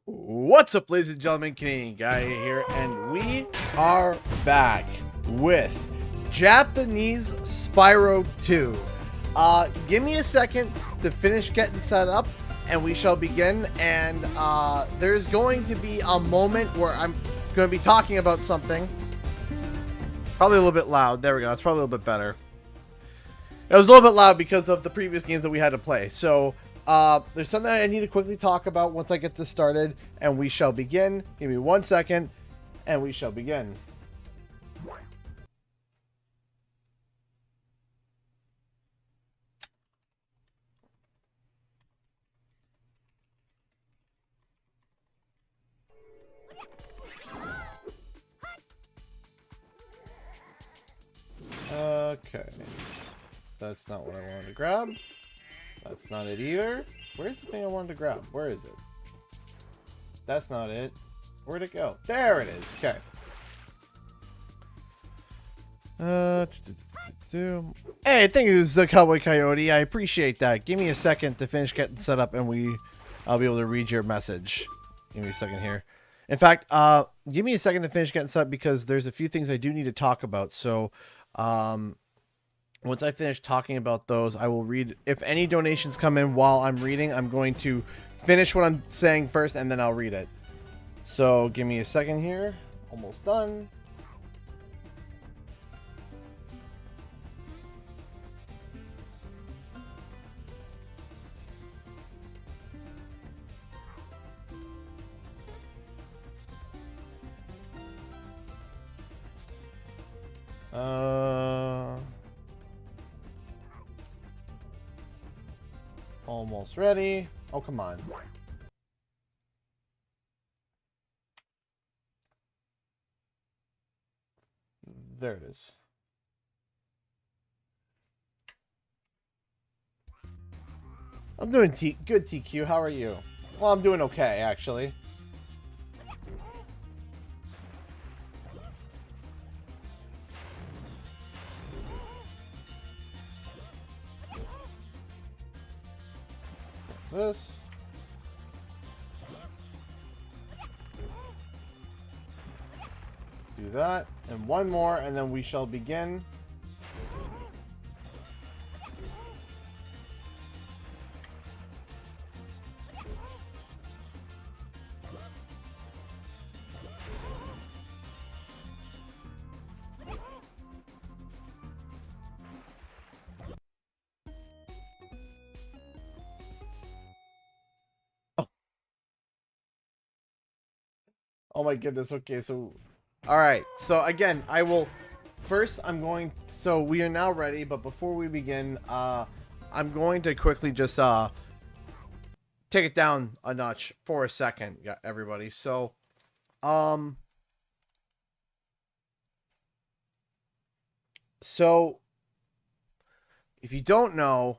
What's up, ladies and gentlemen? Canadian Guy here, and we are back with Japanese Spyro 2. Give me a second to finish getting set up, and we shall begin. And there's going to be a moment where I'm going to be talking about something. Probably a little bit loud. There we go. That's probably a little bit better. It was a little bit loud because of the previous games that we had to play. So there's something I need to quickly talk about once I get this started, and we shall begin. Give me 1 second, and we shall begin. Okay. That's not what I wanted to grab. That's not it either. Where's the thing I wanted to grab? Where is it? That's not it. Where'd it go? There it is. Okay. Hey, thank you, the Cowboy Coyote. I appreciate that. Give me a second to finish getting set up, and I'll be able to read your message. Give me a second here. In fact, give me a second to finish getting set up because there's a few things I do need to talk about. So, once I finish talking about those, I will read. If any donations come in while I'm reading, I'm going to finish what I'm saying first, and then I'll read it. So give me a second here. Almost done. Almost ready. Oh, come on. There it is. I'm doing good, TQ. How are you? Well, I'm doing okay, actually. This. Do that. And one more, and then we shall begin. Oh my goodness. Okay, so all right. So again, so we are now ready, but before we begin, I'm going to quickly just take it down a notch for a second, yeah, everybody. So so if you don't know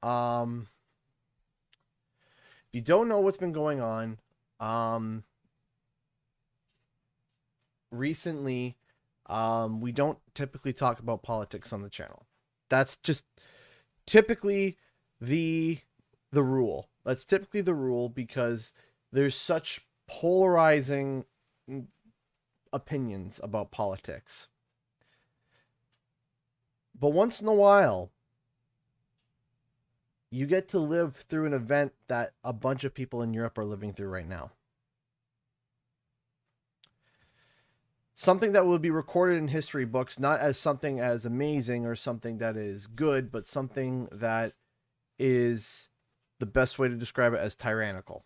what's been going on, recently, we don't typically talk about politics on the channel. That's just typically the rule. That's typically the rule because there's such polarizing opinions about politics. But once in a while, you get to live through an event that a bunch of people in Europe are living through right now. Something that will be recorded in history books, not as something as amazing or something that is good, but something that is the best way to describe it as tyrannical.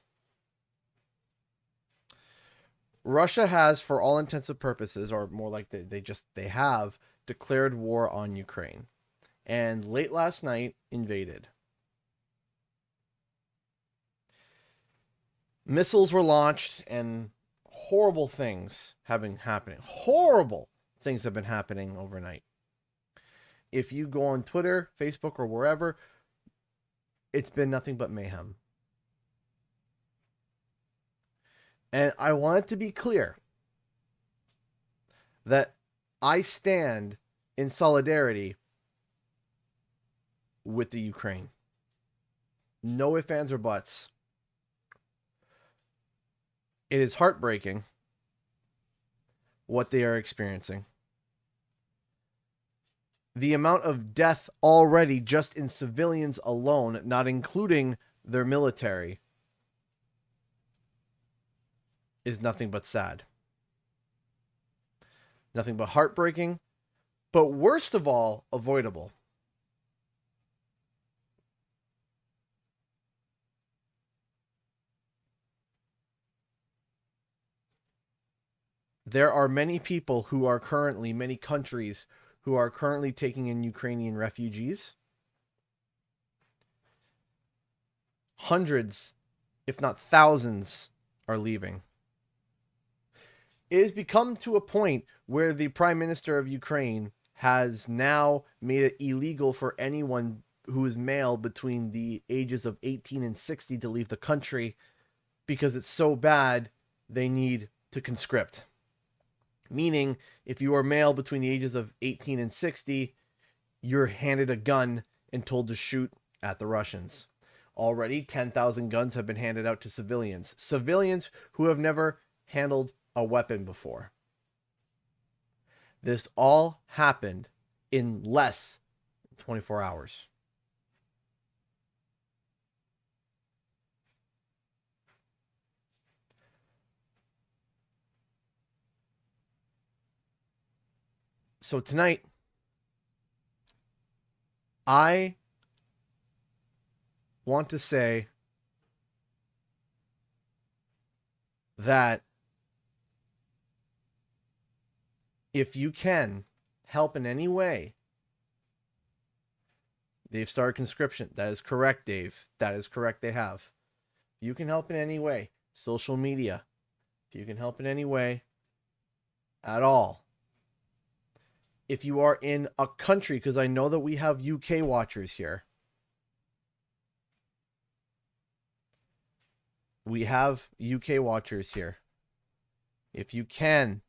Russia has, for all intents and purposes, or more like they have declared war on Ukraine, and late last night invaded. Missiles were launched, and horrible things have been happening. Horrible things have been happening overnight. If you go on Twitter, Facebook, or wherever, it's been nothing but mayhem. And I want it to be clear that I stand in solidarity with the Ukraine. No ifs, ands, or buts. It is heartbreaking what they are experiencing. The amount of death already just in civilians alone, not including their military, is nothing but sad. Nothing but heartbreaking, but worst of all, avoidable. There are many people who are currently, many countries who are currently taking in Ukrainian refugees. Hundreds, if not thousands, are leaving. It has become to a point where the Prime Minister of Ukraine has now made it illegal for anyone who is male between the ages of 18 and 60 to leave the country because it's so bad they need to conscript. Meaning, if you are male between the ages of 18 and 60, you're handed a gun and told to shoot at the Russians. Already, 10,000 guns have been handed out to civilians. Civilians who have never handled a weapon before. This all happened in less than 24 hours. So tonight, I want to say that if you can help in any way, they've started conscription. That is correct, Dave. That is correct. They have. If you can help in any way, social media, if you can help in any way at all, if you are in a country, because I know that we have UK watchers here. We have UK watchers here. If you can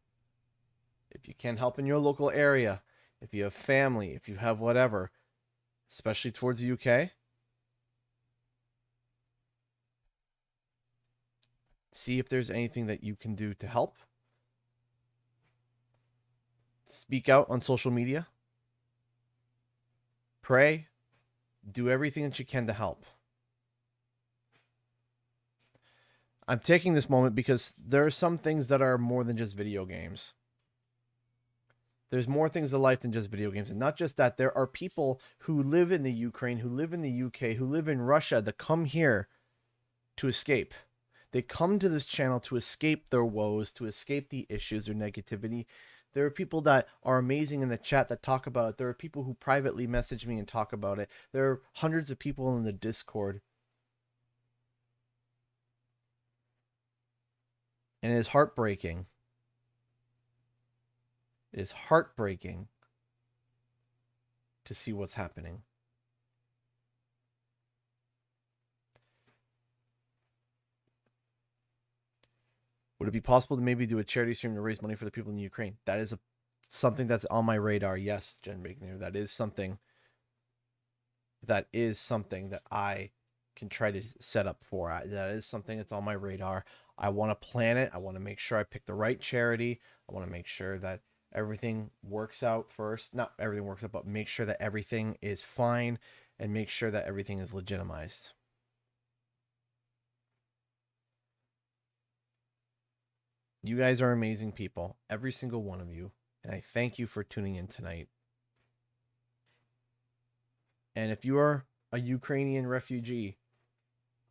help in your local area, if you have family, if you have whatever, especially towards the UK, see if there's anything that you can do to help. Speak out on social media. Pray. Do everything that you can to help. I'm taking this moment because there are some things that are more than just video games. There's more things to life than just video games. And not just that, there are people who live in the Ukraine, who live in the UK, who live in Russia that come here to escape. They come to this channel to escape their woes, to escape the issues or negativity. There are people that are amazing in the chat that talk about it. There are people who privately message me and talk about it. There are hundreds of people in the Discord. And it is heartbreaking. It is heartbreaking to see what's happening. Would it be possible to maybe do a charity stream to raise money for the people in Ukraine? That is something that's on my radar. Yes, Jen Bigner, that is something that I can try to set up for. That is something that's on my radar. I want to plan it. I want to make sure I pick the right charity. I want to make sure that everything works out first. Not everything works out, but make sure that everything is fine and make sure that everything is legitimized. You guys are amazing people, every single one of you, and I thank you for tuning in tonight. And if you are a Ukrainian refugee,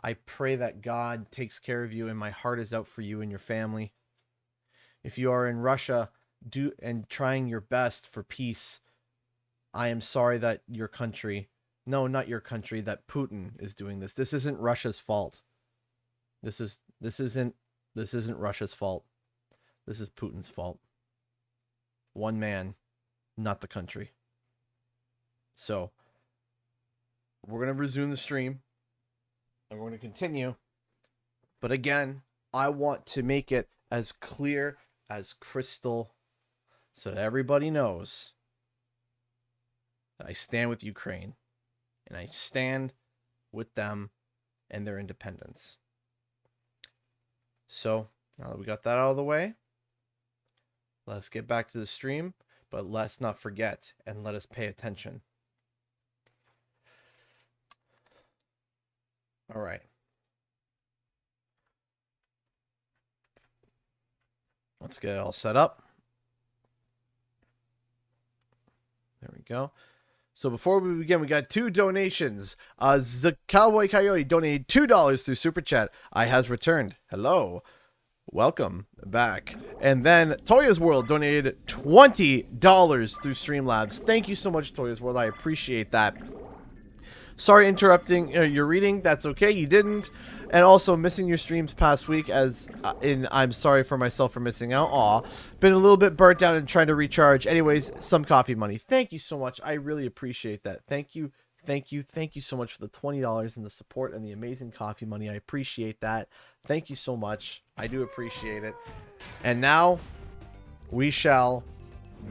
I pray that God takes care of you, and my heart is out for you and your family. If you are in Russia, trying your best for peace, I am sorry that your country, no, not your country, that Putin is doing this. This isn't Russia's fault. This isn't Russia's fault. This is Putin's fault. One man, not the country. So, we're going to resume the stream. And we're going to continue. But again, I want to make it as clear as crystal so that everybody knows that I stand with Ukraine. And I stand with them and their independence. So, Now that we got that out of the way, let's get back to the stream, but let's not forget and let us pay attention. All right. Let's get it all set up. There we go. So before we begin, we got 2 donations. The Cowboy Coyote donated $2 through Super Chat. I has returned. Hello. Welcome back. And then Toya's World donated $20 through Streamlabs. Thank you so much, Toya's World. I appreciate that. Sorry interrupting your reading. That's okay. You didn't. And also missing your streams past week, as in I'm sorry for myself for missing out. Aw. Been a little bit burnt down and trying to recharge. Anyways, some coffee money. Thank you so much. I really appreciate that. Thank you. Thank you. Thank you so much for the $20 and the support and the amazing coffee money. I appreciate that. Thank you so much. I do appreciate it. And now we shall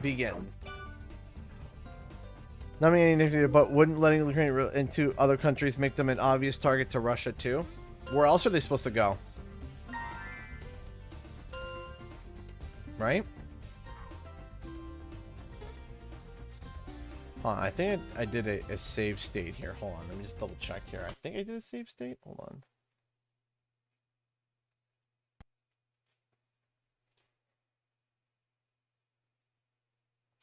begin. Not meaning, but wouldn't letting Ukraine into other countries make them an obvious target to Russia too? Where else are they supposed to go? Right? I think I did a save state here. Hold on, let me just double check here. I think I did a save state. Hold on.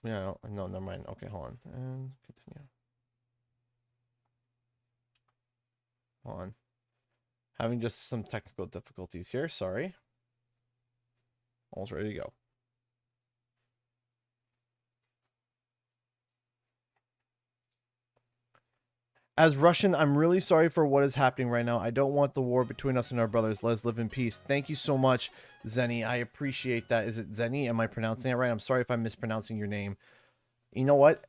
Yeah, no, never mind. Okay, hold on. And continue. Hold on. Having just some technical difficulties here. Sorry. All's ready to go. As Russian, I'm really sorry for what is happening right now. I don't want the war between us and our brothers. Let's live in peace. Thank you so much, Zenny. I appreciate that. Is it Zenny? Am I pronouncing it right? I'm sorry if I'm mispronouncing your name. You know what?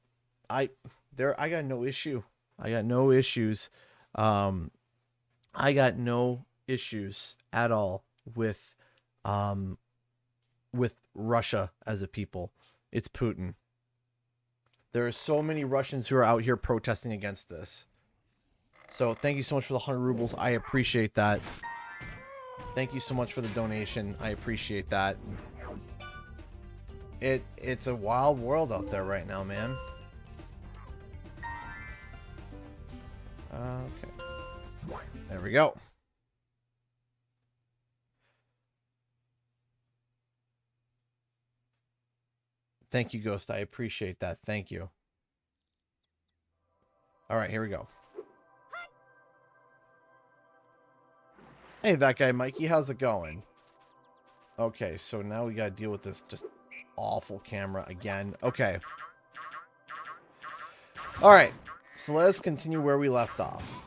I got no issue. I got no issues. I got no issues at all with Russia as a people. It's Putin. There are so many Russians who are out here protesting against this. So thank you so much for the 100 rubles. I appreciate that. Thank you so much for the donation. I appreciate that. It's a wild world out there right now, man. Okay. There we go. Thank you, Ghost. I appreciate that. Thank you. All right, here we go. Hey, that guy, Mikey. How's it going? Okay, so now we got to deal with this just awful camera again. Okay. All right. So let's continue where we left off.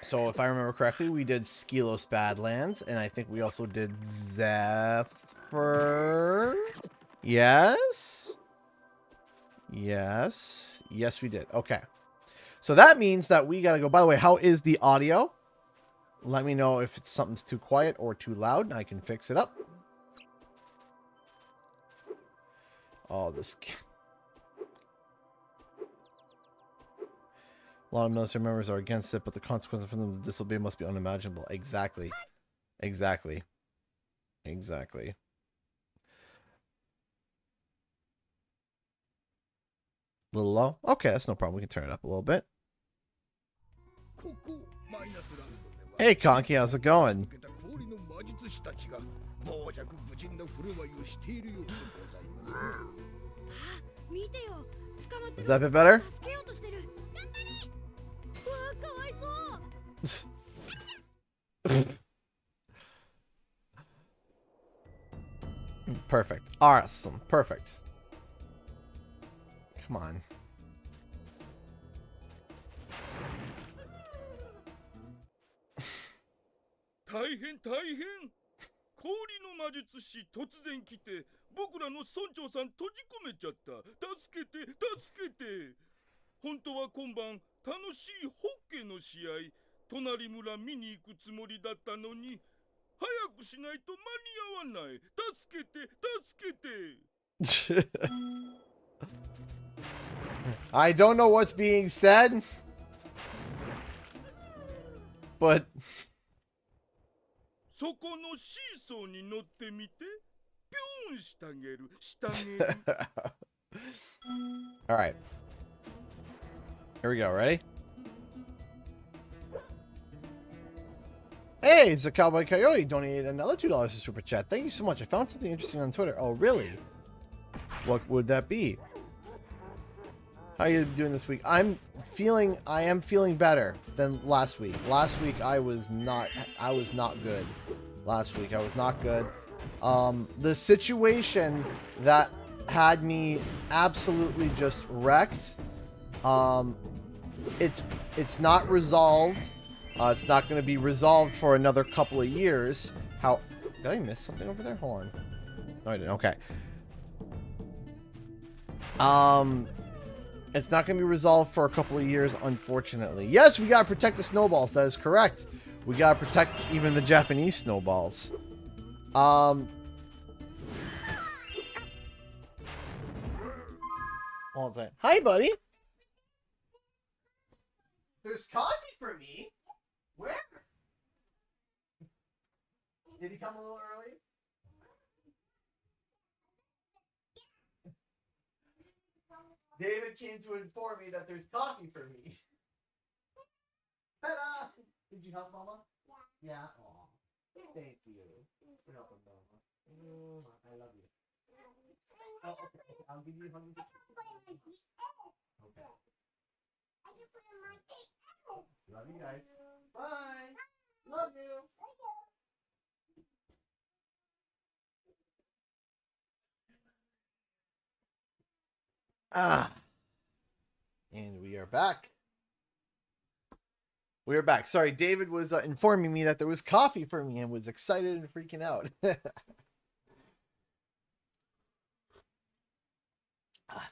So if I remember correctly, we did Skelos Badlands, and I think we also did Zephyr. Yes? Yes. Yes, we did. Okay. So that means that we got to go. By the way, how is the audio? Let me know if it's something's too quiet or too loud, and I can fix it up. Oh, this... A lot of military members are against it, but the consequences for them to disobey must be unimaginable. Exactly. Exactly. Exactly. A little low? Okay, that's no problem. We can turn it up a little bit. Hey, Conky, how's it going? Is that a bit better? Perfect. Awesome. Perfect. Come on. I don't know what's being said, but All right. Here we go. Ready? Hey, it's a Cowboy Coyote donated another $2 to Super Chat. Thank you so much. I found something interesting on Twitter. Oh, really? What would that be? How are you doing this week? I am feeling better than last week. Last week I was not good. Last week I was not good. The situation that had me absolutely just wrecked, it's not resolved. It's not going to be resolved for another couple of years. Did I miss something over there? Hold on. No, I didn't. Okay. It's not going to be resolved for a couple of years, unfortunately. Yes, we got to protect the snowballs. That is correct. We got to protect even the Japanese snowballs. Hold on a second. Hi, buddy. There's coffee for me. Where? Did he come a little early? David came to inform me that there's coffee for me. Ta-da! Did you help Mama? Yeah. Yeah. Aw. Thank you for helping Mama. I love you. Oh, okay. I'll give you a hug. Okay. Love you guys. Bye. Love you. And we are back. We are back. Sorry, David was informing me that there was coffee for me and was excited and freaking out. That's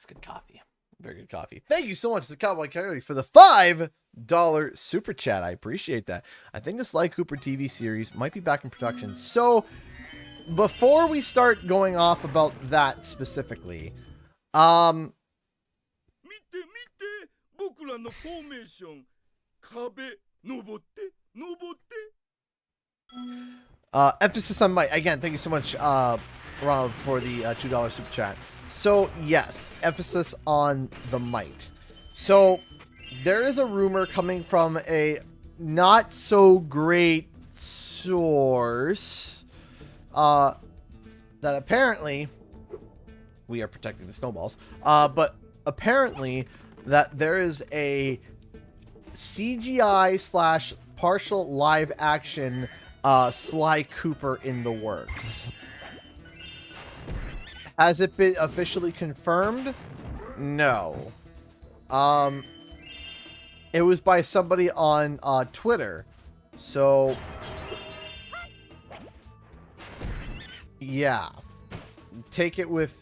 good coffee. Very good coffee. Thank you so much to Cowboy Coyote for the $5 super chat. I appreciate that. I think the Sly Cooper TV series might be back in production. So, before we start going off about that specifically, emphasis on might. Again, thank you so much, Ronald, for the $2 super chat. So, yes, emphasis on the might. So, there is a rumor coming from a not so great source that apparently we are protecting the snowballs, but apparently that there is a CGI / partial live action Sly Cooper in the works. Has it been officially confirmed? No. It was by somebody on Twitter. So, yeah. Take it with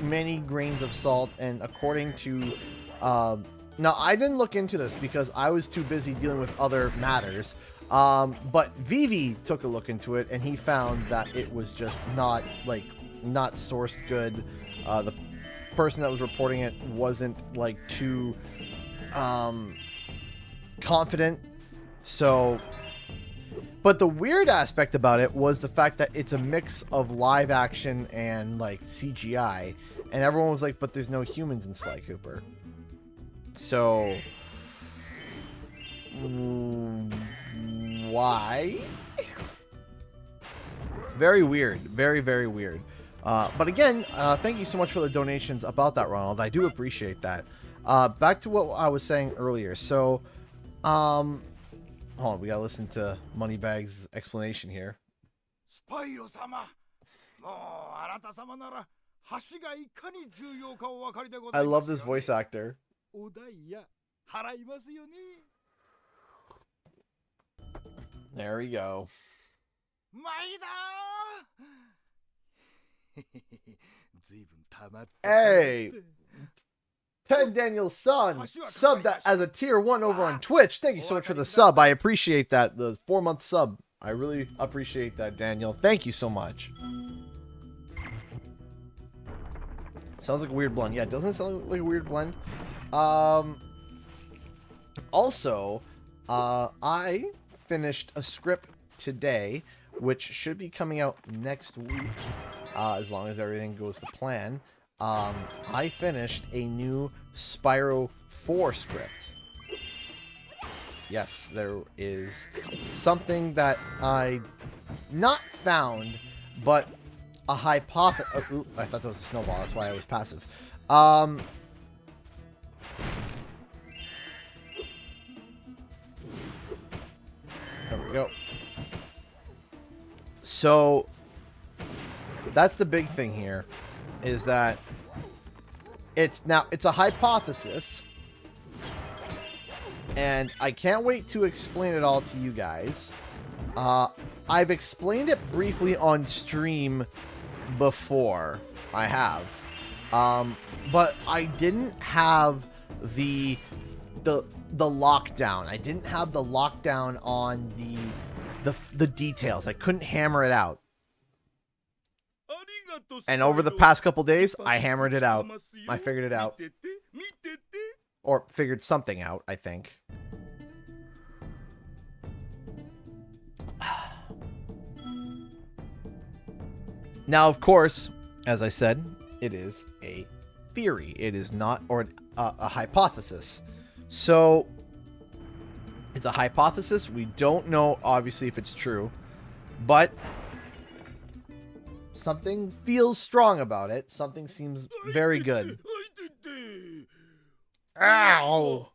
many grains of salt. And according to... now, I didn't look into this because I was too busy dealing with other matters. But Vivi took a look into it, and he found that it was just not sourced good. The person that was reporting it wasn't too confident. So, but the weird aspect about it was the fact that it's a mix of live action and CGI, and everyone was like, but there's no humans in Sly Cooper. So why? Very weird. Very, very weird. But again, thank you so much for the donations about that, Ronald. I do appreciate that. Back to what I was saying earlier. So, hold on. We gotta listen to Moneybag's explanation here. Spyro-sama. I love this voice actor. There we go. Hey, 10 Daniel's son subbed that as a tier 1 over on Twitch. Thank you so much for the sub. I appreciate that. The 4-month sub. I really appreciate that, Daniel. Thank you so much. Sounds like a weird blend. Yeah, doesn't it sound like a weird blend? Also, I finished a script today which should be coming out next week, as long as everything goes to plan, I finished a new Spyro 4 script. Yes, there is something that I not found, but a hypothesis. Oh, I thought that was a snowball. That's why I was passive. There we go. So that's the big thing here, is that it's a hypothesis, and I can't wait to explain it all to you guys. I've explained it briefly on stream before. I have, but I didn't have the lockdown. I didn't have the lockdown on the details. I couldn't hammer it out. And over the past couple days, I hammered it out. I figured it out. Or figured something out, I think. Now, of course, as I said, it is a theory. It is not, or a hypothesis. So, it's a hypothesis. We don't know, obviously, if it's true. But something feels strong about it. Something seems very good. Ow!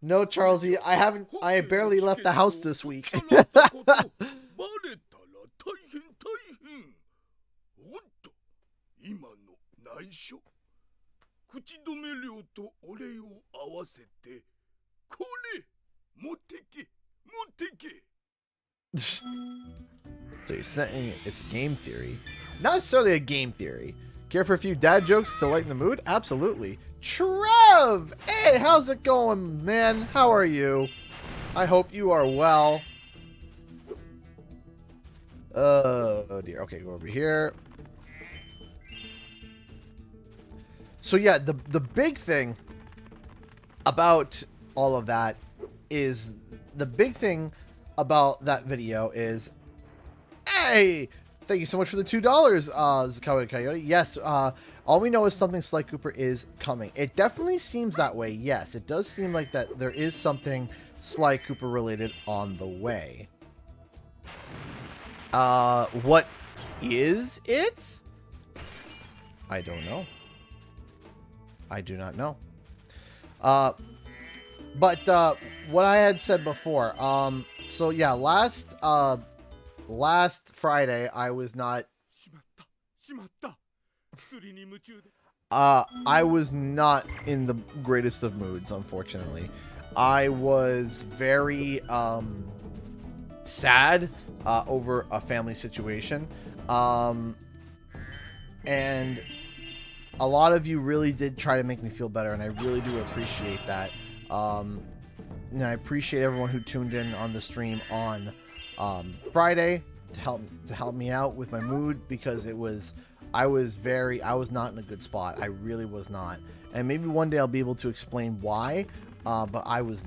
No, Charlesy, I barely left the house this week. So you're saying it's a game theory? Not necessarily a game theory. Care for a few dad jokes to lighten the mood? Absolutely. Trev! Hey, how's it going, man? How are you? I hope you are well. Oh dear. Okay, go over here. So yeah, the big thing about all of that is, the big thing about that video is, hey, thank you so much for the $2, Zakawa Coyote. Yes, all we know is something Sly Cooper is coming. It definitely seems that way. Yes, it does seem like that there is something Sly Cooper related on the way. What is it? I don't know. I do not know. But what I had said before, so yeah, last Friday I was not I was not in the greatest of moods, unfortunately. I was very sad over a family situation, and a lot of you really did try to make me feel better, and I really do appreciate that. And I appreciate everyone who tuned in on the stream on Friday to help me out with my mood, because I was not in a good spot. I really was not. And maybe one day I'll be able to explain why, but I was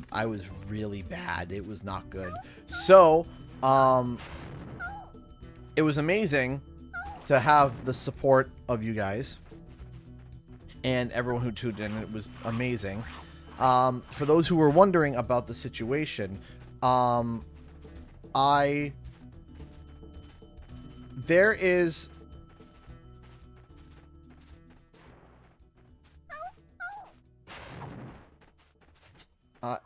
really bad. It was not good. So, it was amazing to have the support of you guys and everyone who tuned in. It was amazing. For those who were wondering about the situation, there is oh,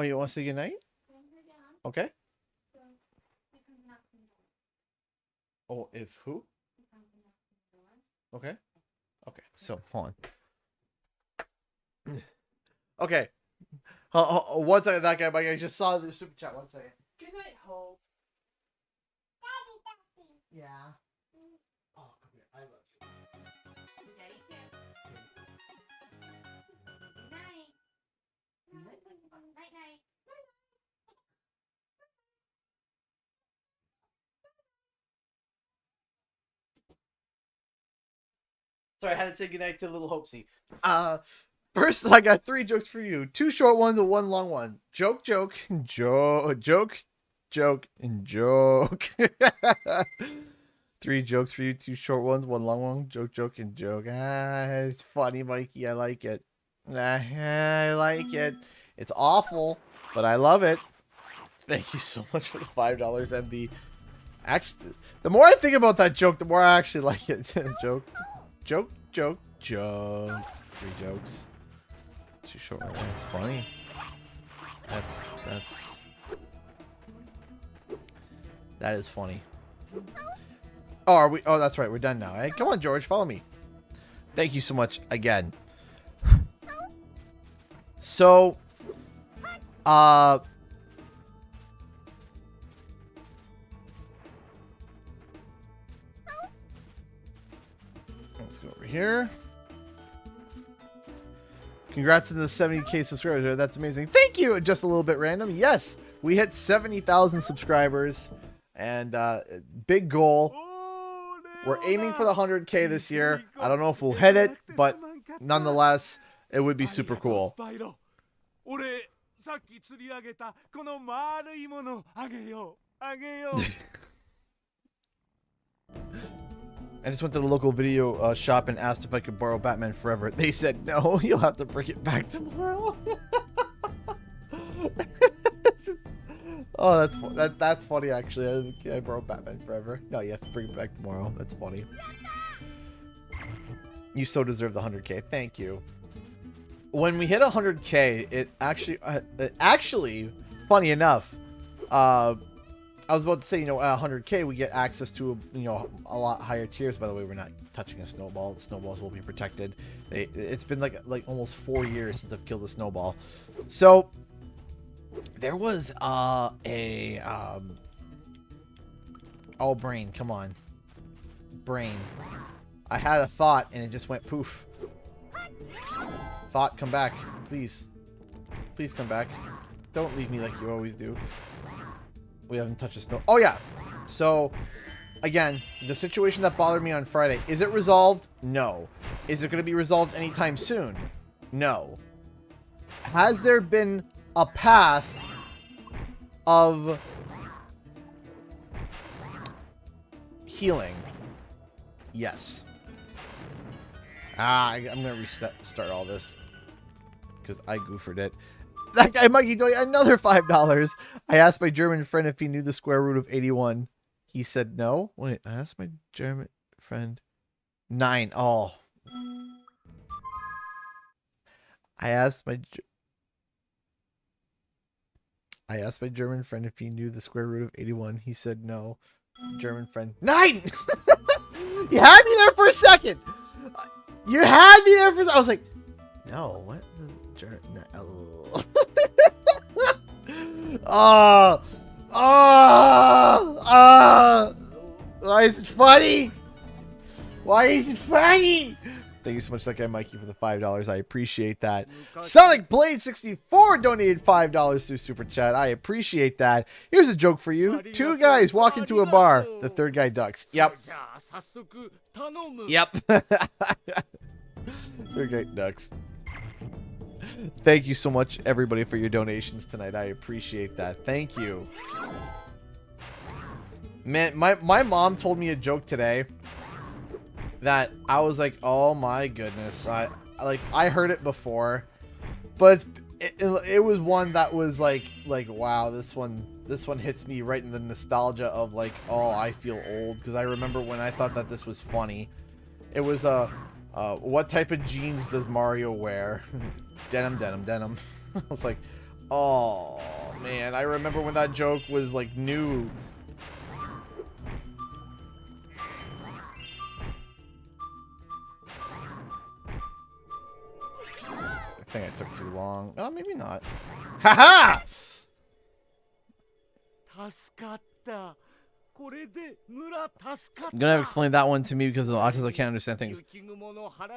you want to say goodnight? Okay. Oh, if who? Okay. Okay. So, hold on. Okay. One second, that guy, I just saw the super chat. One second. Good night, Hope. Yeah. Oh, okay. I love you. Night, night. Sorry, I had to say goodnight to little Hopesy. First, I got 3 jokes for you. 2 short ones and 1 long one. Joke, joke, joke, and joke. 3 jokes for you. 2 short ones, 1 long one. Joke, and joke. It's funny, Mikey. I like it. I like it. It's awful, but I love it. Thank you so much for the $5 and the... Actually, the more I think about that joke, the more I actually like it. Joke. 3 jokes. Too short. That's funny. That is funny. Oh, are we? Oh, that's right. We're done now. Hey, come on, George. Follow me. Thank you so much again. So, let's go over here. Congrats on the 70K subscribers. That's amazing. Thank you. Just a little bit random. Yes, we hit 70,000 subscribers, and big goal. We're aiming for the 100K this year. I don't know if we'll hit it, but nonetheless, it would be super cool. I just went to the local video shop and asked if I could borrow Batman Forever. They said no, you'll have to bring it back tomorrow. Oh, that's funny actually. I borrowed Batman Forever. No, you have to bring it back tomorrow. That's funny. You so deserve the 100K. Thank you. When we hit 100K, it actually, funny enough, I was about to say, you know, at 100K, we get access to, you know, a lot higher tiers. By the way, we're not touching a snowball. The snowballs will be protected. It's been like almost 4 years since I've killed a snowball. So there was oh, brain, come on. Brain. I had a thought and it just went poof. Thought, come back. Please. Please come back. Don't leave me like you always do. We haven't touched a snow. Oh, yeah. So, again, the situation that bothered me on Friday. Is it resolved? No. Is it going to be resolved anytime soon? No. Has there been a path of healing? Yes. I'm going to start all this because I goofered it. That guy, Mikey, told you another $5. I asked my German friend if he knew the square root of 81. He said no. Wait, I asked my German friend. 9. Oh. I asked my German friend if he knew the square root of 81. He said no. German friend. 9! You had me there for a second. You had me there for a second. I was like, no, what? No. Why is it funny? Why is it funny? Thank you so much, that guy Mikey, for the $5. I appreciate that. Sonic Blade 64 donated $5 through Super Chat. I appreciate that. Here's a joke for you. 2 guys walk into a bar. The 3rd guy ducks. Yep. Yep. 3rd guy ducks. Thank you so much, everybody, for your donations tonight. I appreciate that. Thank you. Man, my mom told me a joke today that I was like, oh my goodness. I heard it before, but it was one that was like wow, this one hits me right in the nostalgia of like, oh, I feel old, because I remember when I thought that this was funny. It was what type of jeans does Mario wear? Denim. I was like, oh man, I remember when that joke was like new. I think I took too long. Oh, maybe not. Haha! I'm gonna explain that one to me because of autism. I can't understand things.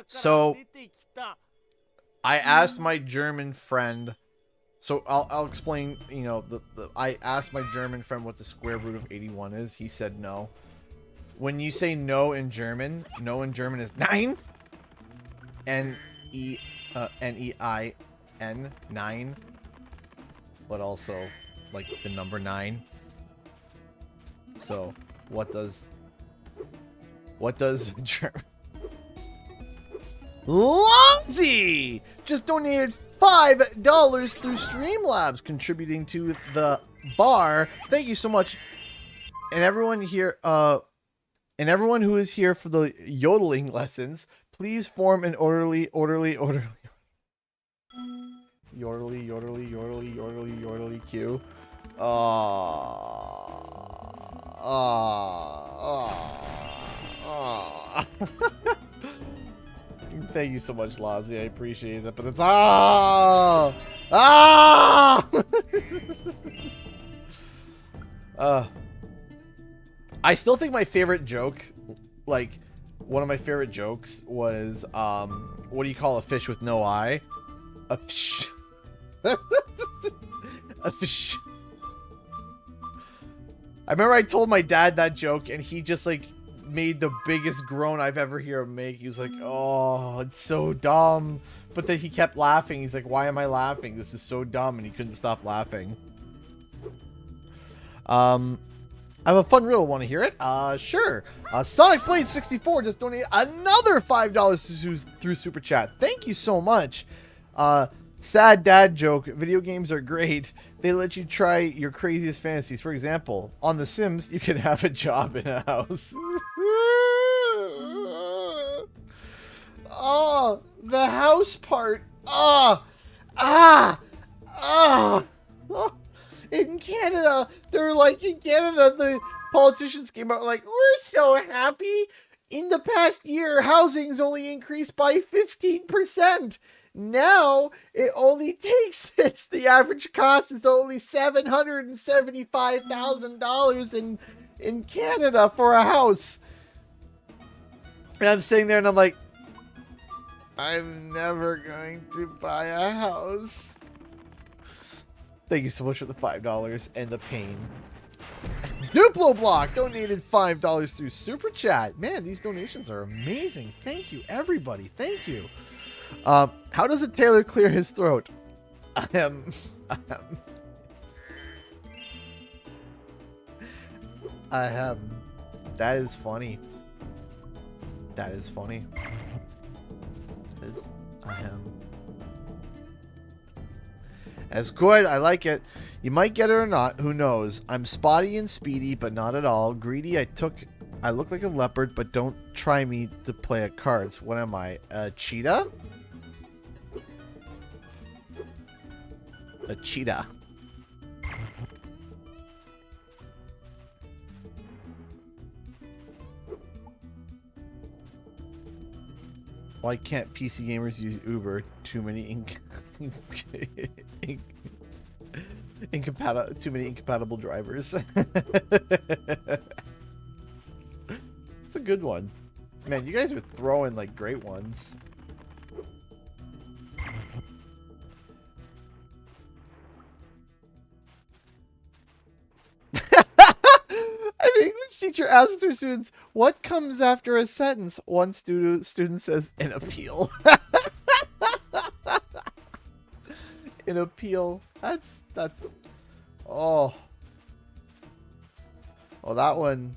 So I asked my German friend. So I'll explain. You know, I asked my German friend what the square root of 81 is. He said no. When you say no in German is 9. N-E-I-N 9, but also like the number 9. So what does Lonzy just donated $5 through Streamlabs, contributing to the bar. Thank you so much. And everyone here, and everyone who is here for the yodeling lessons, please form an orderly queue. Thank you so much, Lonzy. I appreciate that. But it's I still think my favorite joke, like one of my favorite jokes, was what do you call a fish with no eye? A fish. A fish. I remember I told my dad that joke, and he just like made the biggest groan I've ever heard him make. He was like, "Oh, it's so dumb," but then he kept laughing. He's like, "Why am I laughing? This is so dumb," and he couldn't stop laughing. I have a fun riddle. Want to hear it? Sure. Sonic Blade 64 just donated another $5 through Super Chat. Thank you so much. Sad dad joke. Video games are great. They let you try your craziest fantasies. For example, on The Sims, you can have a job in a house. Oh, the house part. In Canada, the politicians came out like, we're so happy. In the past year, housing's only increased by 15%. Now, it only takes the average cost is only $775,000 in Canada for a house. And I'm sitting there and I'm like, I'm never going to buy a house. Thank you so much for the $5 and the pain. Duplo Block donated $5 through Super Chat. Man, these donations are amazing. Thank you, everybody. Thank you. How does a tailor clear his throat? That is funny. That is funny. That's good. I like it. You might get it or not. Who knows? I'm spotty and speedy, but not at all. Greedy. I look like a leopard, but don't try me to play at cards. What am I? A cheetah? A cheetah. Why can't PC gamers use Uber? Too many incompatible drivers. It's a good one. Man, you guys are throwing like great ones. An English teacher asks her students, what comes after a sentence? One student says, an appeal. An appeal. That's oh, that one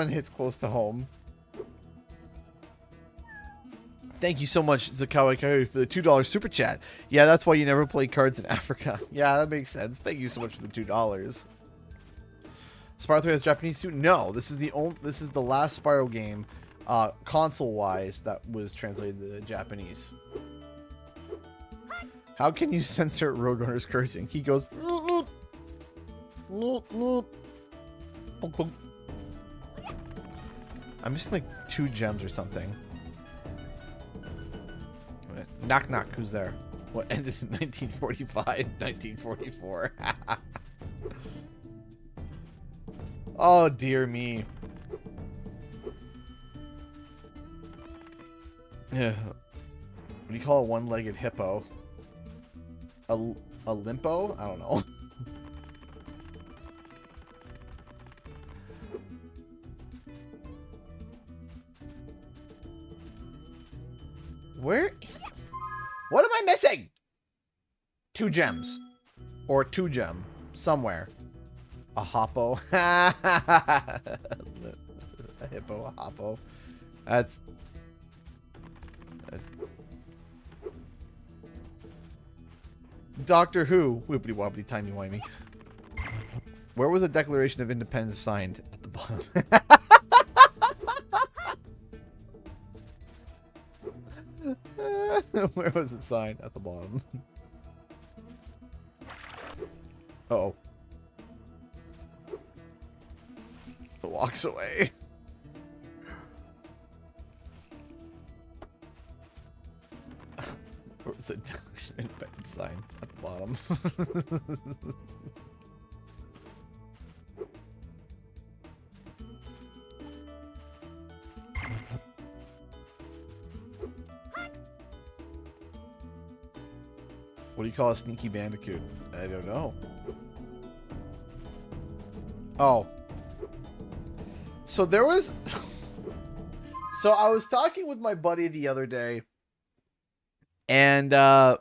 hits close to home. Thank you so much, Zakawa, for the $2 super chat. Yeah, that's why you never play cards in Africa. Yeah, that makes sense. Thank you so much for the $2. Spyro 3 has Japanese too? No, this is the last Spyro game, console-wise, that was translated to Japanese. How can you censor Roadrunner's cursing? He goes meep meep meep meep. I'm missing like 2 gems or something. Knock knock, who's there? What ended in 1945, 1944. Oh dear me. Yeah. What do you call a one-legged hippo? A limpo? I don't know. Where? What am I missing? 2 gems. Or 2 gem. Somewhere. A hoppo. A hippo, a hoppo. That's... Doctor Who. Wibbly wobbly, timey wimey. Where was the Declaration of Independence signed? At the bottom. Where was it signed? At the bottom. Uh-oh. It walks away. Where was the Declaration of Independence signed? At the bottom. What do you call a sneaky bandicoot? I don't know. Oh. So there was... So I was talking with my buddy the other day. And, I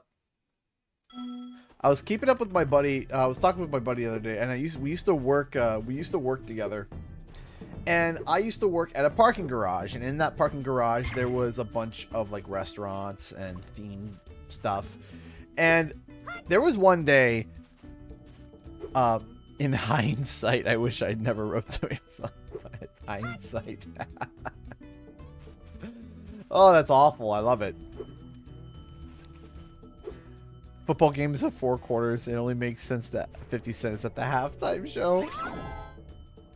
was keeping up with my buddy. I was talking with my buddy the other day. And we used to work together. And I used to work at a parking garage. And in that parking garage, there was a bunch of, like, restaurants and themed stuff. And there was one day, in hindsight, I wish I'd never wrote to him. Hindsight. Oh, that's awful. I love it. Football games have 4 quarters. It only makes sense that 50 cents at the halftime show.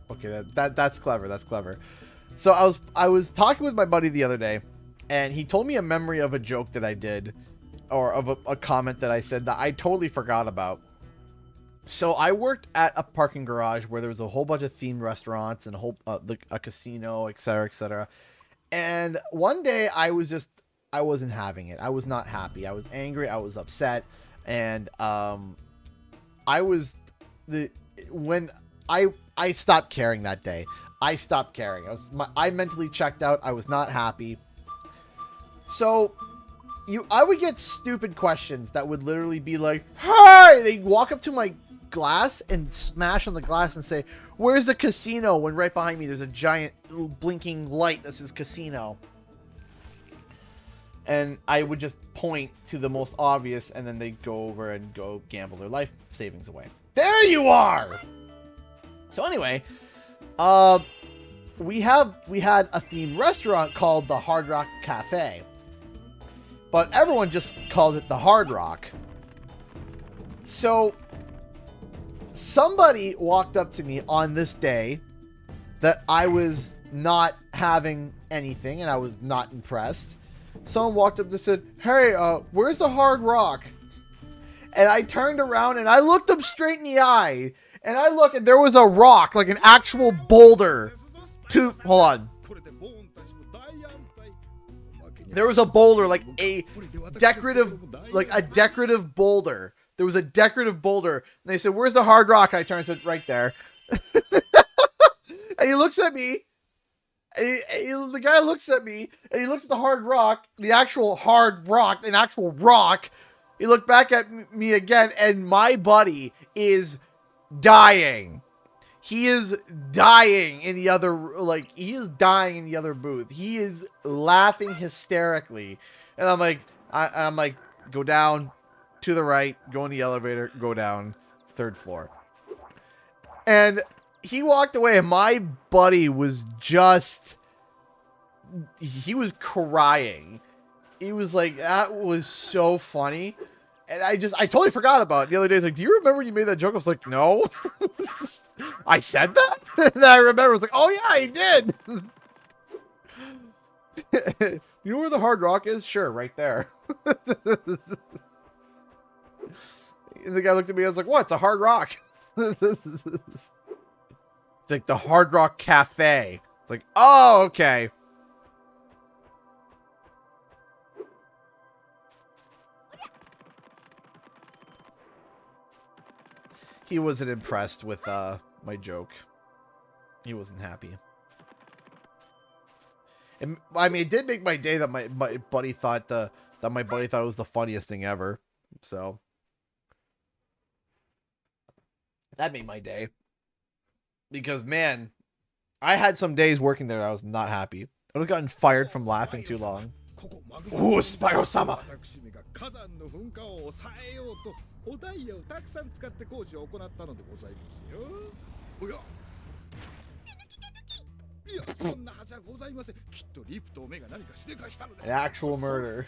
Okay, that's clever. That's clever. So I was talking with my buddy the other day, and he told me a memory of a joke that I did. Or of a comment that I said that I totally forgot about. So I worked at a parking garage where there was a whole bunch of themed restaurants and a casino, etc., etc. And one day I wasn't having it. I was not happy. I was angry. I was upset. And when I stopped caring that day. I stopped caring. I mentally checked out. I was not happy. So I would get stupid questions that would literally be like, "Hey!" They'd walk up to my glass and smash on the glass and say, "Where's the casino?" When right behind me there's a giant blinking light that says casino. And I would just point to the most obvious, and then they'd go over and go gamble their life savings away. There you are! So anyway, we had a themed restaurant called the Hard Rock Cafe. But everyone just called it the Hard Rock. So somebody walked up to me on this day that I was not having anything and I was not impressed. Someone walked up and said, "Hey, where's the Hard Rock?" And I turned around and I looked them straight in the eye. And I looked and there was a rock, like an actual boulder. Hold on. There was a boulder, like a decorative boulder. There was a decorative boulder. And they said, "Where's the Hard Rock?" I turned and said, "Right there." And he looks at me. The guy looks at me. And he looks at the Hard Rock. The actual Hard Rock. An actual rock. He looked back at me again. And my buddy is dying. He is dying in the other, dying in the other booth. He is laughing hysterically. And I'm like, go down to the right, go in the elevator, go down, 3rd floor. And he walked away and my buddy was he was crying. He was like, that was so funny. And I totally forgot about it. The other day, I was like, "Do you remember when you made that joke?" I was like, "No." I said that? And I remember, I was like, "Oh yeah, I did." You know where the Hard Rock is? Sure, right there. And the guy looked at me, I was like, "What? It's a Hard Rock." It's like the Hard Rock Cafe. It's like, oh, okay. He wasn't impressed with my joke. He wasn't happy. I mean, it did make my day that my buddy thought it was the funniest thing ever. So that made my day. Because man, I had some days working there I was not happy. I would have gotten fired from laughing too long. Ooh, Spyro-sama! An actual murder.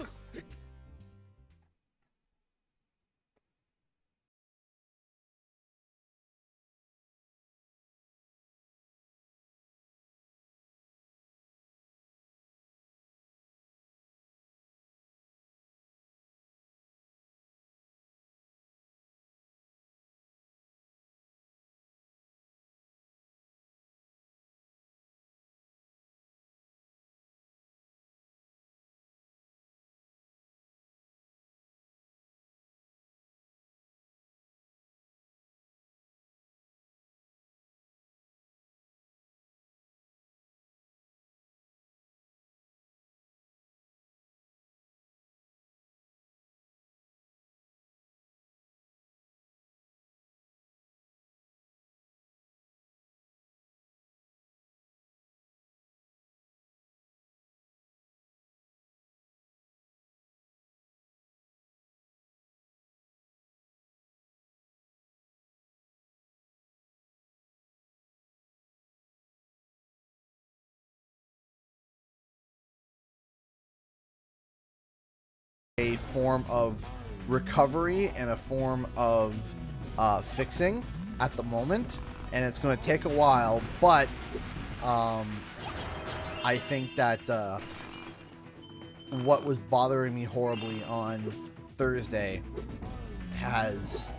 A form of recovery and a form of fixing at the moment, and it's going to take a while, but I think that what was bothering me horribly on Thursday has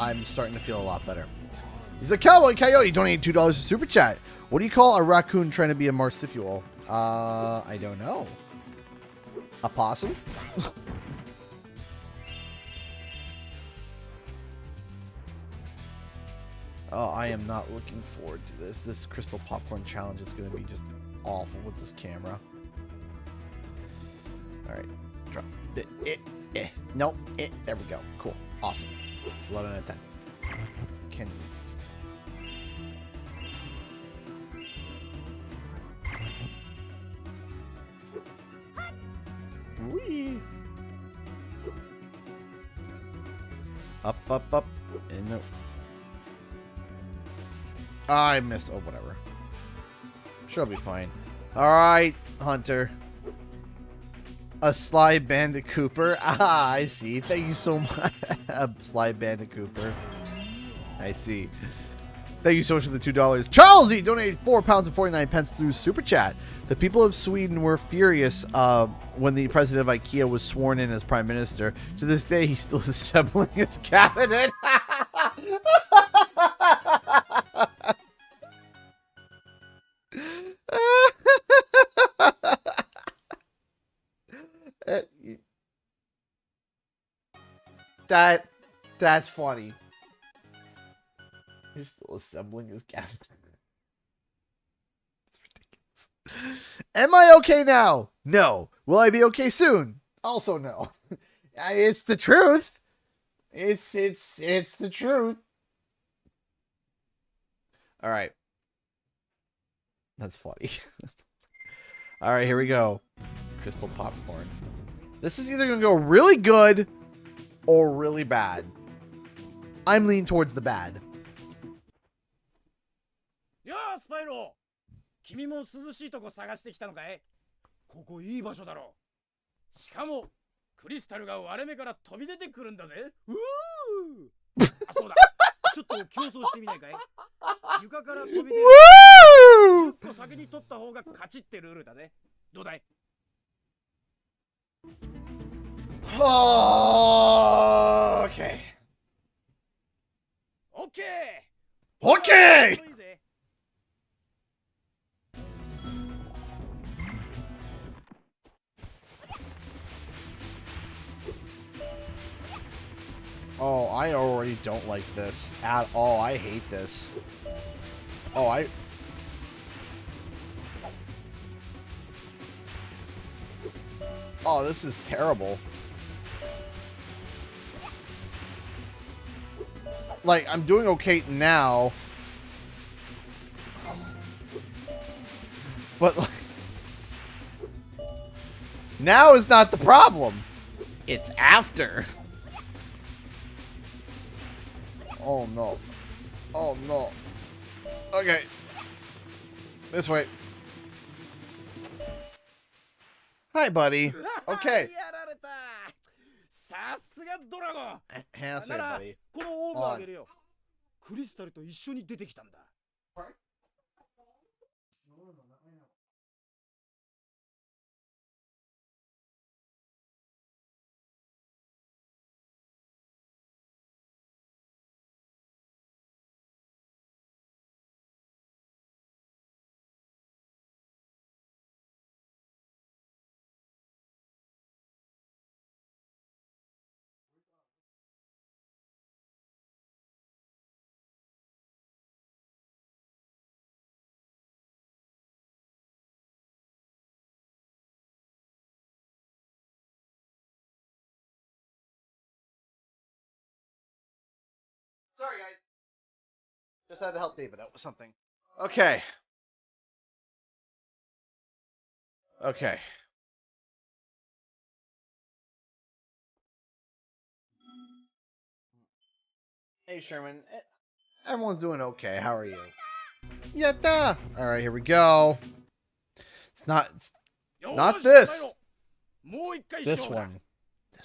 I'm starting to feel a lot better. He's a Cowboy Coyote donated $2 to Super Chat. What do you call a raccoon trying to be a marsupial? I don't know. A possum? Oh, I am not looking forward to this. This crystal popcorn challenge is going to be just awful with this camera. All right, drop it. Nope. There we go. Cool. Awesome. 11 out of 10. Can Whee! Up. And no. I missed. Oh, whatever. Sure, I'll be fine. Alright, Hunter. A Sly Bandit Cooper. Ah, I see. Thank you so much. Sly Bandit Cooper. I see. Thank you so much for the $2. Charles E donated £4.49 through Super Chat. The people of Sweden were furious when the president of IKEA was sworn in as prime minister. To this day, he's still assembling his cabinet. That's funny. He's still assembling his cabinet. It's ridiculous. Am I okay now? No. Will I be okay soon? Also no. It's the truth. It's the truth. All right. That's funny. All right, here we go. Crystal popcorn. This is either going to go really good or really bad. I'm leaning towards the bad. Yeah, Spyro! 君も涼しいとこ探してきたのかい? ここいい場所だろう。しかもクリスタルが割れ目から飛び出てくるんだぜ。うー！あ、そうだ。ちょっと競争してみないかい? 床から飛び出る。10個先に取った方が勝ちってルールだぜ。どうだい? Okay. Okay! Oh, I already don't like this at all. I hate this. Oh, Oh, this is terrible. Like, I'm doing okay now. But, like, now is not the problem. It's after. Oh, no. Oh, no. Okay. This way. Hi, buddy. Okay. やられた。さすがドラゴン。 Hang on a な second, ら buddy. このオーブあげるよ。クリスタルと一緒に出てきたんだ。Sorry, guys. Just had to help David out with something. Okay. Okay. Hey, Sherman. Everyone's doing okay. How are you? Yatta! Alright, here we go. It's not this. もう一回 This 勝負だ。 one.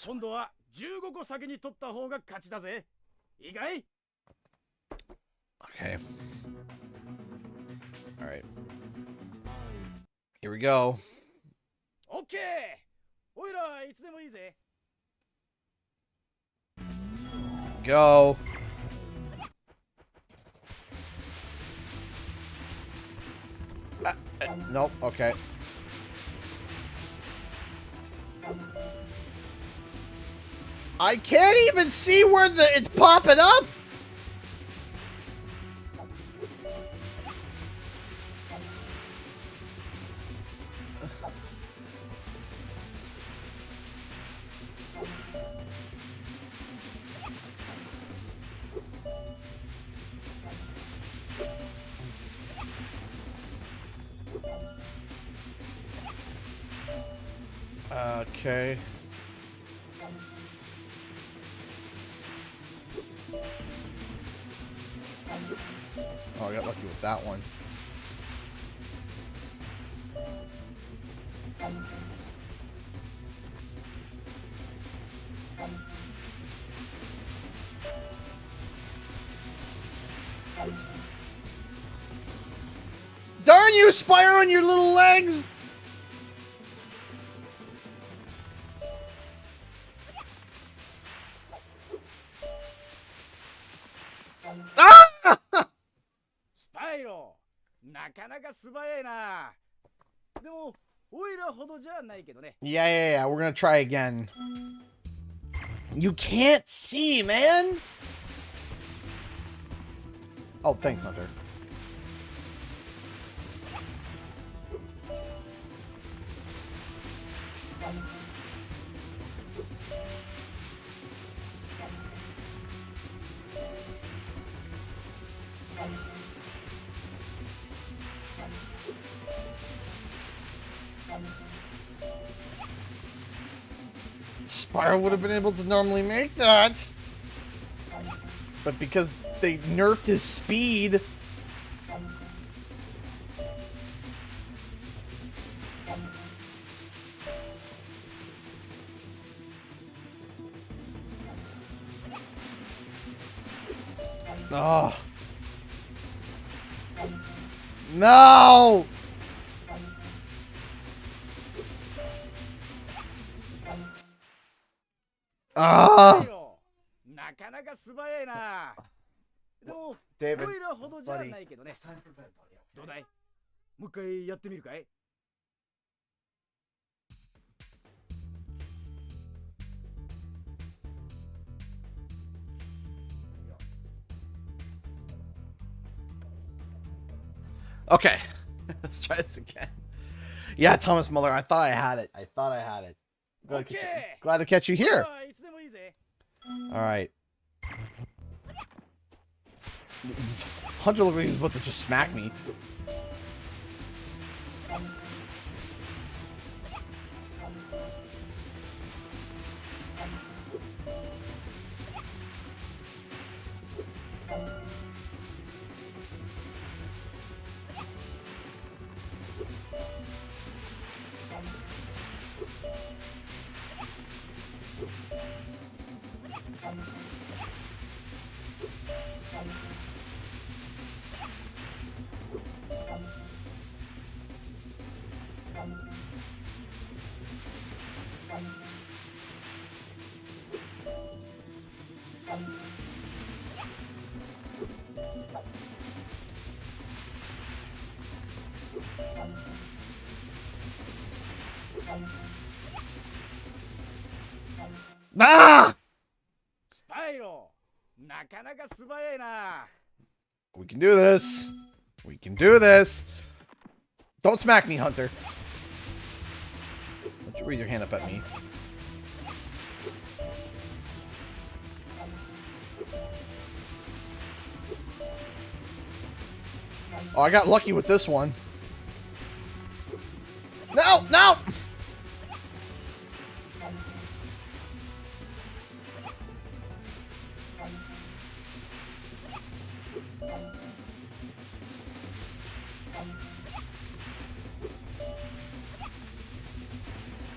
今度は15個先に取った方が勝ちだぜ。いいかい？ Okay. Alright. Here we go. オッケー。おいらいつでもいいぜ。 Go. Nope. Okay. I can't even see where it's popping up. Okay. Oh, I got lucky with that one. Darn you, Spyro, and your little legs! Ah! スパイロー、なかなか素早いな。でも、オイラほどじゃないけどね。 Yeah. We're gonna try again. You can't see, man! Oh, thanks, Hunter. Spyro would have been able to normally make that. But because they nerfed his speed. Oh. No! Ah! なかなか素早いな。でも、 David, オイラほどじゃ buddy, ないけどね。 it's time for bed, buddy. どうだい？もう一回やってみるかい？ Okay, let's try this again. Yeah, Thomas Muller, I thought I had it. Glad to catch you here. いつでもいいぜ。 All right. Hunter looked like he was about to just smack me. Ah! スパイロー、なかなか素早いな。 We can do this. We can do this. Don't smack me, Hunter. Don't you raise your hand up at me. Oh, I got lucky with this one. No, no!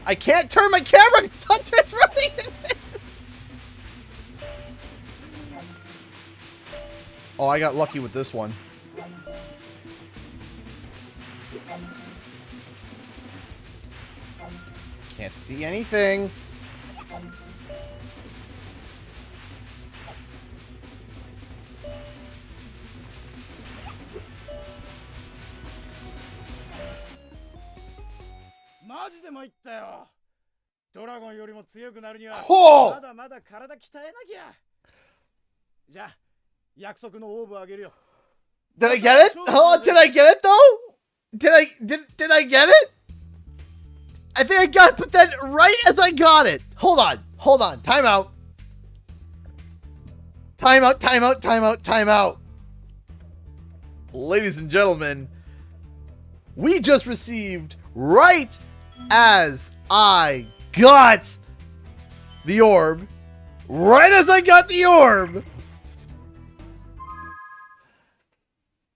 I can't turn my camera because Hunter's running in it. Oh, I got lucky with this one. Can't see anything. Oh! まだまだ体鍛えなきゃ。じゃあ、約束のオーブあげるよ。 Did I get it? Oh, did I get it though? Did I get it? I think I got it, but then right as I got it. Hold on. Time out. Time out. Ladies and gentlemen, we just received right as I got the orb. Right as I got the orb,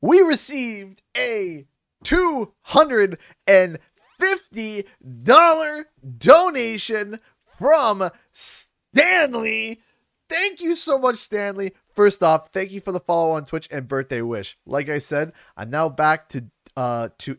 we received a $250 donation from Stanley. Thank you so much, Stanley. First off, thank you for the follow on Twitch and birthday wish. Like I said, I'm now back to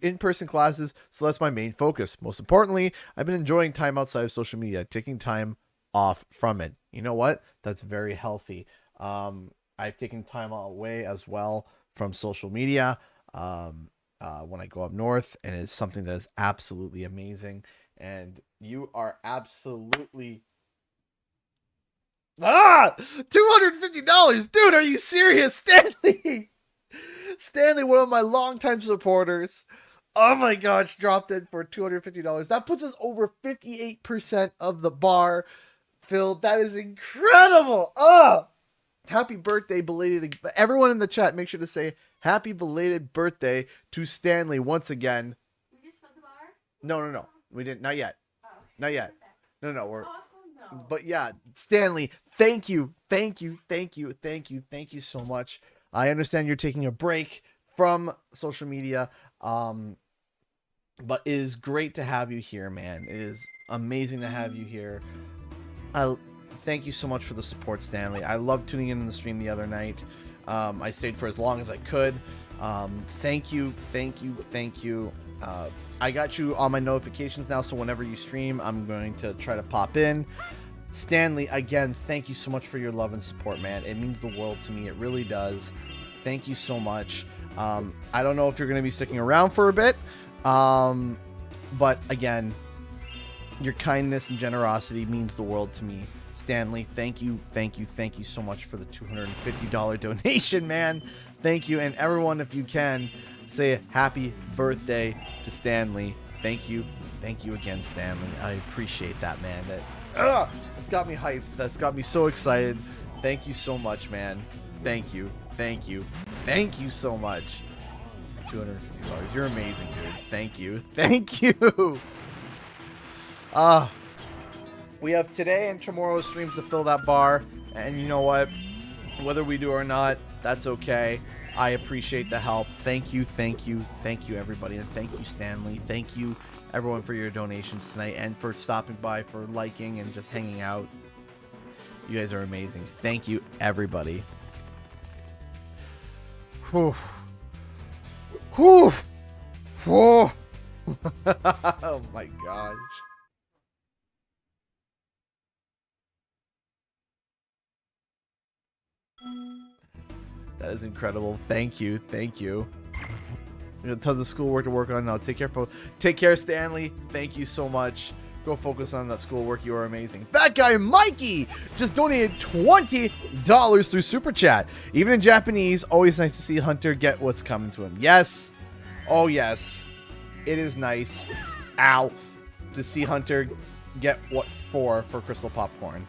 in-person classes, so that's my main focus. Most importantly, I've been enjoying time outside of social media, taking time off from it. You know what? That's very healthy. I've taken time away as well from social media when I go up north, and it's something that is absolutely amazing. And you are absolutely $250, dude. Are you serious, Stanley? Stanley, one of my longtime supporters. Oh my gosh, dropped in for $250. That puts us over 58% of the bar filled. That is incredible. Happy birthday, belated. Everyone in the chat, make sure to say happy belated birthday to Stanley once again. We just filled the bar? No. We didn't. Not yet. Oh. Not yet. No. We're. Awesome, no. But yeah, Stanley, thank you so much. I understand you're taking a break from social media, but it is great to have you here, man. It is amazing to have you here. Thank you so much for the support, Stanley. I loved tuning in the stream the other night. I stayed for as long as I could. Thank you. I got you on my notifications now, so whenever you stream, I'm going to try to pop in. Stanley, again, thank you so much for your love and support, man. It means the world to me. It really does. Thank you so much. I don't know if you're going to be sticking around for a bit, but again, your kindness and generosity means the world to me. Stanley, thank you so much for the $250 donation, man. Thank you. And everyone, if you can, say happy birthday to Stanley. Thank you Thank you again, Stanley. I appreciate that, man. It's got me hyped. That's got me so excited. Thank you so much, man. Thank you. Thank you. Thank you so much. $250. You're amazing, dude. Thank you. Thank you. We have today and tomorrow's streams to fill that bar. And you know what? Whether we do or not, that's okay. I appreciate the help. Thank you, thank you, thank you, everybody. And thank you, Stanley. Thank you, everyone, for your donations tonight and for stopping by, for liking and just hanging out. You guys are amazing. Thank you, everybody. Whew. Whew. Whew. Oh my gosh. That is incredible. Thank you. Thank you. We got tons of schoolwork to work on now. Take care, Stanley. Thank you so much. Go focus on that schoolwork. You are amazing. Fat Guy Mikey just donated $20 through Super Chat. Even in Japanese, always nice to see Hunter get what's coming to him. Yes. Oh, yes. It is nice. Ow. To see Hunter get what for Crystal Popcorn.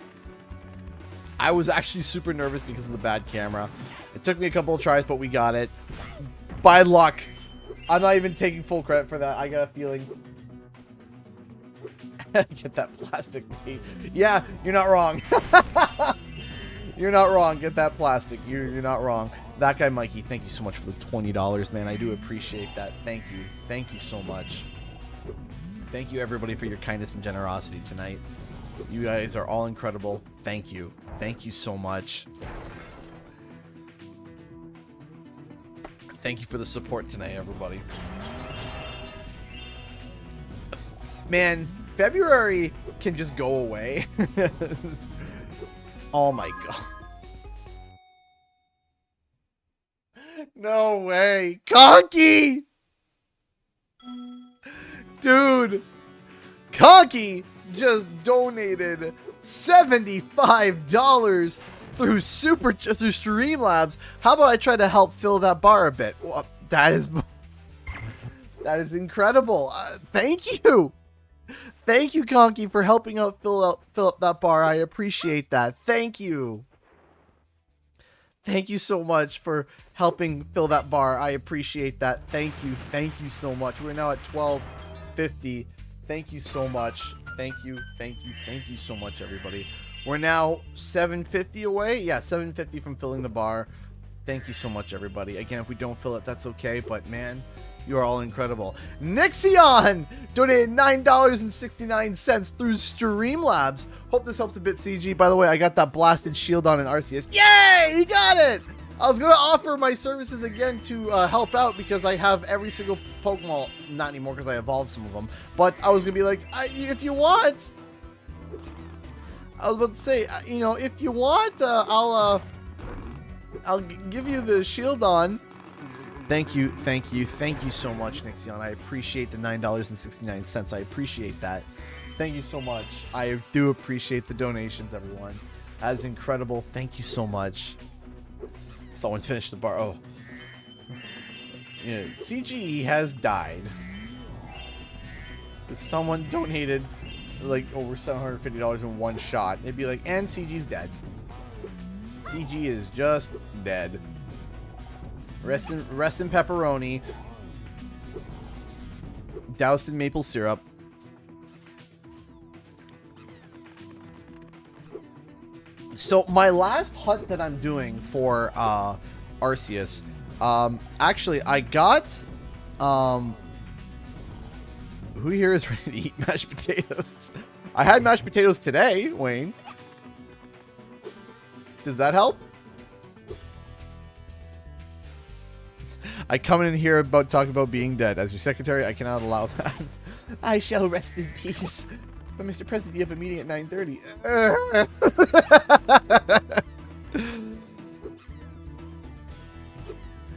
I was actually super nervous because of the bad camera. It took me a couple of tries, but we got it. By luck. I'm not even taking full credit for that. I got a feeling. Get that plastic bait. Yeah, you're not wrong. You're not wrong. Get that plastic. You're not wrong. That guy, Mikey, thank you so much for the $20, man. I do appreciate that. Thank you. Thank you so much. Thank you, everybody, for your kindness and generosity tonight. You guys are all incredible. Thank you. Thank you so much. Thank you for the support tonight, everybody. Man, February can just go away. Oh my god. No way. Conky! Dude. Conky just donated $75 through Streamlabs. How about I try to help fill that bar a bit? Well, that is incredible. Thank you. Thank you, Conky, for helping out fill up that bar. I appreciate that. Thank you. Thank you so much for helping fill that bar. I appreciate that. Thank you. Thank you so much. We're now at 12:50. Thank you so much. Thank you. Thank you. Thank you so much, everybody. We're now 750 away. Yeah, 750 from filling the bar. Thank you so much, everybody. Again, if we don't fill it, that's okay. But, man, you are all incredible. Nixion donated $9.69 through Streamlabs. Hope this helps a bit, CG. By the way, I got that blasted shield on in Arceus. Yay! He got it! I was going to offer my services again to help out because I have every single Pokemon. Not anymore because I evolved some of them. But I was going to be like, if you want... I was about to say, you know, if you want, I'll give you the shield on. Thank you, thank you, thank you so much, Nixion. I appreciate the $9.69. I appreciate that. Thank you so much. I do appreciate the donations, everyone. That is incredible. Thank you so much. Someone's finished the bar. Oh. Yeah, CGE has died. Someone donated like over $750 in one shot. They'd be like, and CG's dead. CG is just dead. Rest in pepperoni. Doused in maple syrup. So my last hunt that I'm doing for Arceus, actually I got who here is ready to eat mashed potatoes? I had mashed potatoes today, Wayne. Does that help? I come in here about talking about being dead. As your secretary, I cannot allow that. I shall rest in peace. But Mr. President, you have a meeting at 9:30.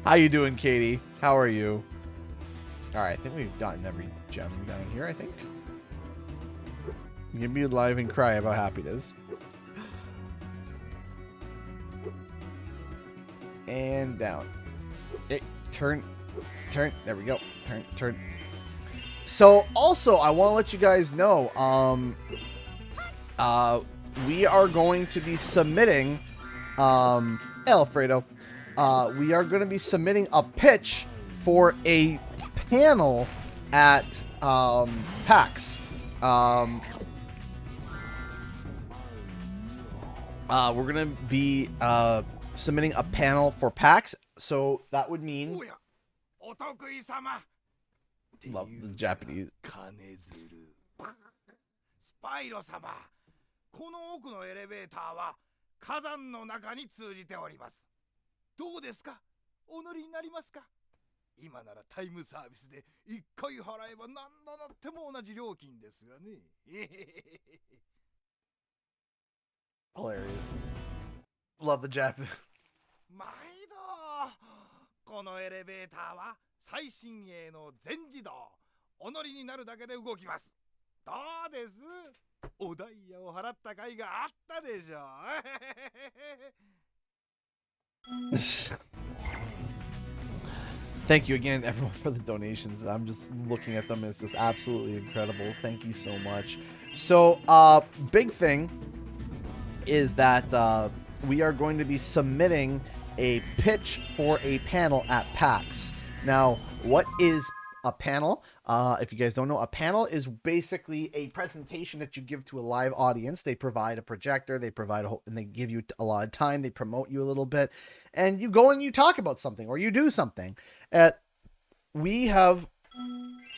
How you doing, Katie? How are you? Alright, I think we've gotten every gem down here, I think. Give me live and cry about happiness. And down. Turn. There we go. Turn. So also, I want to let you guys know, we are going to be submitting, Alfredo, we are going to be submitting a pitch for a panel at PAX. We're going to be submitting a panel for PAX, so that would mean... Love the Japanese. スパイロ様、この奥のエレベーターは火山の中に通じております。どうですか？お乗りになりますか？今ならタイムサービスで1回払えば何度乗っても同じ料金ですがね。Hilarious. Love the Japan. 毎度、このエレベーターは最新鋭の全自動。お乗りになるだけで動きます。どうです？おダイヤを払った甲斐があったでしょう。Thank you again, everyone, for the donations. I'm just looking at them. It's just absolutely incredible. Thank you so much. So, big thing is that we are going to be submitting a pitch for a panel at PAX. Now, what is a panel? If you guys don't know, a panel is basically a presentation that you give to a live audience. They provide a projector, they provide and they give you a lot of time, they promote you a little bit, and you go and you talk about something or you do something. We are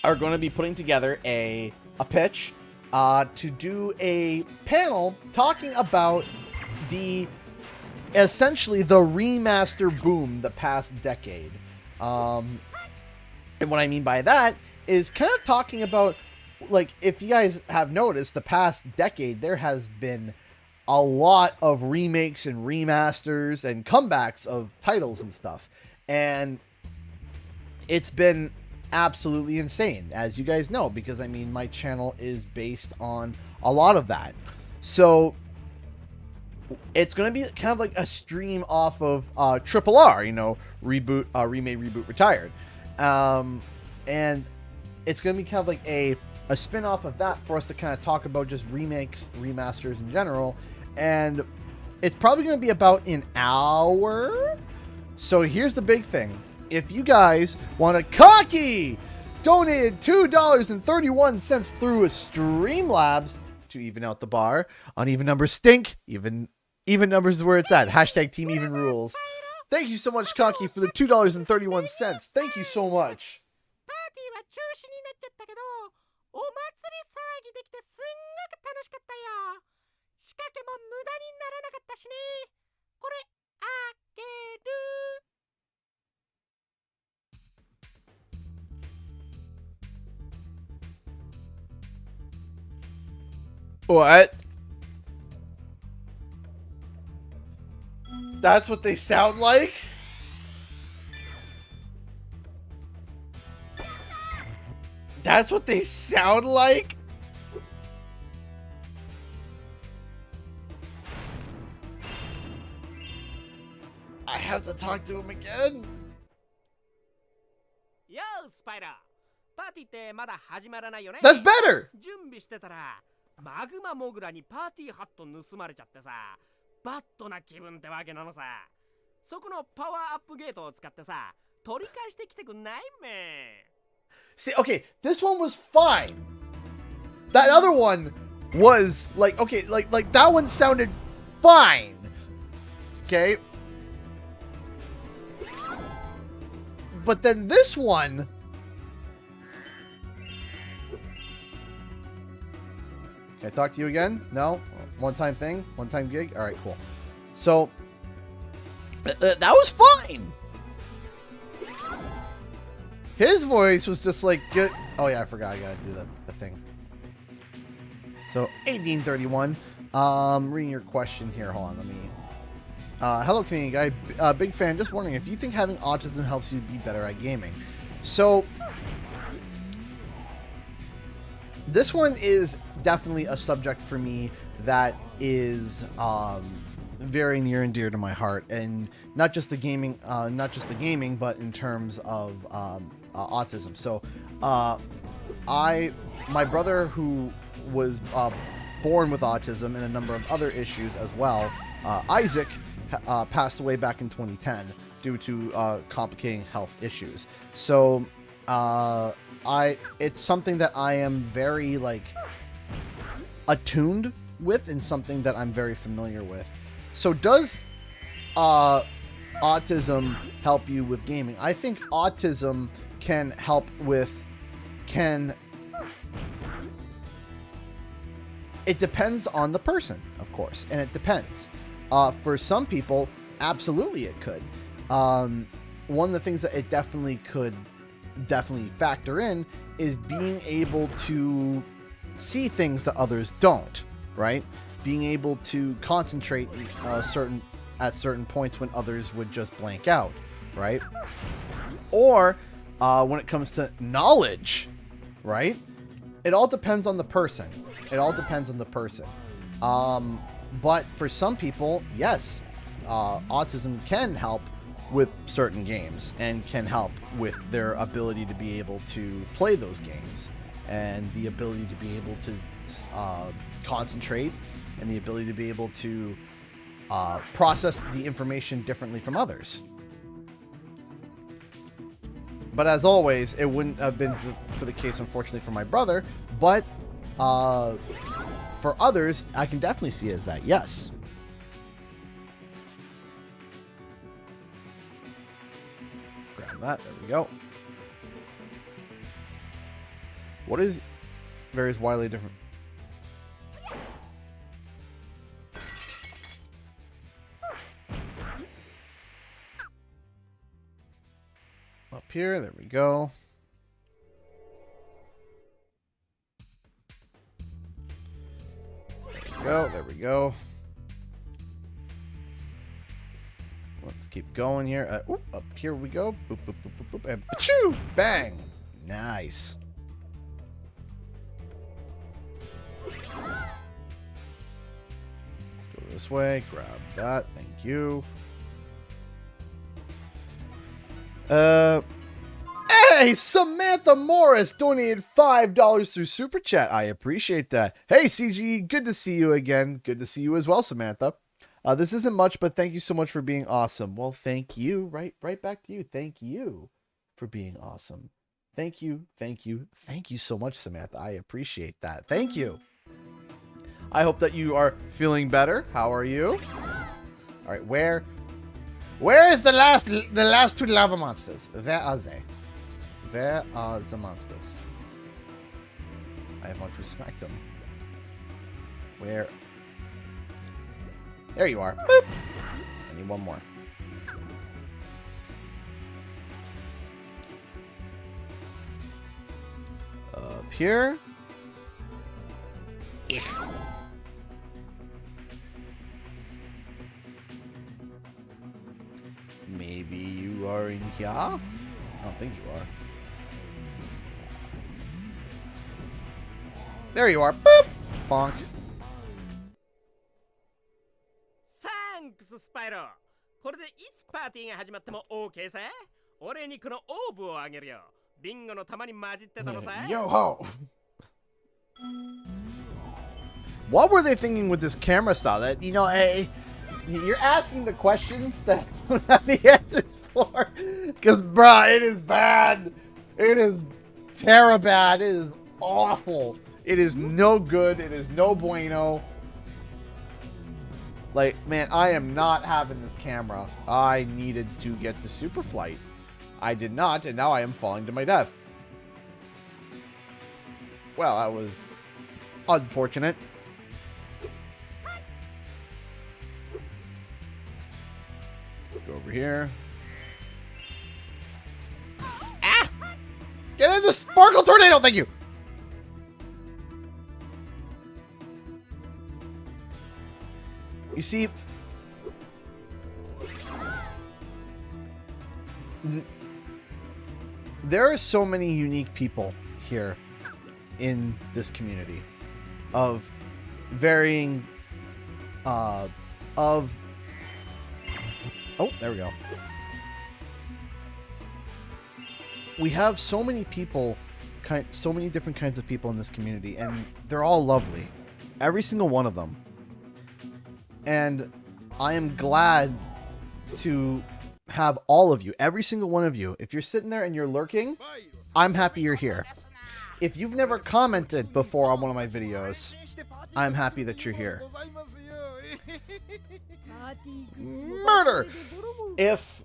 going to be putting together a pitch to do a panel talking about essentially the remaster boom the past decade. And what I mean by that is kind of talking about, like, if you guys have noticed, the past decade, there has been a lot of remakes and remasters and comebacks of titles and stuff. And it's been absolutely insane, as you guys know, because, I mean, my channel is based on a lot of that. So it's going to be kind of like a stream off of Triple R, you know, reboot, remade, reboot, retired. And it's going to be kind of like a spin-off of that for us to kind of talk about just remakes, remasters in general. And it's probably going to be about an hour. So here's the big thing. If you guys want to Cocky donated $2.31 through a Streamlabs to even out the bar. Uneven numbers stink. Even numbers is where it's at. Hashtag team even rules. Thank you so much, Cocky, for the $2.31. Thank you so much. 中止になっちゃったけど、お祭り騒ぎできてすんごく楽しかったよ。仕掛けも無駄にならなかったしね。これあげる。 What? That's what they sound like? That's what they sound like? I have to talk to him again. Yo, Spyro. パーティーってまだ始まらないよね。 That's better. 準備してたら、マグマモグラにパーティーハット盗まれちゃってさ、バッドな気分ってわけなのさ。そこのパワーアップゲートを使ってさ、取り返してきてくんないめ。 See, okay, this one was fine. That other one was like, okay, like that one sounded fine. Okay. But then this one, can I talk to you again? No? One-time thing? One-time gig? All right, cool. So, that was fine. His voice was just like good. Oh yeah, I forgot. I gotta do the thing. So 1831. Reading your question here. Hold on, let me. Hello, Canadian guy. Big fan. Just wondering if you think having autism helps you be better at gaming. So this one is definitely a subject for me that is very near and dear to my heart, and not just the gaming, but in terms of autism. So my brother who was born with autism and a number of other issues as well, Isaac, passed away back in 2010 due to complicating health issues. So it's something that I am very like attuned with and something that I'm very familiar with. So does autism help you with gaming? I think autism can help with it depends on the person, of course, and it depends. For some people, absolutely it could. One of the things that it definitely could factor in is being able to see things that others don't, right? Being able to concentrate at certain points when others would just blank out, right? Or when it comes to knowledge, right? It all depends on the person. It all depends on the person. But for some people, yes, autism can help with certain games and can help with their ability to be able to play those games and the ability to be able to concentrate and the ability to be able to process the information differently from others. But as always, it wouldn't have been for the case, unfortunately, for my brother. But for others, I can definitely see it as that, yes. Grab that. There we go. What is various widely different? Up here, there we go. There we go. Let's keep going here. Up here we go. Boop, boop, boop, boop, boop, and achoo! Bang! Nice. Let's go this way. Grab that. Thank you. Hey, Samantha Morris donated $5 through Super Chat. I appreciate that. Hey, CG, good to see you again. Good to see you as well, Samantha. This isn't much, but thank you so much for being awesome. Well, thank you. Right back to you. Thank you for being awesome. Thank you so much, Samantha. I appreciate that. Thank you. I hope that you are feeling better. How are you? All right, where is the last two lava monsters? Where are they? Where are the monsters? I want to smack them. Where? There you are. Boop. I need one more. Up here. Maybe you are in here? I don't think you are. There you are. Boop! Bonk. Thanks, Spyro. これでいつパーティーが始まっても OK さ。俺にこのオーブをあげるよ。ビンゴの玉に混じってたのさ。Yo ho! What were they thinking with this camera style? That, you know, hey, you're asking the questions that I don't have the answers for. Because, bruh, it is bad. It is terrible bad. It is awful. It is no good. It is no bueno. Like, man, I am not having this camera. I needed to get to super flight. I did not, and now I am falling to my death. Well, that was unfortunate. Go over here. Ah! Get in the sparkle tornado, thank you! You see, there are so many unique people here in this community of varying, oh, there we go. We have so many people so many different kinds of people in this community, and they're all lovely. Every single one of them. And I am glad to have all of you, every single one of you. If you're sitting there and you're lurking, I'm happy you're here. If you've never commented before on one of my videos, I'm happy that you're here. Murder! If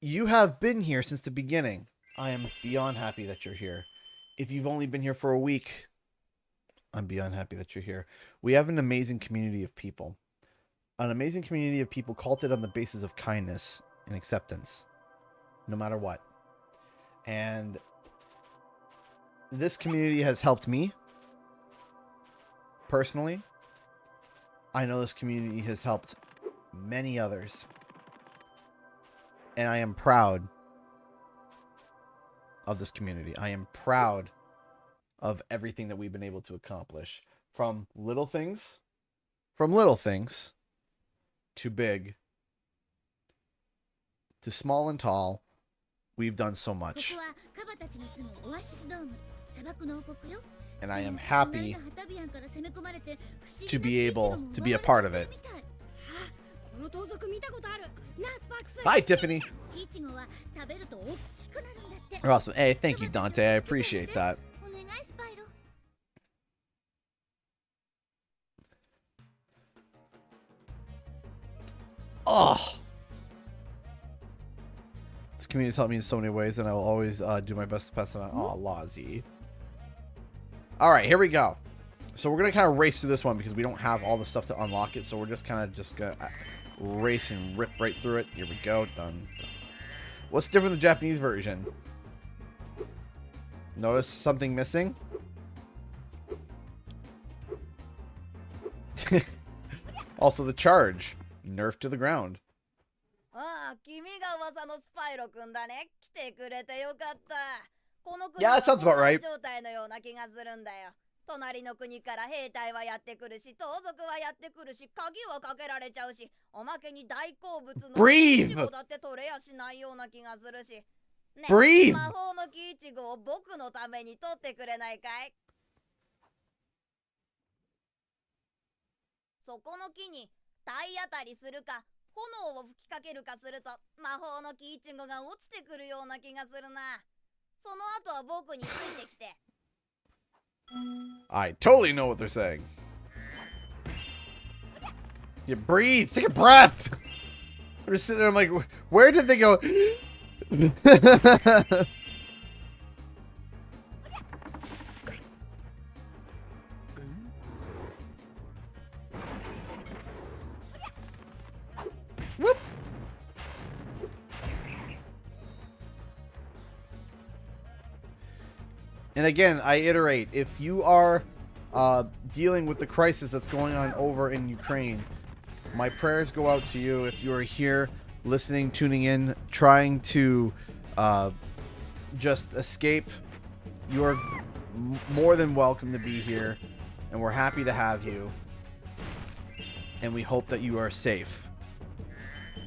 you have been here since the beginning, I am beyond happy that you're here. If you've only been here for a week, I'm beyond happy that you're here. We have an amazing community of people. An amazing community of people cultivated on the basis of kindness and acceptance, no matter what. And this community has helped me personally. I know this community has helped many others. And I am proud of this community. I am proud of everything that we've been able to accomplish. From little things to big, to small and tall, we've done so much. And I am happy to be able to be a part of it. Bye, Tiffany. You're awesome. Hey, thank you, Dante. I appreciate that. Oh, this community has helped me in so many ways, and I will always do my best to pass it on. Oh, Lozzie. All right, here we go. So we're gonna kind of race through this one because we don't have all the stuff to unlock it. So we're just gonna race and rip right through it. Here we go. Done. What's different in the Japanese version? Notice something missing? Also the charge. Nerf to the ground. Yeah, that sounds about right. 隣の国から兵隊はやってくるし、盗賊はやってくるし、鍵はかけられちゃうし、おまけに大好物のイチゴだって取れやしないような気がするし。ね、魔法の木イチゴを僕のために取ってくれないかい？そこの木に体当たりするか、炎を吹きかけるかすると、魔法の木イチゴが落ちてくるような気がするな。その後は僕についてきて。I totally know what they're saying. You breathe. Take a breath. I'm just sitting there. I'm like, where did they go? Whoop. And again, I iterate, if you are dealing with the crisis that's going on over in Ukraine, my prayers go out to you. If you are here, listening, tuning in, trying to just escape, you are more than welcome to be here, and we're happy to have you. And we hope that you are safe.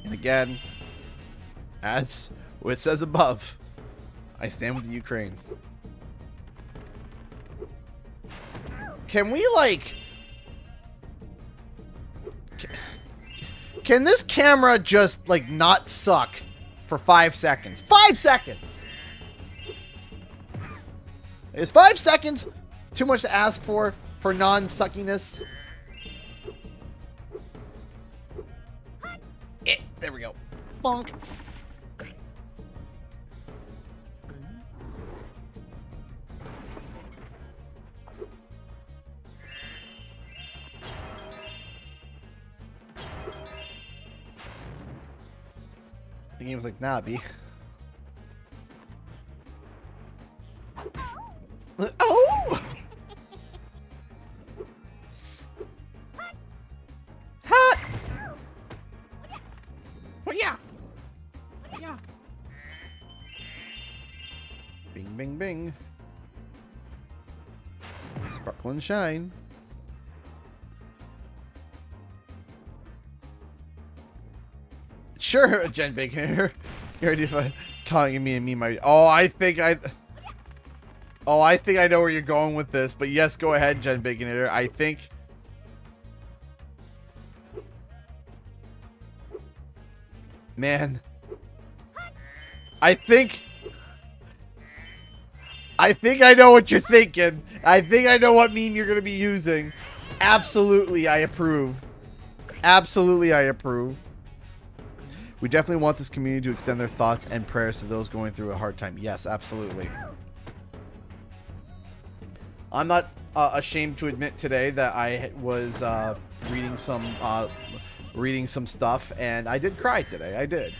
And again, as it says above, I stand with the Ukraine. Can we, like... Can this camera just, like, not suck for 5 seconds? 5 seconds! Is 5 seconds too much to ask for non-suckiness? There we go. Bonk. The game was like, nah, B. Oh! Hot! Oh, yeah! Oh, yeah! Bing, bing, bing. Sparkle and shine. Sure, Jen Bacon. You're already calling me and me my. Oh, I think I know where you're going with this. But yes, go ahead, Jen Baconator. I think. Man. I think I know what you're thinking. I think I know what meme you're going to be using. Absolutely, I approve. Absolutely, I approve. We definitely want this community to extend their thoughts and prayers to those going through a hard time. Yes, absolutely. I'm not ashamed to admit today that I was reading some stuff, and I did cry today. I did.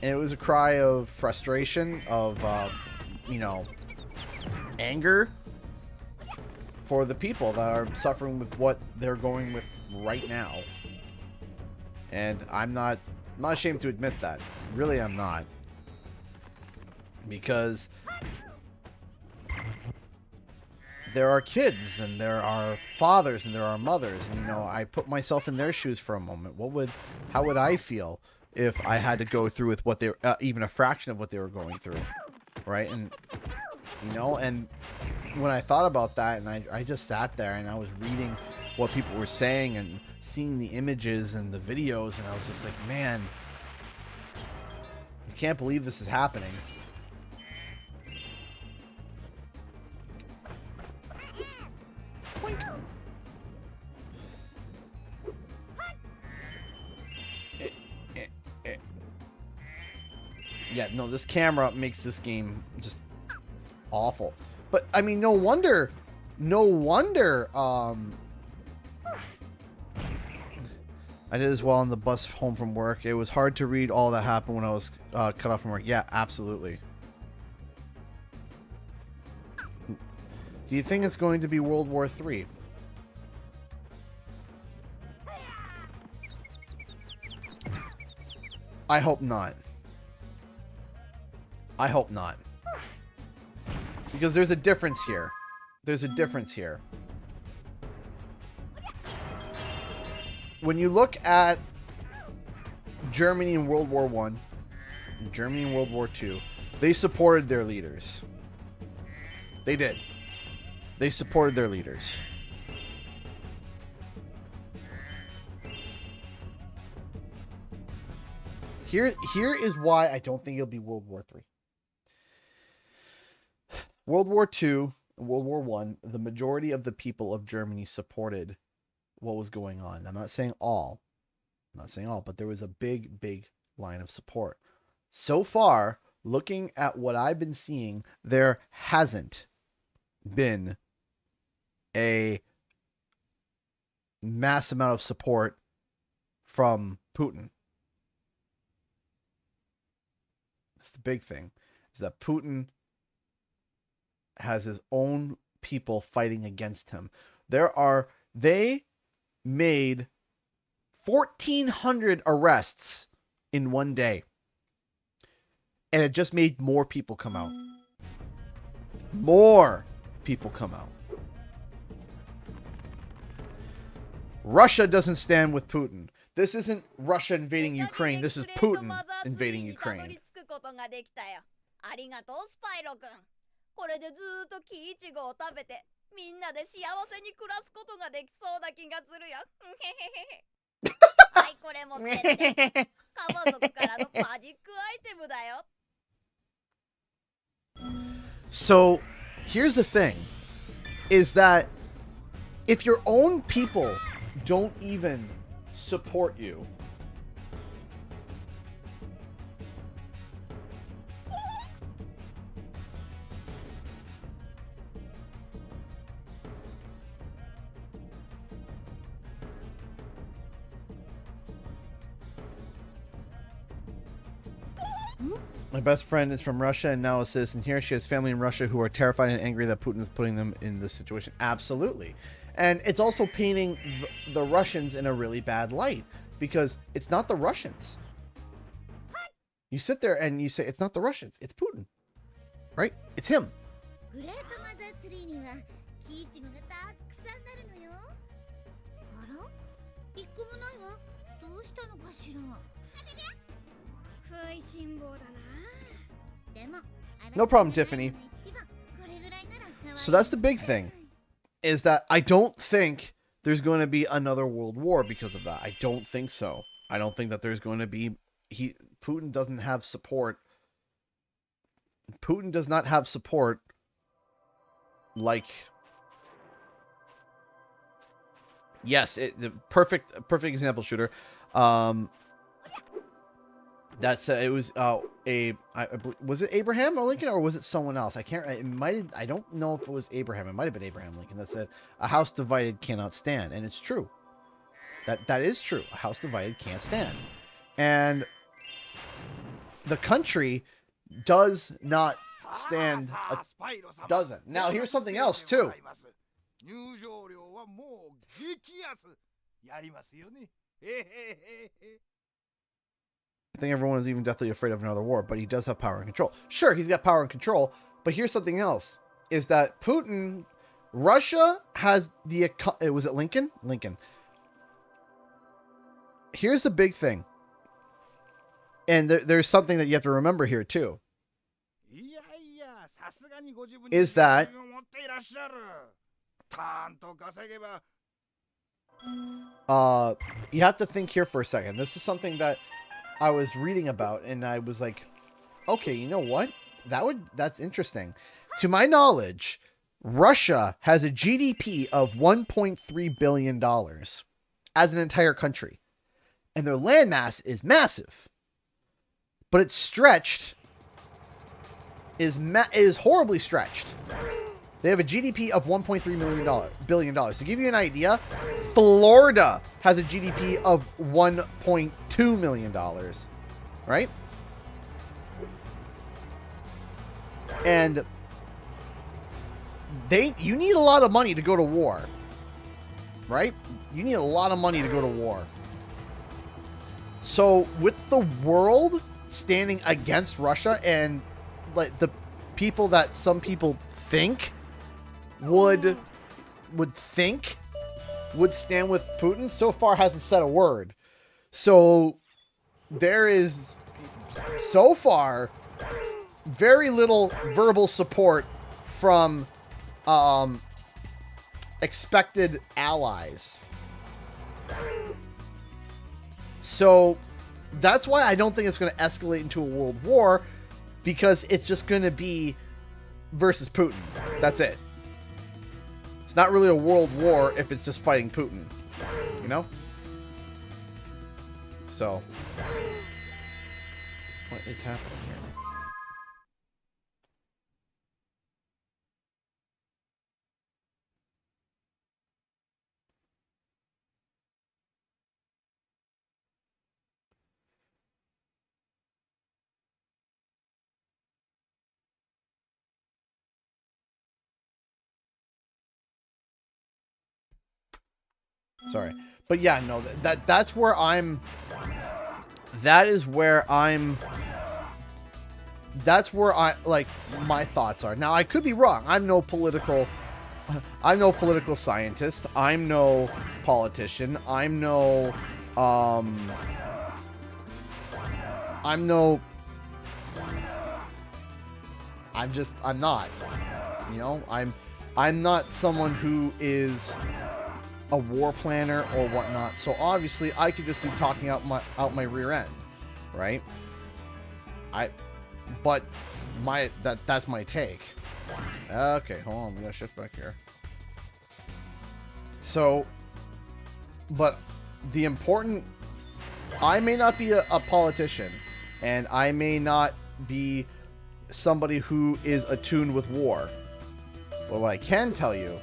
And it was a cry of frustration, of, you know, anger for the people that are suffering with what they're going with right now. And I'm not ashamed to admit that. Really, I'm not. Because there are kids, and there are fathers, and there are mothers, and, you know, I put myself in their shoes for a moment. How would I feel if I had to go through with what they even a fraction of what they were going through, right? And, you know, and when I thought about that, and I just sat there and I was reading what people were saying and seeing the images and the videos, and I was just like, man, I can't believe this is happening. Boink. Yeah, no, this camera makes this game just awful. But I mean, no wonder I did as well on the bus home from work. It was hard to read all that happened when I was cut off from work. Yeah, absolutely. Do you think it's going to be World War III? I hope not. I hope not. Because there's a difference here. There's a difference here. When you look at Germany in World War I, and Germany in World War II, they supported their leaders. They did. They supported their leaders. Here is why I don't think it'll be World War III. World War II and World War I, the majority of the people of Germany supported what was going on. I'm not saying all. But there was a big line of support. So far, looking at what I've been seeing, there hasn't been a mass amount of support from Putin. That's the big thing, is that Putin has his own people fighting against him. They made 1,400 arrests in one day. And it just made more people come out. More people come out. Russia doesn't stand with Putin. This isn't Russia invading Ukraine. This is Putin invading Ukraine. ありがとう、スパイロ君。これでずーっと木いちごを食べて、みんなで幸せに暮らすことができそうな気がするよ。はい、これ持ってって。家族からのマジックアイテムだよ。So, here's the thing, is that if your own people don't even support you, my best friend is from Russia and now a citizen here. She has family in Russia who are terrified and angry that Putin is putting them in this situation. Absolutely. And it's also painting the Russians in a really bad light, because it's not the Russians. You sit there and you say, it's not the Russians, it's Putin. Right? It's him. No problem, Tiffany. So that's the big thing, is that I don't think there's going to be another world war because of that. I don't think so. I don't think that there's going to be... Putin doesn't have support. Putin does not have support like... Yes, the perfect example, Shooter. That's it was was it Abraham or Lincoln, or was it someone else? I can't. I don't know if it was Abraham. It might have been Abraham Lincoln that said, "A house divided cannot stand," and it's true. That is true. A house divided can't stand, and the country does not stand. Doesn't. Now here's something else too. I think everyone is even deathly afraid of another war, but he does have power and control. Sure, he's got power and control, but here's something else, is that Russia has was it Lincoln? Lincoln. Here's the big thing. And there's something that you have to remember here too. Is that you have to think here for a second. This is something that I was reading about, and I was like, okay, you know what? That's interesting. To my knowledge, Russia has a GDP of $1.3 billion as an entire country. And their landmass is massive. But it's stretched, is horribly stretched. They have a GDP of $1.3 billion. To give you an idea, Florida has a GDP of $1.2 million. Right? And you need a lot of money to go to war. Right? You need a lot of money to go to war. So with the world standing against Russia, and like the people that some people think would stand with Putin, so far hasn't said a word. So there is so far very little verbal support from expected allies. So that's why I don't think it's going to escalate into a world war, because it's just going to be versus Putin. That's it. It's not really a world war if it's just fighting Putin, you know? So, what is happening here? Sorry. But yeah, no, that's where I'm... That's where like, my thoughts are. Now, I could be wrong. I'm no political scientist. I'm no politician. I'm not. You know, I'm not someone who is a war planner or whatnot, so obviously I could just be talking out my rear end, right? That's my take. Okay, hold on, we gotta shift back here. So, but the important, I may not be a politician, and I may not be somebody who is attuned with war, but what I can tell you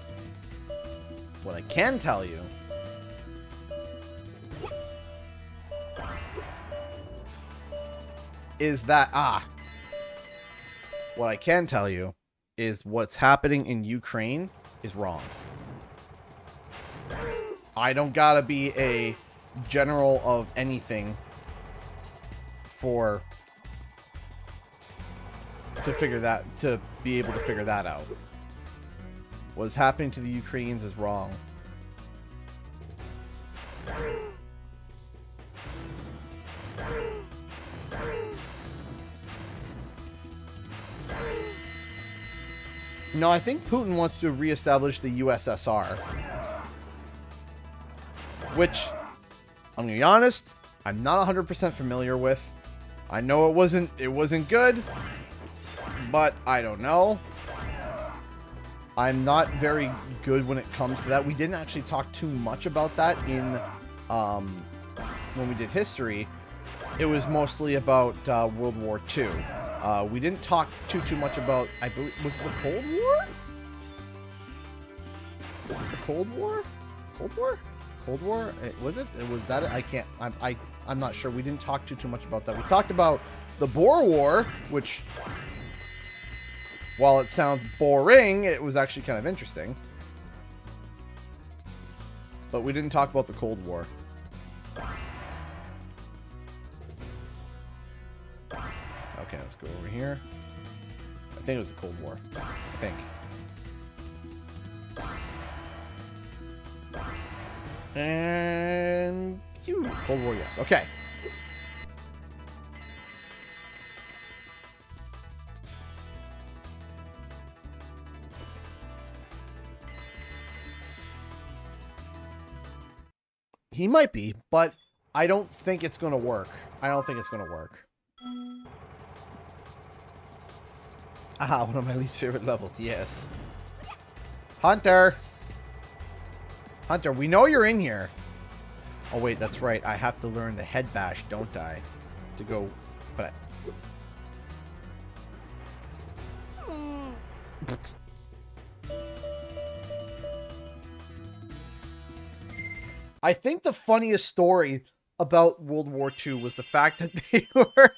is that, what I can tell you is what's happening in Ukraine is wrong. I don't gotta be a general of anything to be able to figure that out. What's happening to the Ukrainians is wrong. No, I think Putin wants to reestablish the USSR. Which, I'm gonna be honest, I'm not 100% familiar with. I know it wasn't good, but I don't know. I'm not very good when it comes to that. We didn't actually talk too much about that in when we did history. It was mostly about World War II. We didn't talk too much about, I believe, was it the Cold War? Was it the Cold War? Cold War? Cold War? Was it? Was that it? I can't. I'm not sure. We didn't talk too much about that. We talked about the Boer War, which, while it sounds boring, it was actually kind of interesting. But we didn't talk about the Cold War. Okay, let's go over here. I think it was the Cold War. I think. And Cold War, yes. Okay. He might be, but I don't think it's going to work. I don't think it's going to work. Ah, one of my least favorite levels. Yes. Hunter! Hunter, we know you're in here. Oh, wait, that's right. I have to learn the head bash, don't I? To go... But I think the funniest story about World War II was the fact that they were...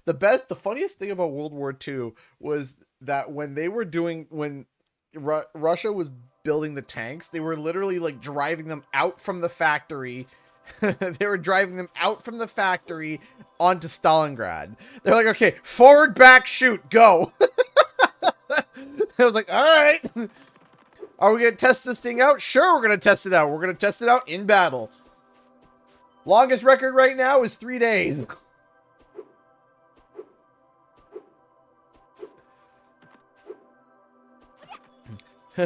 The funniest thing about World War II was that when they were doing... When Russia was building the tanks, they were literally like driving them out from the factory. They were driving them out from the factory onto Stalingrad. They're like, okay, forward, back, shoot, go. I was like, all right. Are we going to test this thing out? Sure, we're going to test it out. We're going to test it out in battle. Longest record right now is 3 days.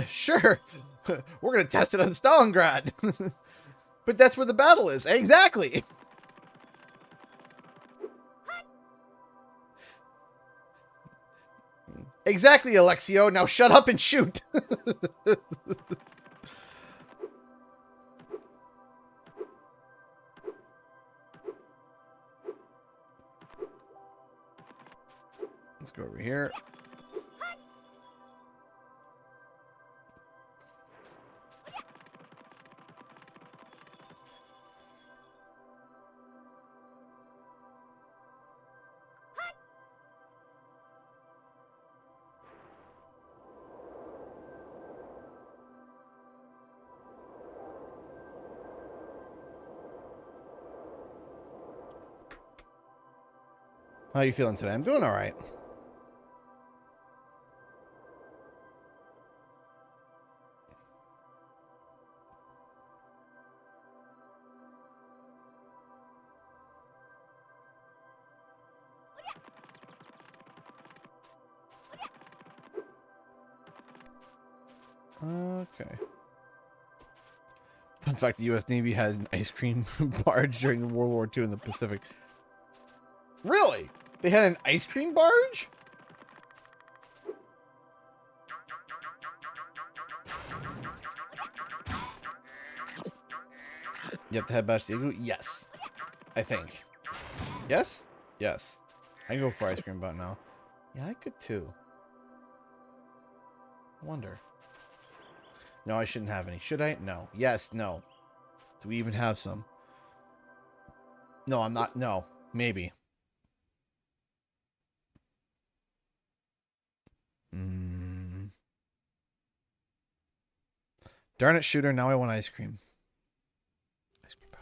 Sure. We're going to test it on Stalingrad. But that's where the battle is. Exactly. Exactly, Alexio. Now shut up and shoot. Let's go over here. How are you feeling today? I'm doing all right. Okay. In fact, the U.S. Navy had an ice cream barge during World War II in the Pacific. Really? They had an ice cream barge? You have to head back to the igloo? Yes. I think. Yes? Yes. I can go for ice cream about now. Yeah, I could too. I wonder. No, I shouldn't have any. Should I? No. Yes, no. Do we even have some? No, I'm not. No. Maybe. Darn it, shooter. Now I want ice cream. Ice cream bar.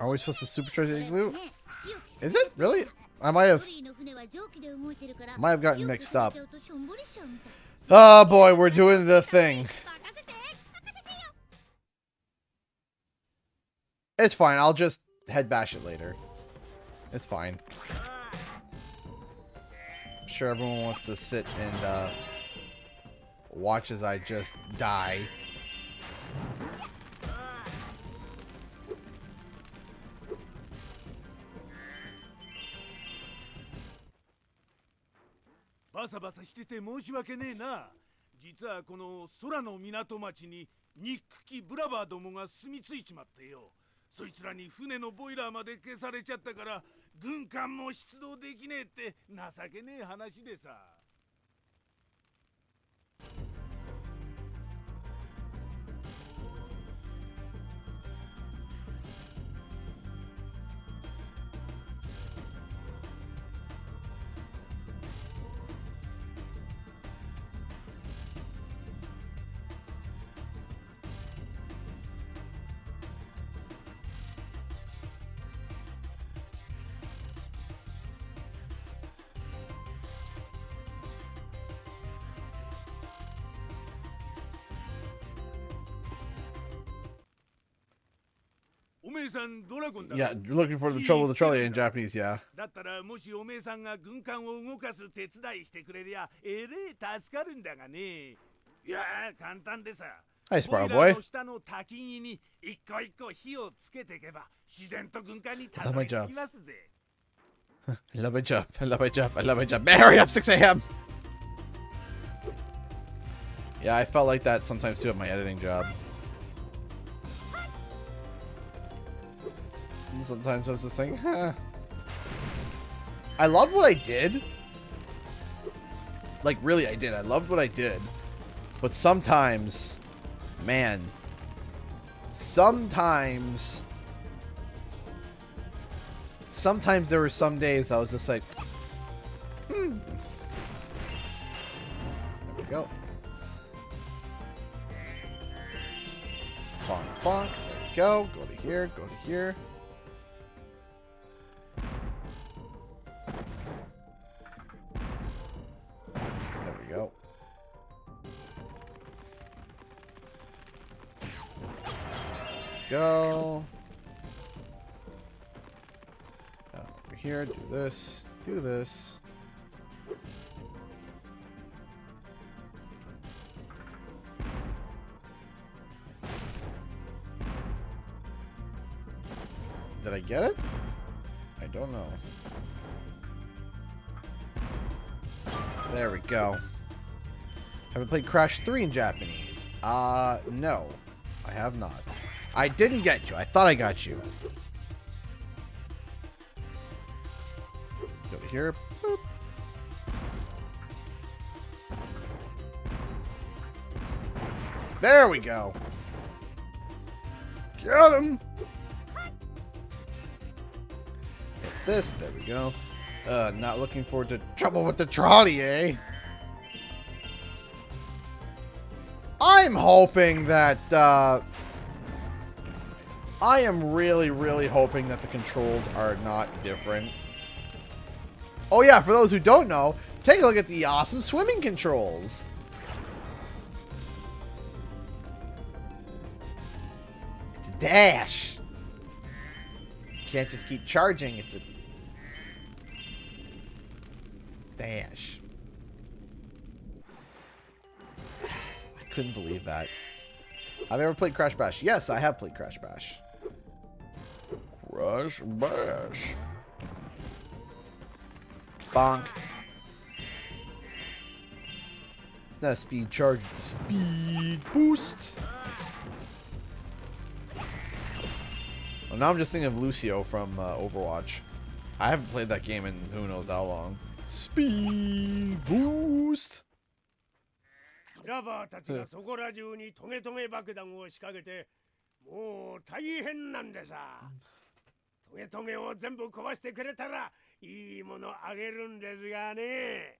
Are we supposed to supercharge the igloo? Is it? Really? I might have gotten mixed up. Oh boy, we're doing the thing. It's fine. I'll just head bash it later. It's fine. I'm sure everyone wants to sit and watch as I just die.バサバサしてて申し訳ねえな。実はこの空の港町にニック機ブラバーどもが住み着いちまってよ。そいつらに船のボイラーまで消されちゃったから軍艦も出動できねえって情けねえ話でさ。Yeah, you're looking for the trouble with the trolley in Japanese, yeah. だったらもしおめえさんが軍艦を動かす手伝いしてくれりゃえれえ助かるんだがね。いや簡単でさ。Hi, Spyro ボイラー boy. の下の滝木に一個一個火をつけていけば自然と軍艦にたどり着きますぜ。I love my job. I love my job. I love my job. Man, hurry up, 6 a.m. Yeah, I felt like that sometimes too at my editing job. And sometimes I was just saying, I loved what I did. Like, really, I did. I loved what I did. But sometimes, man, sometimes there were some days I was just like, There we go. Bonk, bonk. There we go. Go to here. Go to here. There we go. Go. Over here, do this, do this. Did I get it? I don't know. There we go. Have I played Crash 3 in Japanese? No. I have not. I didn't get you. I thought I got you. Go to here. Boop. There we go. Get him. Get this. There we go. Not looking forward to trouble with the trolley, eh? I'm hoping that, I am really, really hoping that the controls are not different. Oh yeah, for those who don't know, take a look at the awesome swimming controls. It's a dash. You can't just keep charging, it's a dash. I couldn't believe that. Have I ever played Crash Bash? Yes, I have played Crash Bash. Crash Bash. Bonk. It's not a speed charge, it's a speed boost. Well, now I'm just thinking of Lucio from Overwatch. I haven't played that game in who knows how long. Speed boost. ラバーたちがそこら中にトゲトゲ爆弾を仕掛けてもう大変なんでさ。トゲトゲを全部壊してくれたらいいものあげるんですがね。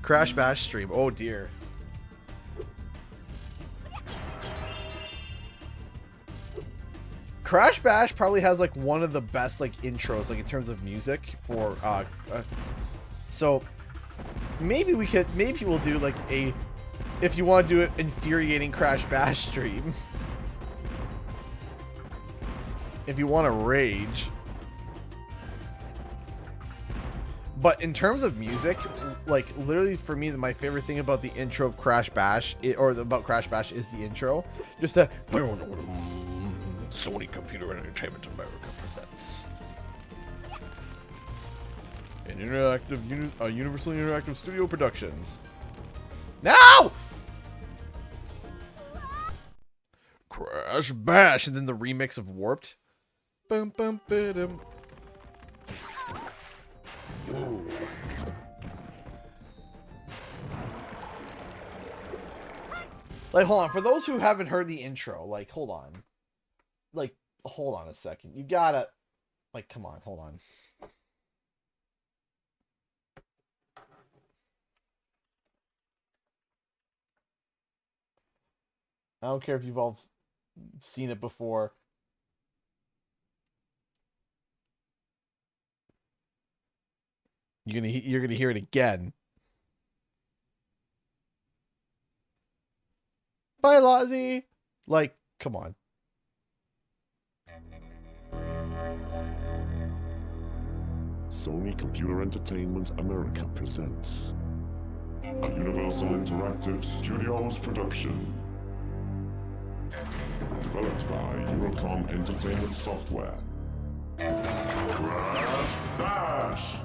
Crash Bash stream. Oh dear. Crash Bash probably has like one of the best like intros like in terms of music for so maybe we'll do like a, if you want to do it, infuriating Crash Bash stream. if you want to rage. But in terms of music, like literally for me, my favorite thing about the intro of Crash Bash, about Crash Bash, is the intro. Just that Sony Computer Entertainment America presents an Universal Interactive Studio Productions. No! Crash Bash, and then the remix of Warped. Boom, boom, boom. Ooh. Like, hold on. For those who haven't heard the intro, like, hold on. Like, hold on a second. You gotta, like, come on, hold on. I don't care if you've all seen it before. You're gonna hear it again. Bye, Lozzie. Like, come on. Sony Computer Entertainment America presents a Universal Interactive Studios production. Developed by Eurocom Entertainment Software. Crash Bash!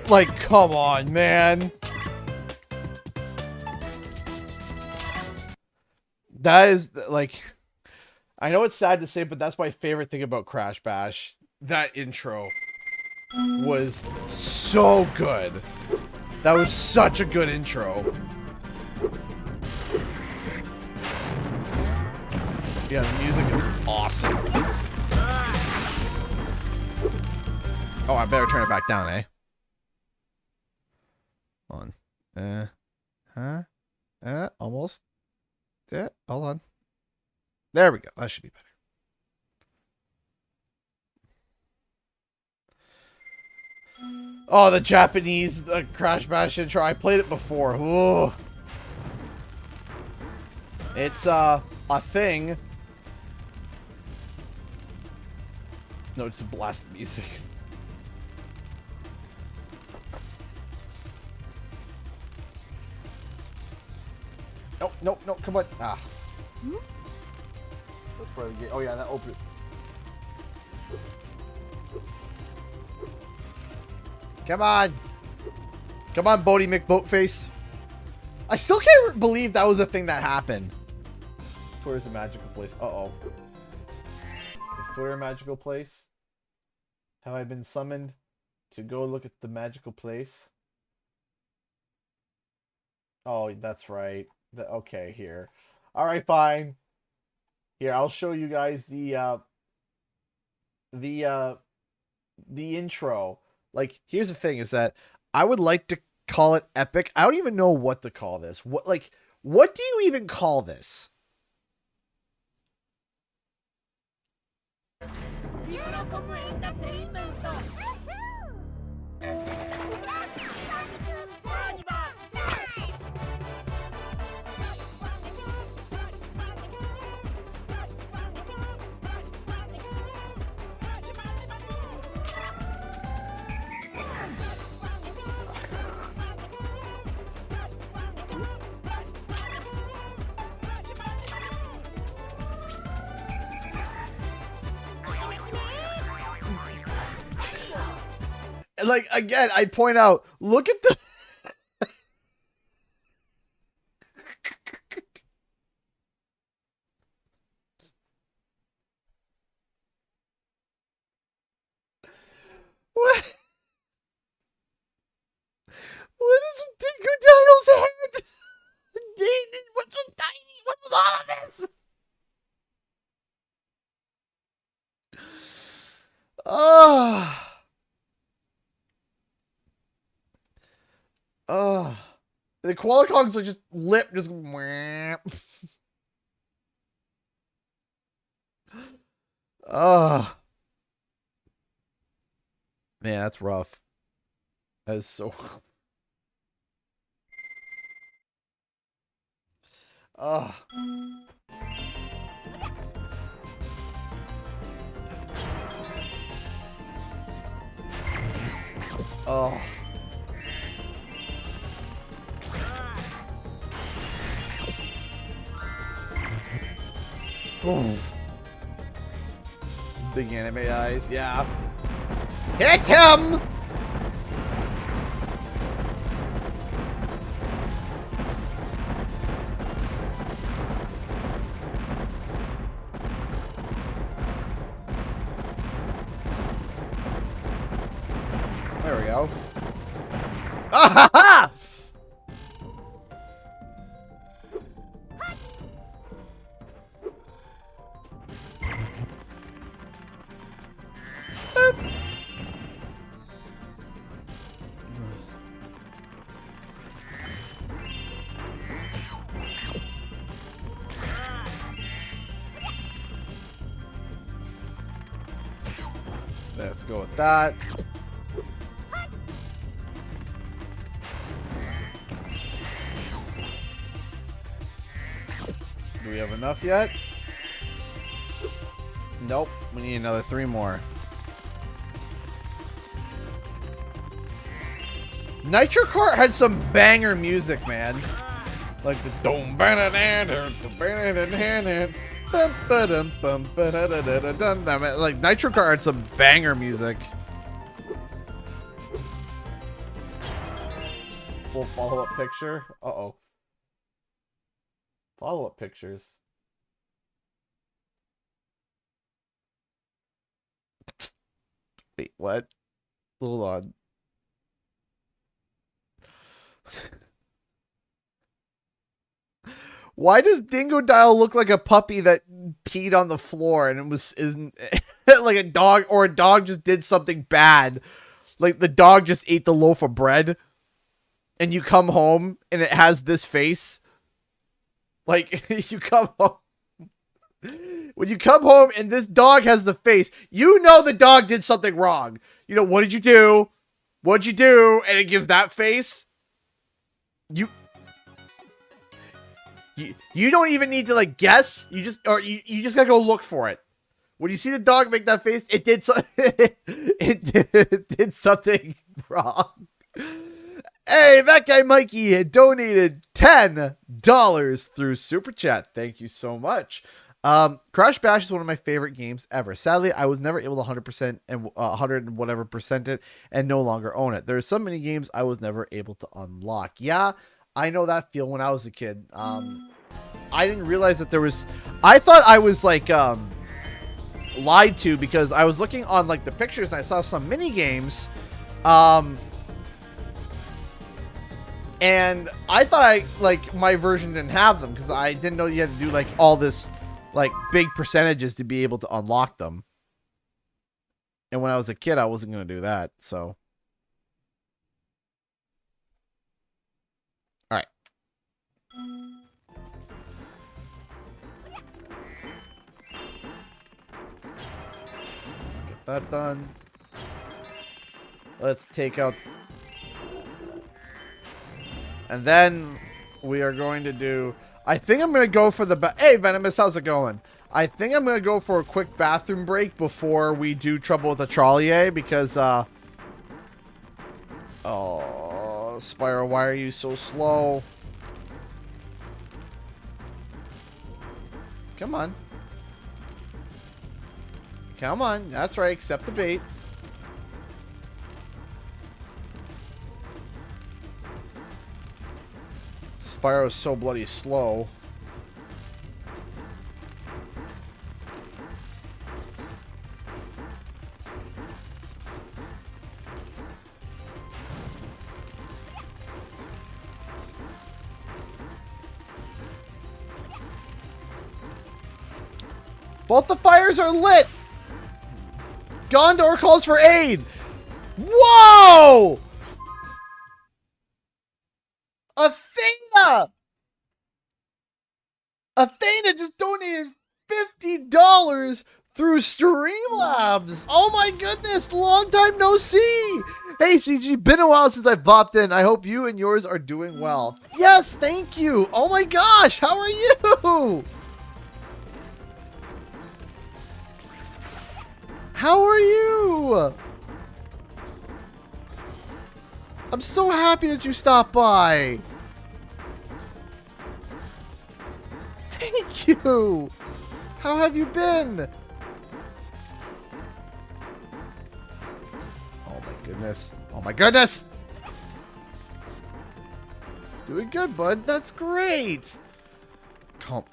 Like, come on, man. That is, like, I know it's sad to say, but that's my favorite thing about Crash Bash. That intro was so good. That was such a good intro. Yeah, the music is awesome. Oh, I better turn it back down, eh? Hold on. Almost. Yeah, hold on. There we go. That should be better. Oh, the Japanese Crash Bash intro. I played it before. Ooh. It's a thing. No, it's a blast of music. No, come on. Ah. That's part of the game. Oh, yeah, that opened. Come on. Come on, Bodie McBoatface. I still can't believe that was a thing that happened. Twitter's a magical place. Uh-oh. Is Twitter a magical place? Have I been summoned to go look at the magical place? Oh, that's right. Okay, here. All right, fine. Here, I'll show you guys the intro. Like, here's the thing: is that I would like to call it epic. I don't even know what to call this. What do you even call this? Like, again, I point out, look at the... What? What is with Dingo Dino's head? What's with Tiny? What's with all of this? The Koala Kongs are just lip just man, that's rough. That is so. Oh. Oh. Ooh. Big anime eyes, yeah. Hit him! There we go. Ah ha ha! Let's go with that. Do we have enough yet? Nope. We need another 3 more. Nitro Kart had some banger music, man. Like the dum like Nitro Kart had some banger music. Full follow-up picture. Uh-oh. Follow-up pictures. Wait, what? Hold on. Why does Dingo Dial look like a puppy that peed on the floor and it isn't like a dog, or a dog just did something bad? Like the dog just ate the loaf of bread and you come home and it has this face. Like you come home. When you come home and this dog has the face, you know the dog did something wrong. You know, what did you do? What'd you do? And it gives that face. You don't even need to like guess. You just gotta go look for it. When you see the dog make that face, it did it did something wrong. Hey, that guy Mikey had donated $10 through Super Chat. Thank you so much. Crash Bash is one of my favorite games ever. Sadly, I was never able to 100% and 100 and whatever percent it and no longer own it. There are so many games I was never able to unlock. Yeah, I know that feel when I was a kid. I didn't realize that there was... I thought I was, like, lied to because I was looking on, like, the pictures and I saw some mini games. And I thought my version didn't have them because I didn't know you had to do, like, all this, like, big percentages to be able to unlock them. And when I was a kid, I wasn't going to do that, so... That done. Let's take out, and then we are going to do, I think I'm going to go for the hey Venomous, how's it going? I think I'm going to go for a quick bathroom break before we do Trouble with the Trolley, because oh, Spyro, why are you so slow? Come on. Come on, that's right, accept the bait. Spyro's so bloody slow. Both the fires are lit! Gondor calls for aid! Whoa! Athena! Athena just donated $50 through Streamlabs. Oh my goodness, long time no see. Hey CG, been a while since I popped in. I hope you and yours are doing well. Yes, thank you. Oh my gosh, how are you? How are you? I'm so happy that you stopped by. Thank you. How have you been? Oh my goodness. Oh my goodness. Doing good, bud. That's great. Come.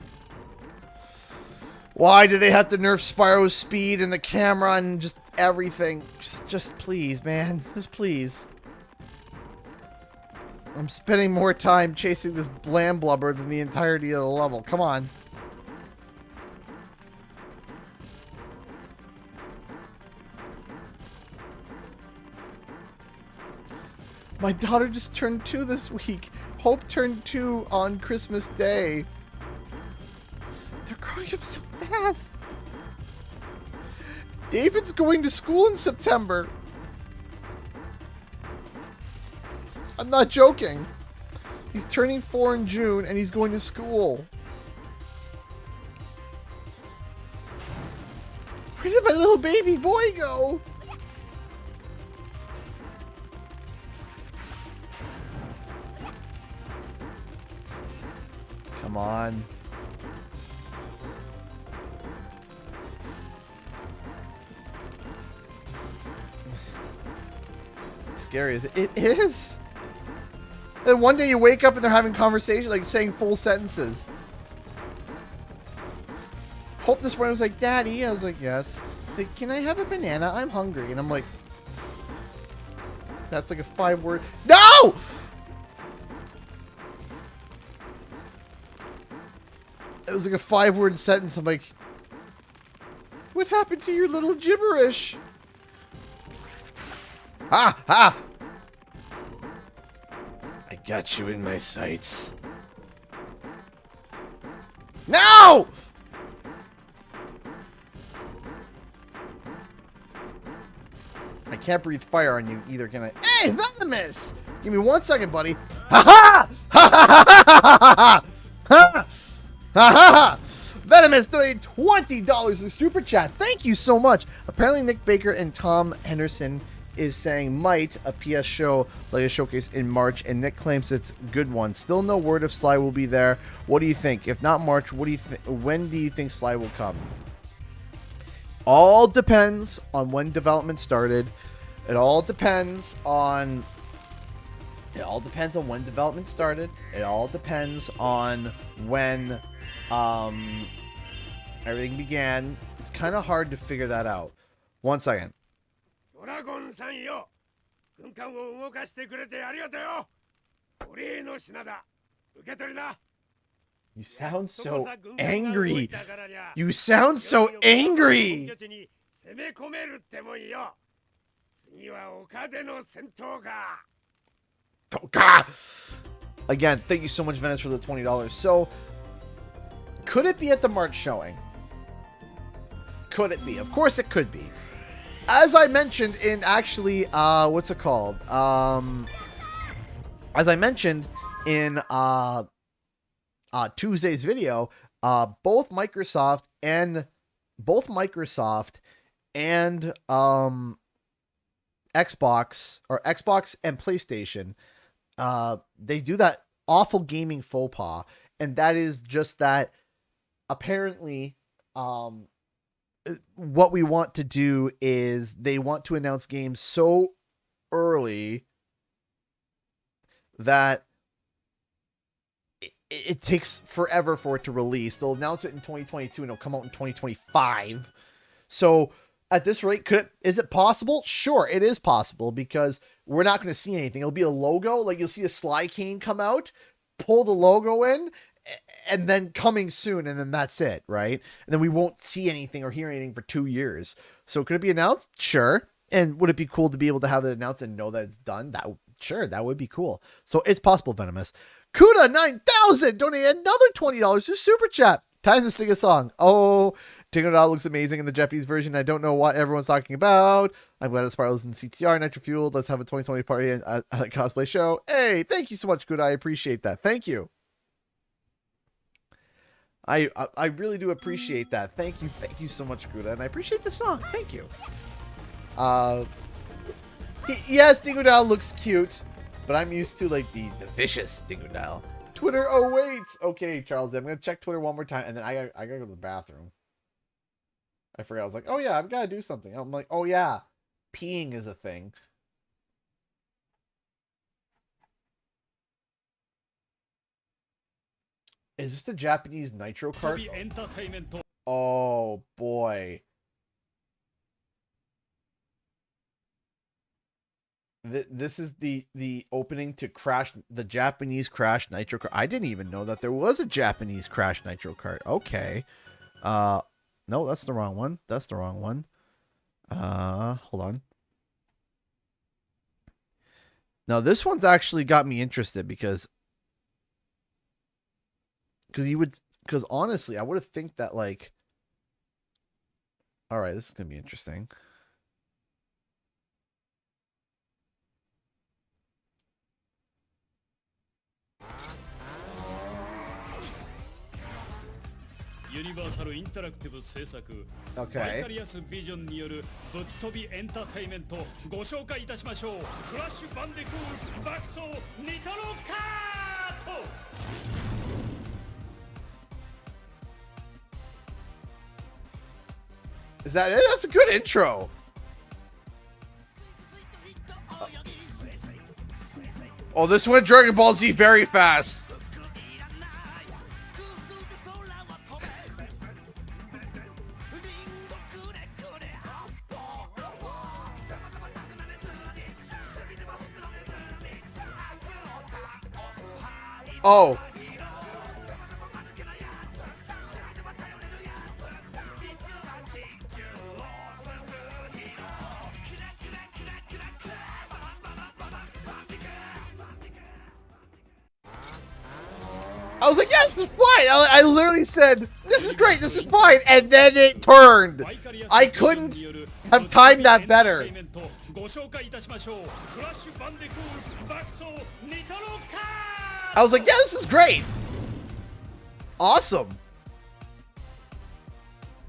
Why do they have to nerf Spyro's speed and the camera and just everything? Just please, man. Just please. I'm spending more time chasing this land blubber than the entirety of the level. Come on. My daughter just turned 2 this week. Hope turned 2 on Christmas Day. They're growing up so fast. David's going to school in September. I'm not joking. He's turning 4 in June and he's going to school. Where did my little baby boy go? Come on. It's scary. It is. And one day you wake up and they're having conversation, like saying full sentences. Hope this morning was like, Daddy. I was like, yes. Like, can I have a banana? I'm hungry. And I'm like, that's like a 5-word. No! It was like a 5-word sentence. I'm like, what happened to your little gibberish? Ha! Ha! I got you in my sights. No! I can't breathe fire on you either, can I? Hey, Venomous! Give me 1 second, buddy. Ha ha! Ha ha ha ha ha! Ha ha ha! Venomous donated $20 in Super Chat. Thank you so much. Apparently, Nick Baker and Tom Henderson is saying might a PS show like a showcase in March, and Nick claims it's a good one. Still no word if Sly will be there. What do you think? If not March, what do you think? When do you think Sly will come? All depends on when development started. It all depends on when development started. It all depends on when everything began. It's kind of hard to figure that out. 1 second. You sound so angry. You sound so angry. Again, thank you so much, Venice, for the $20. So, could it be at the March showing? Could it be? Of course it could be. As I mentioned in actually, what's it called? As I mentioned in Tuesday's video, both Microsoft and Xbox and PlayStation, they do that awful gaming faux pas, and that is just that apparently what we want to do is they want to announce games so early that it takes forever for it to release. They'll announce it in 2022 and it'll come out in 2025. So at this rate, is it possible? Sure, it is possible, because we're not going to see anything. It'll be a logo, like you'll see a Sly cane come out, pull the logo in, and then coming soon, and then that's it, right? And then we won't see anything or hear anything for 2 years. So could it be announced? Sure. And would it be cool to be able to have it announced and know that it's done? Sure, that would be cool. So it's possible, Venomous. Kuda 9000 donated another $20 to Super Chat. Time to sing a song. Oh, Dingo Doll looks amazing in the Japanese version. I don't know what everyone's talking about. I'm glad Spiral's in CTR, Nitro Fueled. Let's have a 2020 party at a cosplay show. Hey, thank you so much, good. I appreciate that. Thank you. I really do appreciate that. Thank you so much, Guda, and I appreciate the song. Thank you. Yes, Dingo Doll looks cute, but I'm used to like the vicious Dingo Doll. Twitter, oh wait. Okay, Charles, I'm gonna check Twitter one more time, and then I gotta go to the bathroom. I forgot. I was like, oh yeah, I've gotta do something. I'm like, oh yeah, peeing is a thing. Is this the Japanese Nitro cart? Oh boy. This is the opening to the Japanese Crash Nitro cart. I didn't even know that there was a Japanese Crash Nitro cart. Okay. No, that's the wrong one. That's the wrong one. Hold on. Now this one's actually got me interested because honestly, I would have think that like, all right, this is gonna be interesting. Okay. Is that it? That's a good intro. Oh, this went Dragon Ball Z very fast. Oh. I was like, yeah, this is fine. I literally said, this is great, this is fine. And then it turned. I couldn't have timed that better. I was like, yeah, this is great. Awesome.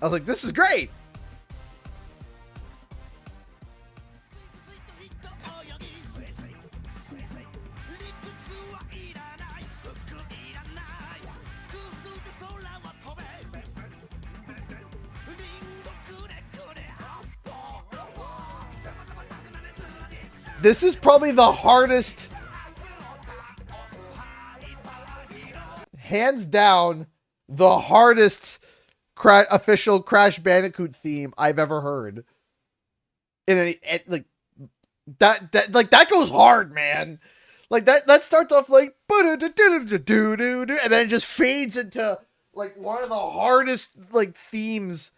I was like, this is great. This is probably the hardest, hands down, the hardest official Crash Bandicoot theme I've ever heard. In any, like that goes hard, man. Like that starts off like and then it just fades into like one of the hardest like themes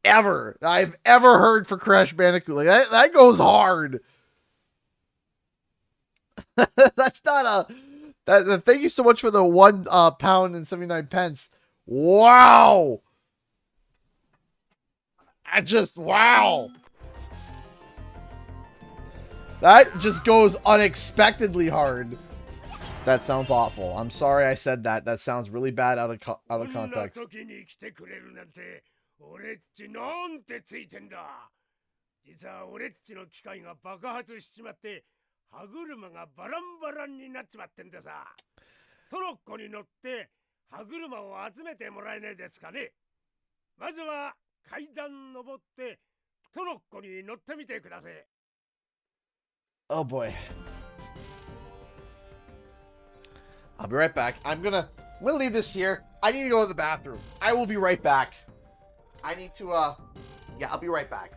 ever I've ever heard for Crash Bandicoot. Like that goes hard. That's not a thank you so much for the £1 and 79 pence. Wow. Wow. That just goes unexpectedly hard. That sounds awful. I'm sorry I said that. That sounds really bad out of context. Oh boy. I'll be right back. I'm gonna leave this here. I need to go to the bathroom. I will be right back. I need to yeah, I'll be right back.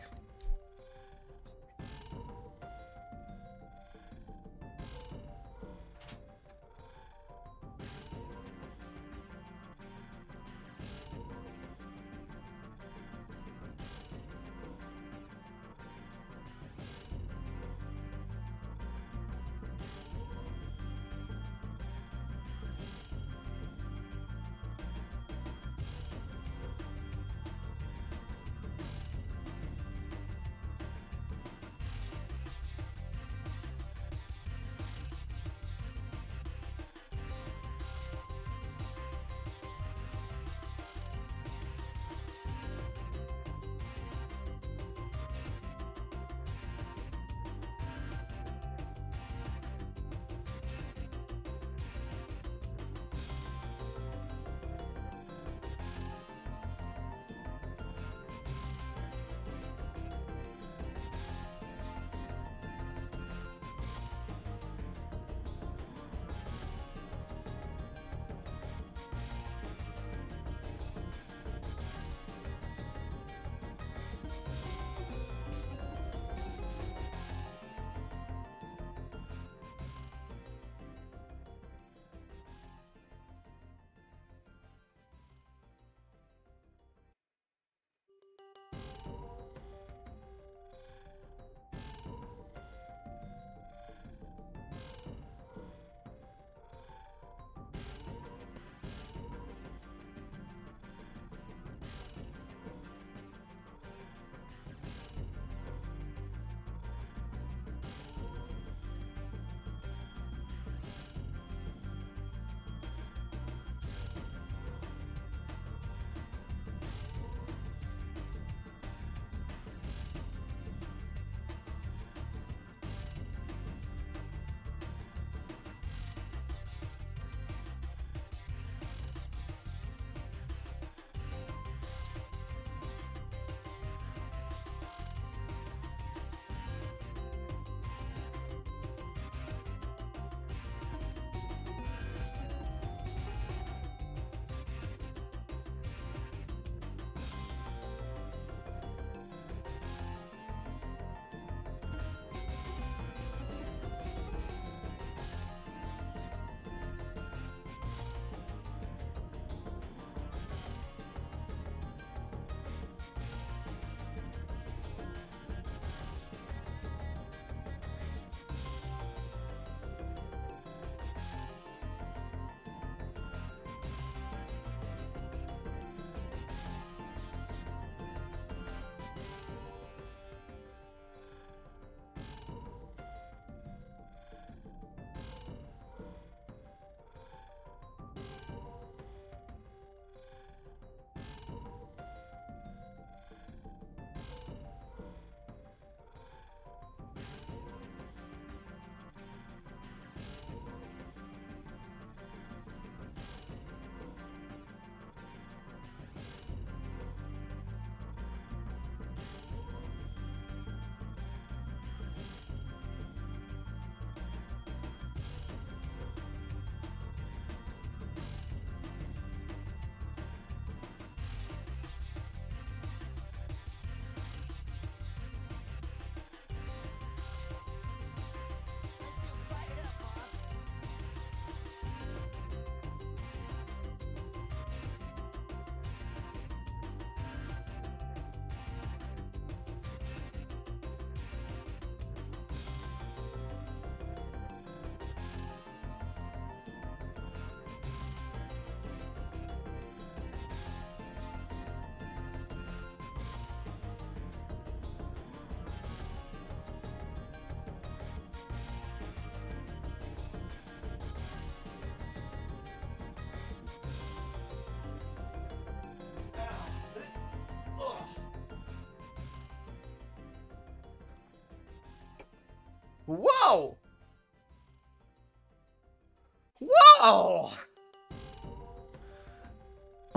Wow!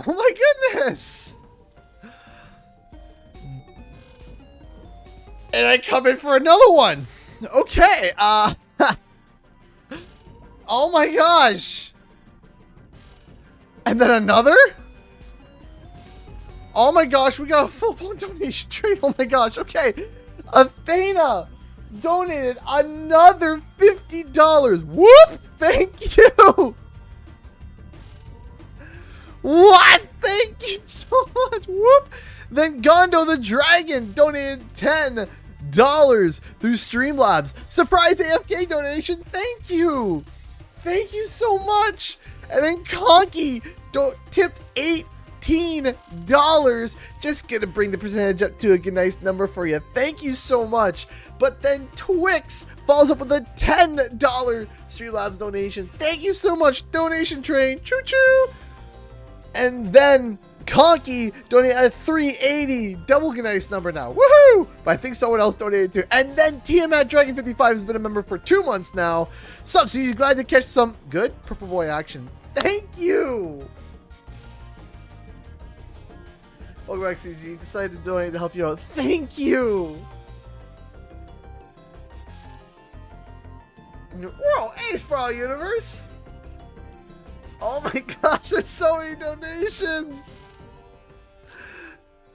Oh my goodness! And I come in for another one. Okay, oh my gosh. And then another? Oh my gosh, we got a full-blown donation trade. Oh my gosh, okay. Athena donated another $50. Whoop! Thank you! What? Thank you so much. Whoop! Then Gondo the Dragon donated $10 through Streamlabs. Surprise AFK donation. Thank you. Thank you so much. And then Conky tipped $18. Just gonna bring the percentage up to a good nice number for you. Thank you so much. But then Twix follows up with a $10 Streamlabs donation. Thank you so much, donation train. Choo choo. And then Conky donated at $3.80. Double good nice number now. Woohoo! But I think someone else donated too. And then Tiamat Dragon 55 has been a member for 2 months now. Sup, so you glad to catch some good Purple Boy action. Thank you. Welcome back, CG. Decided to donate to help you out. Thank you. Whoa, Ace Brawl Universe. Oh my gosh, there's so many donations.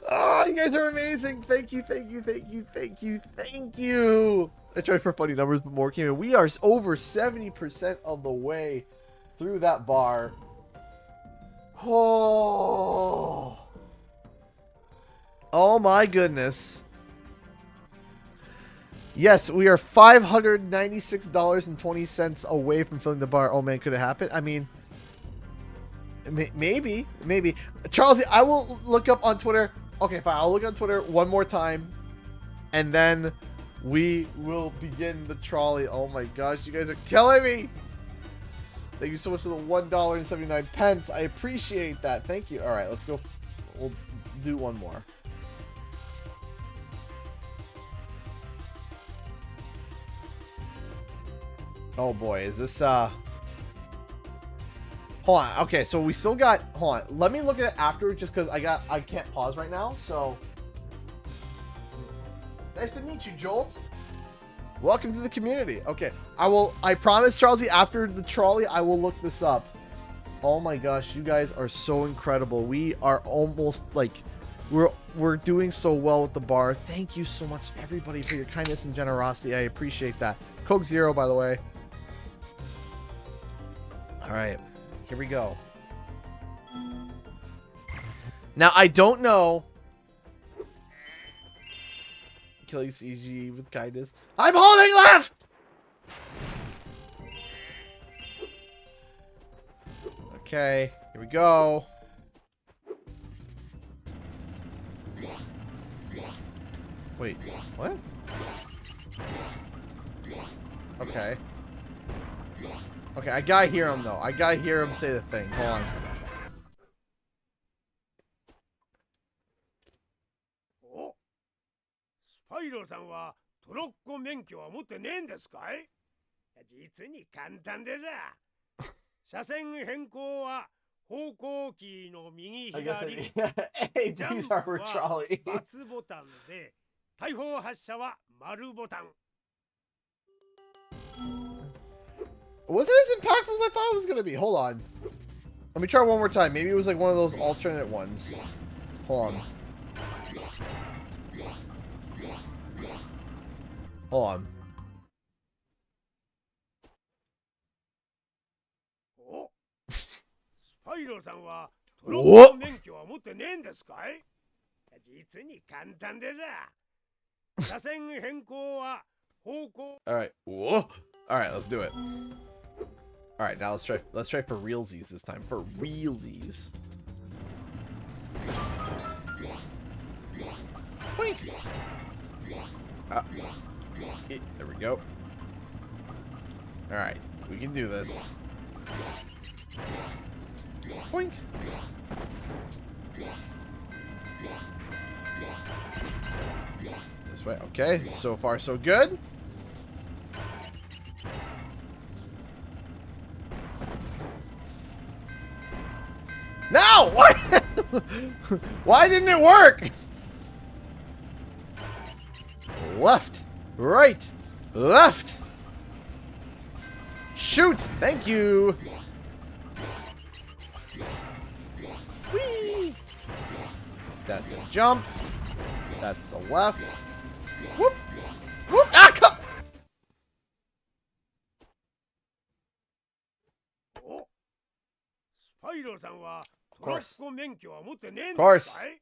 Oh, you guys are amazing. Thank you, thank you, thank you, thank you, thank you. I tried for funny numbers, but more came in. We are over 70% of the way through that bar. Oh. Oh my goodness. Yes, we are $596.20 away from filling the bar. Oh man, could it happen? I mean, maybe. Charles, I will look up on Twitter. Okay, fine. I'll look on Twitter one more time, and then we will begin the trolley. Oh my gosh, you guys are killing me. Thank you so much for the $1.79. I appreciate that. Thank you. All right, let's go. We'll do one more. Oh boy, is this hold on. Okay, so we still got, hold on. Let me look at it after, just because I can't pause right now. So nice to meet you, Jolt. Welcome to the community. Okay, I promise, Charlesy, after the trolley I will look this up. Oh my gosh, you guys are so incredible. We are almost like we're doing so well with the bar. Thank you so much, everybody, for your kindness and generosity. I appreciate that. Coke Zero, by the way. All right, here we go. Now, I don't know. Killing CG with kindness. I'm holding left! Okay, here we go. Wait, what? Okay. Okay, I gotta hear him though. I gotta hear him say the thing. Hold on. Oh, Spyro さんはトロッコ免許は持ってねえんですかい？実に簡単でじゃ。車線変更は方向キーの右左。Hey, please harbor trolley. ×ボタンで、大砲発射は丸ボタン。Was it as impactful as I thought it was going to be? Hold on. Let me try one more time. Maybe it was like one of those alternate ones. Hold on. Hold on. Oh, Spyro さんはトロッコ免許は持ってねえんですかい？実に簡単でじゃ。車線変更は方向。All right. Whoa. All right, let's do it. All right, now let's try for realsies this time. For realsies. Boink. There we go. All right, we can do this. Boink. This way. Okay, so far so good. No! Why? Why didn't it work? Left, right, left. Shoot! Thank you. Whee! That's a jump. That's the left. Whoop! Whoop! Ah, come! スパイロさんはトラック免許は持ってねえん Of ですか course. い？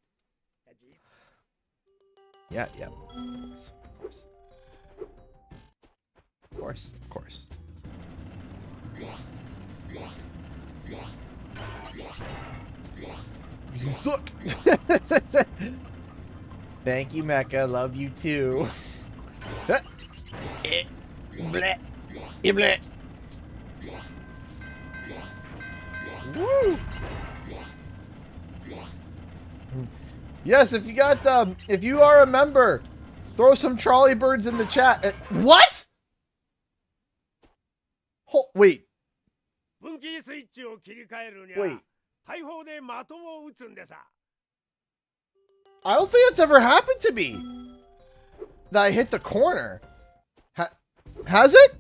Yeah, yeah. Of course. Of course. You suck. Thank you, Mecha. Love you too. Bleh. Bleh. Woo. Yes, if you got if you are a member, throw some trolley birds in the chat. What? Wait. 分岐スイッチを切り替えるに Wait. は大砲で的を撃つんでさ。 I don't think that's ever happened to me. That I hit the corner. Has it?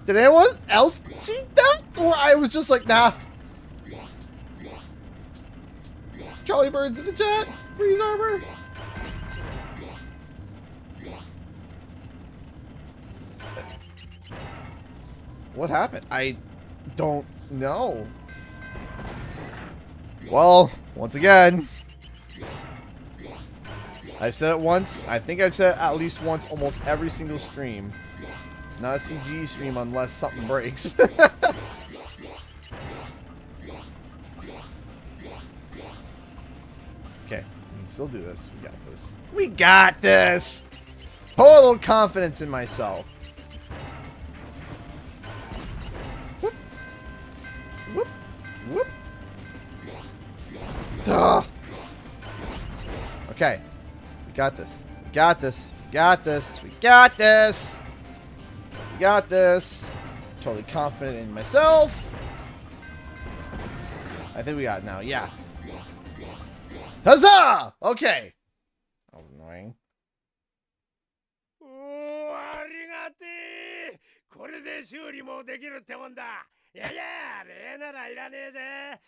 Did anyone else see that? Or I was just like, nah. Charlie Bird's in the chat. Breeze Armor. What happened? I don't know. Well, once again, I've said it once. I think I've said it at least once almost every single stream. Not a CG stream unless something breaks. Okay, we can still do this. We got this. We got this! Total confidence in myself. Whoop. Whoop. Whoop. Duh. Okay. We got this. We got this. We got this. We got this. We got this. Totally confident in myself. I think we got it now. Yeah. Huzzah! Okay. That was annoying. おお、ありがてえ。これで修理もできるってもんだ。いやいや、礼ならいらねえぜ。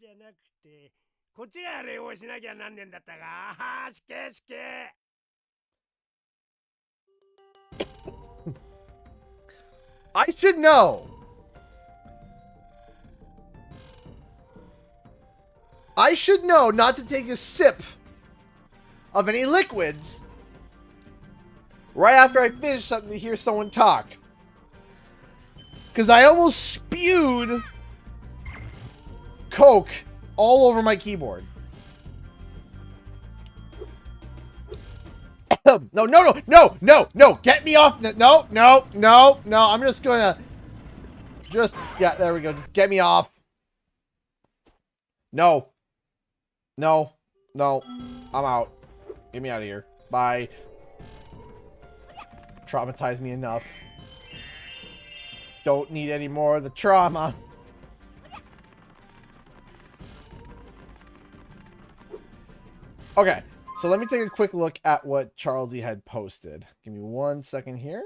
じゃなくて、こっちが礼をしなきゃなんねんだったが。はあ、しけしけ。I should know. I should know not to take a sip of any liquids right after I finish something to hear someone talk. Because I almost spewed Coke all over my keyboard. No. Get me off. No. I'm just going to yeah, there we go. Just get me off. No. I'm out. Get me out of here. Bye. Traumatized me enough. Don't need any more of the trauma. Okay, so let me take a quick look at what Charlesy had posted. Give me 1 second here.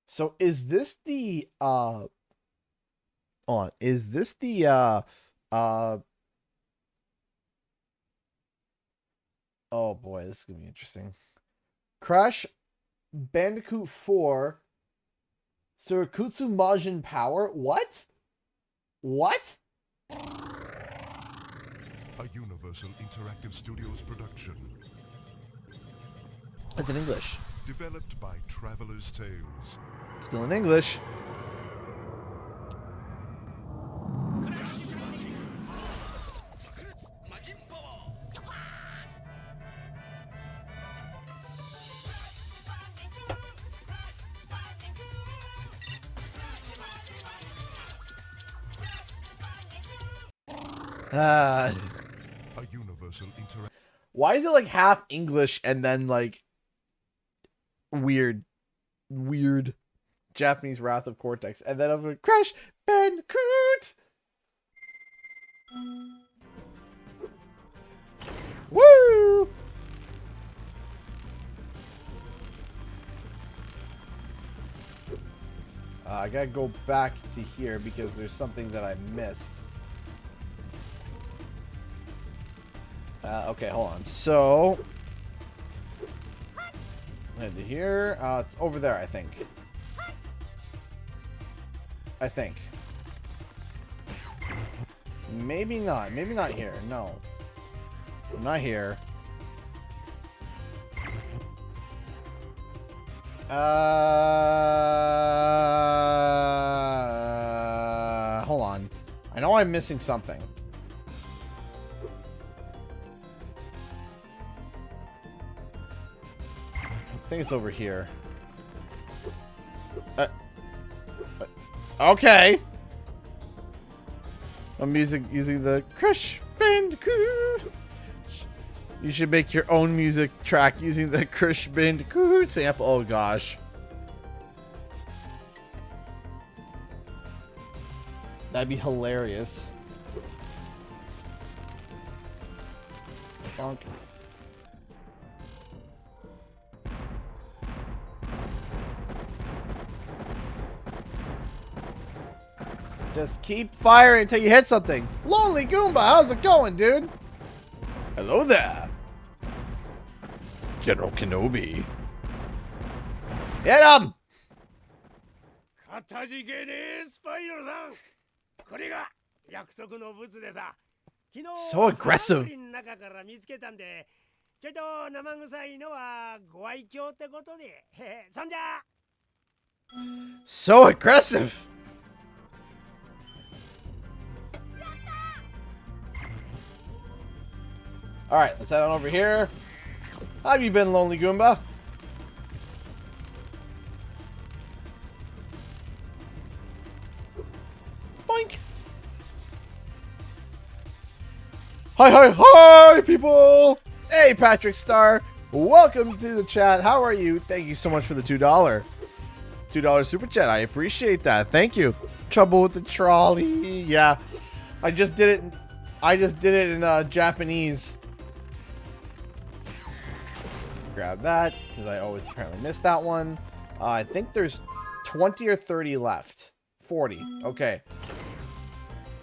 So is this the is this the oh boy, this is gonna be interesting. Crash Bandicoot 4 Surikutsu Majin Power? What? A Universal Interactive Studios production. It's in English. Developed by Traveler's Tales. Still in English. A Universal Interactive. Why is it like half English and then like weird Japanese Wrath of Cortex, and then I'm like, Crash Bandicoot. Woo! I gotta go back to here because there's something that I missed. Okay, hold on. So, head to here. It's over there, I think. Maybe not. Maybe not here. No. Not here. Hold on. I know I'm missing something. I think it's over here. Okay. I'm using the Crash Bandicoot. You should make your own music track using the Crash Bandicoot sample. Oh gosh. That'd be hilarious. Bonk. Just keep firing until you hit something. Lonely Goomba, how's it going, dude? Hello there. General Kenobi. Hit him! So aggressive. So aggressive. Alright, let's head on over here. How have you been, Lonely Goomba? Boink. Hi, people! Hey, Patrick Star. Welcome to the chat. How are you? Thank you so much for the $2 super chat. I appreciate that. Thank you. Trouble with the trolley. Yeah. I just did it in Japanese. Grab that, because I always apparently missed that one. I think there's 20 or 30 left. 40. Okay.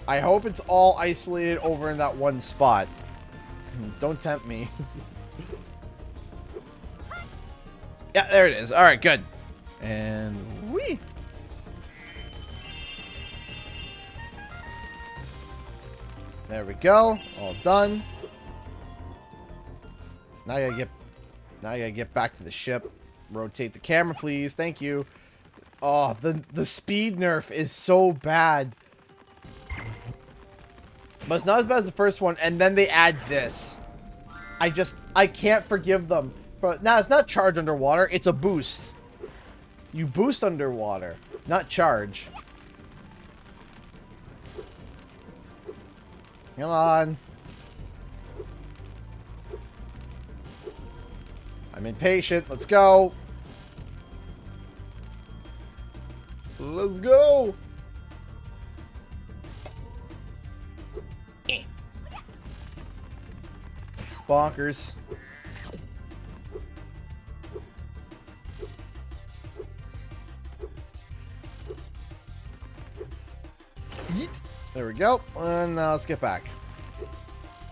I hope it's all isolated over in that one spot. Don't tempt me. Yeah, there it is. Alright, good. And whee! There we go. All done. Now I gotta get back to the ship. Rotate the camera, please. Thank you. Oh, the speed nerf is so bad. But it's not as bad as the first one, and then they add this. I can't forgive them. But now it's not charge underwater, it's a boost. You boost underwater, not charge. Come on. I'm impatient. Let's go. Let's go. Bonkers. Yeet. There we go. And now let's get back.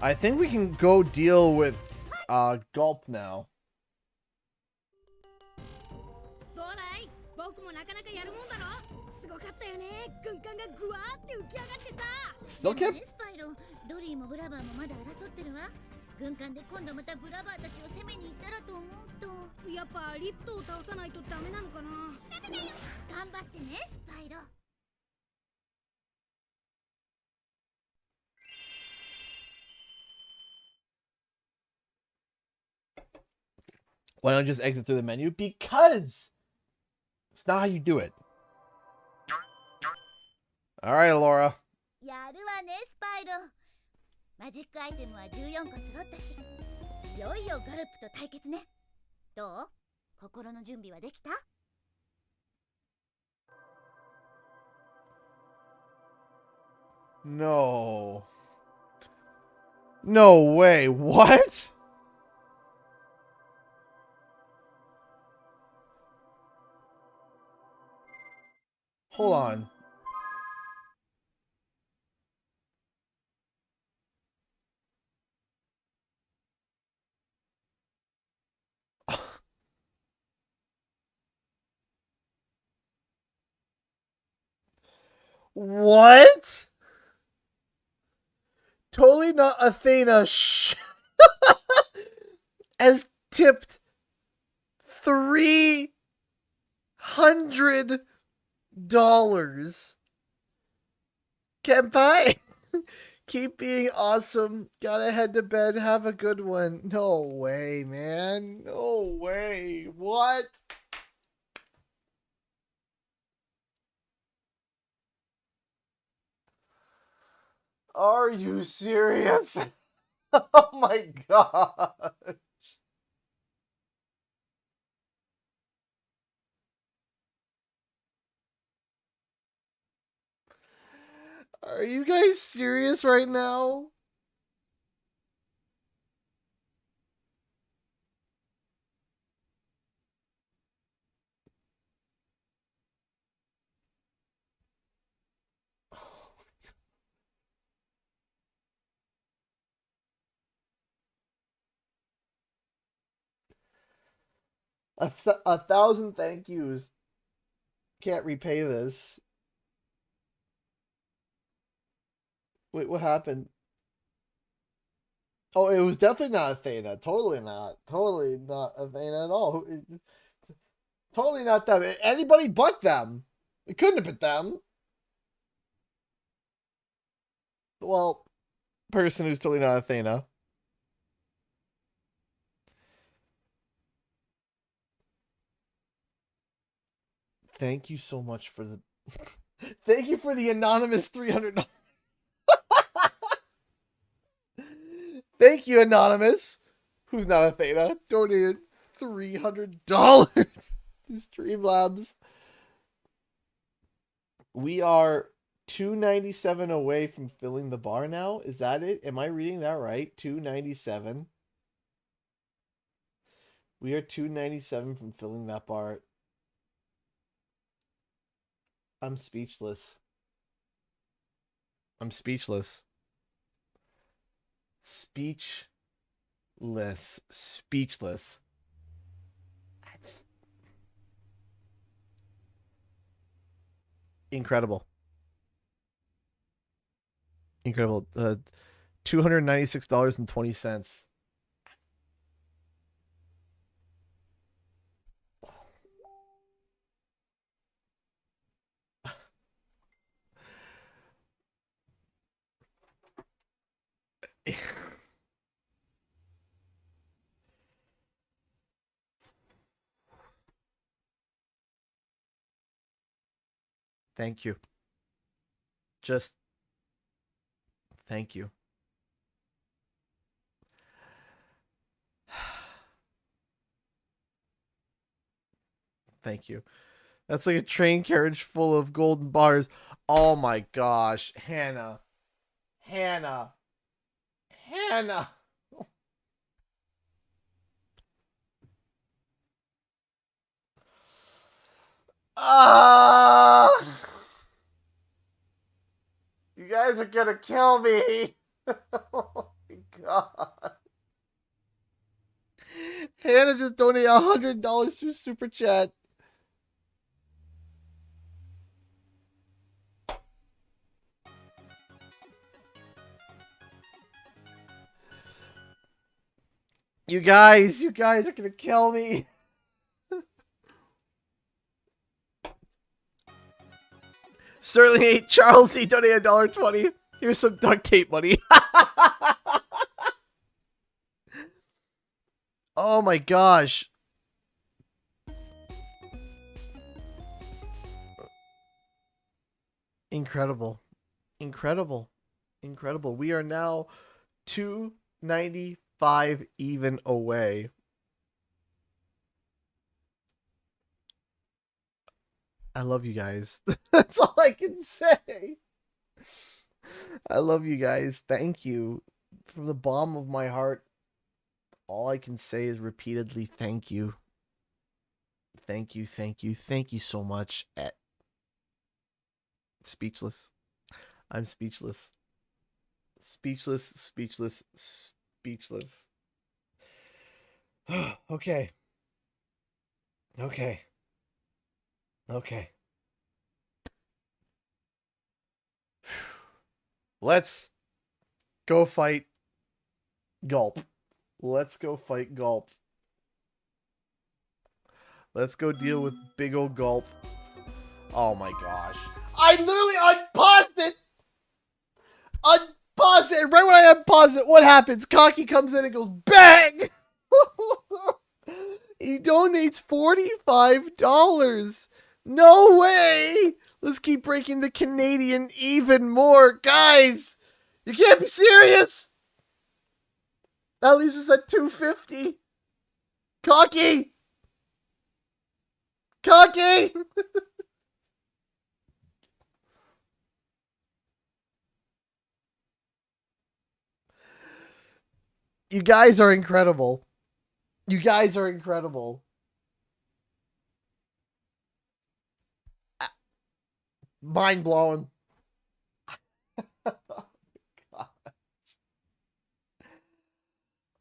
I think we can go deal with Gulp now. Still kept. ドリーもブラバーもまだ争ってるわ。軍艦で今度またブラバーたちを攻めに行ったらと思うと。やっぱリプトを倒さないとダメなのかな。ダメだよ。頑張ってね、スパイロ。Why don't you just exit through the menu? Because it's not how you do it. All right, Laura. やるわね、スパイロ。マジックアイテムは14個揃ったし。いよいよガルプと対決ね。どう？心の準備はできた？ No. No way. What? Hold on. What? Totally not Athena has tipped $300. Kenpai, keep being awesome. Gotta head to bed. Have a good one. No way, man. No way. What? Are you serious? Oh my god. Are you guys serious right now? A thousand thank yous. Can't repay this. Wait, what happened? Oh, it was definitely not Athena. Totally not. Totally not Athena at all. Totally not them. Anybody but them. It couldn't have been them. Well, person who's totally not Athena. Thank you so much for the... Thank you for the anonymous $300. Thank you, anonymous. Who's not Athena. Donated $300 to Streamlabs. We are $297 away from filling the bar now. Is that it? Am I reading that right? $297. We are $297 from filling that bar. I'm speechless. I'm speechless. Speechless. Speechless. Incredible. Incredible. $296.20. Thank you. Just thank you. Thank you. That's like a train carriage full of golden bars. Oh my gosh. Hannah. Hannah. Hannah. Ah! You guys are gonna kill me. Oh my god. Hannah just donated $100 through Super Chat. You guys are gonna kill me. Sterling 8, Charles E donated $1.20. Here's some duct tape money. Oh my gosh. Incredible. Incredible. Incredible. We are now $295 5 even away. I love you guys. That's all I can say. I love you guys. Thank you. From the bottom of my heart, all I can say is repeatedly thank you. Thank you, thank you, thank you so much. Speechless. I'm speechless. Speechless, speechless, speechless. Okay. Okay. Okay. Let's go fight Gulp. Let's go fight Gulp. Let's go deal with big old Gulp. Oh my gosh. I literally unpaused it! Unpaused it! And right when I unpause it, what happens? Cocky comes in and goes BANG! He donates $45. No way! Let's keep breaking the Canadian even more. Guys! You can't be serious! That leaves us at $250. Cocky! Cocky! You guys are incredible. You guys are incredible. Mind blowing.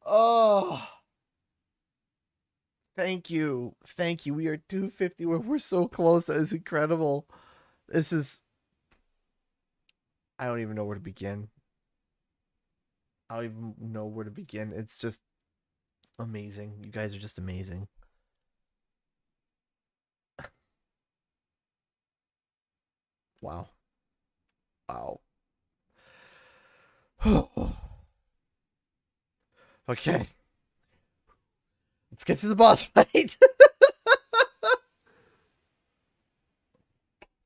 Oh. Thank you. Thank you. We are 250. We're so close. That is incredible. This is... I don't even know where to begin. I don't even know where to begin. It's just amazing. You guys are just amazing. Wow. Wow. Okay. Let's get to the boss fight.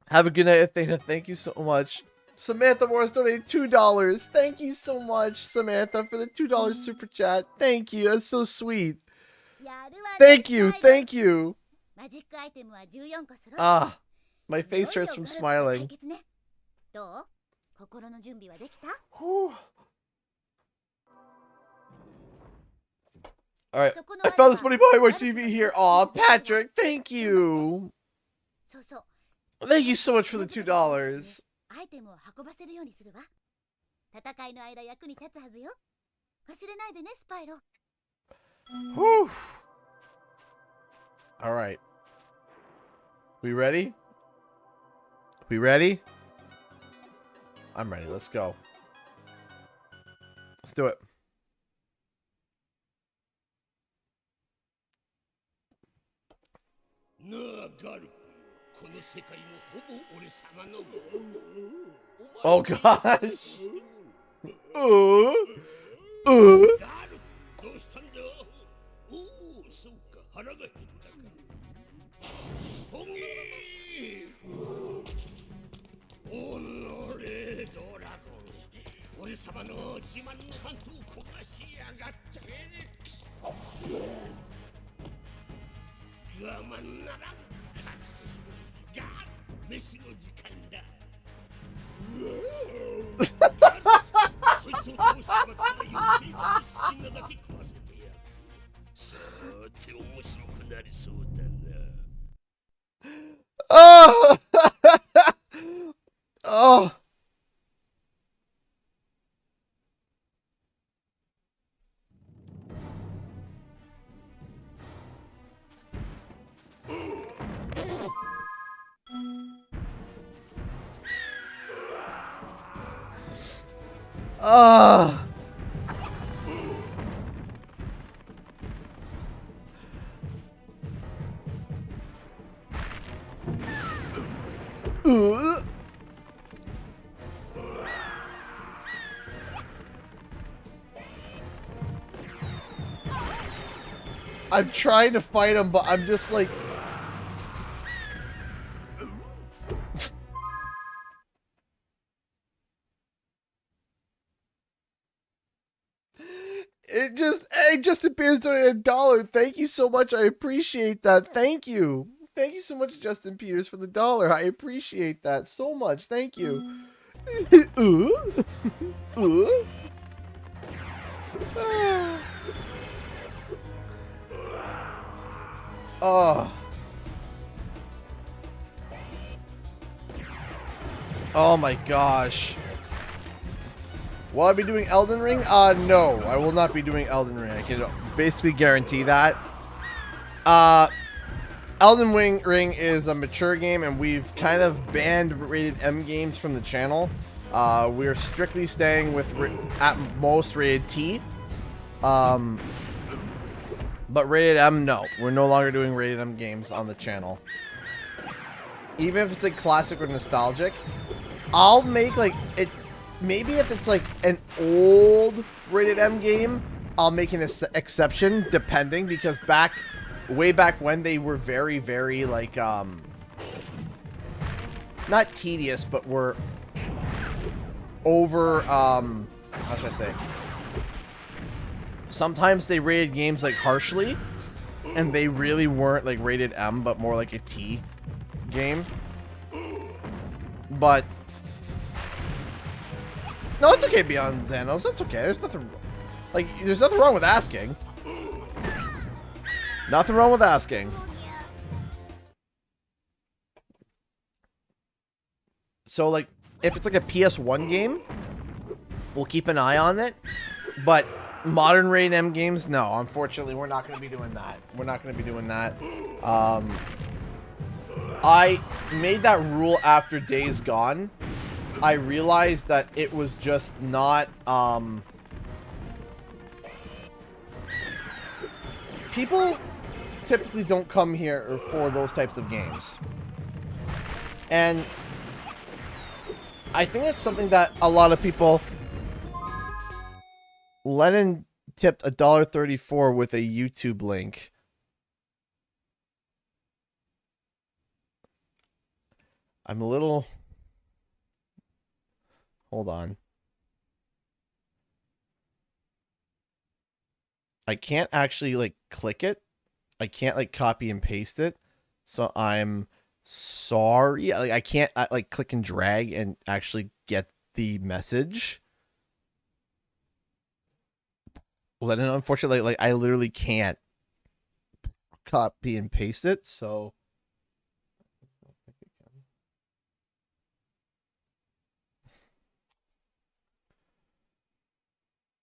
Have a good night, Athena. Thank you so much. Samantha Morris donated $2. Thank you so much, Samantha, for the $2 super chat. Thank you. That's so sweet. Thank you. Thank you. Ah, my face hurts from smiling. Whew. All right. I found this money behind my TV here. Aw, Patrick, thank you. Thank you so much for the $2. Whew. All right. We ready? We ready? I'm ready. Let's go. Let's do it. Oh gosh. Oh! Oh! Ah! I'm trying to fight him, but I'm just like... It just, hey, Justin Peters donated $1. Thank you so much. I appreciate that. Thank you. Thank you so much, Justin Peters, for the $1. I appreciate that so much. Thank you. Oh. Oh my gosh. Will I be doing Elden Ring? No, I will not be doing Elden Ring. I can basically guarantee that. Elden Ring is a mature game, and we've kind of banned rated M games from the channel. We're strictly staying with at most rated T. But rated M, no. We're no longer doing rated M games on the channel. Even if it's like classic or nostalgic, I'll make like it. Maybe if it's like an old rated M game, I'll make an exception depending, because way back when they were very, very like not tedious, but were over how should I say? Sometimes they rated games like harshly, and they really weren't like rated M, but more like a T game. But no, it's okay beyond Xanos. That's okay. There's nothing wrong with asking. Nothing wrong with asking. So like, if it's like a PS1 game, we'll keep an eye on it. But modern rated M games, no. Unfortunately, we're not going to be doing that. We're not going to be doing that. I made that rule after Days Gone. I realized that it was just not, people typically don't come here for those types of games. And I think it's something that a lot of people... Lennon tipped $1.34 with a YouTube link. I'm a little... Hold on. I can't actually like click it. I can't like copy and paste it. So I'm sorry. Like I can't like click and drag and actually get the message. Well, then unfortunately, like I literally can't copy and paste it. So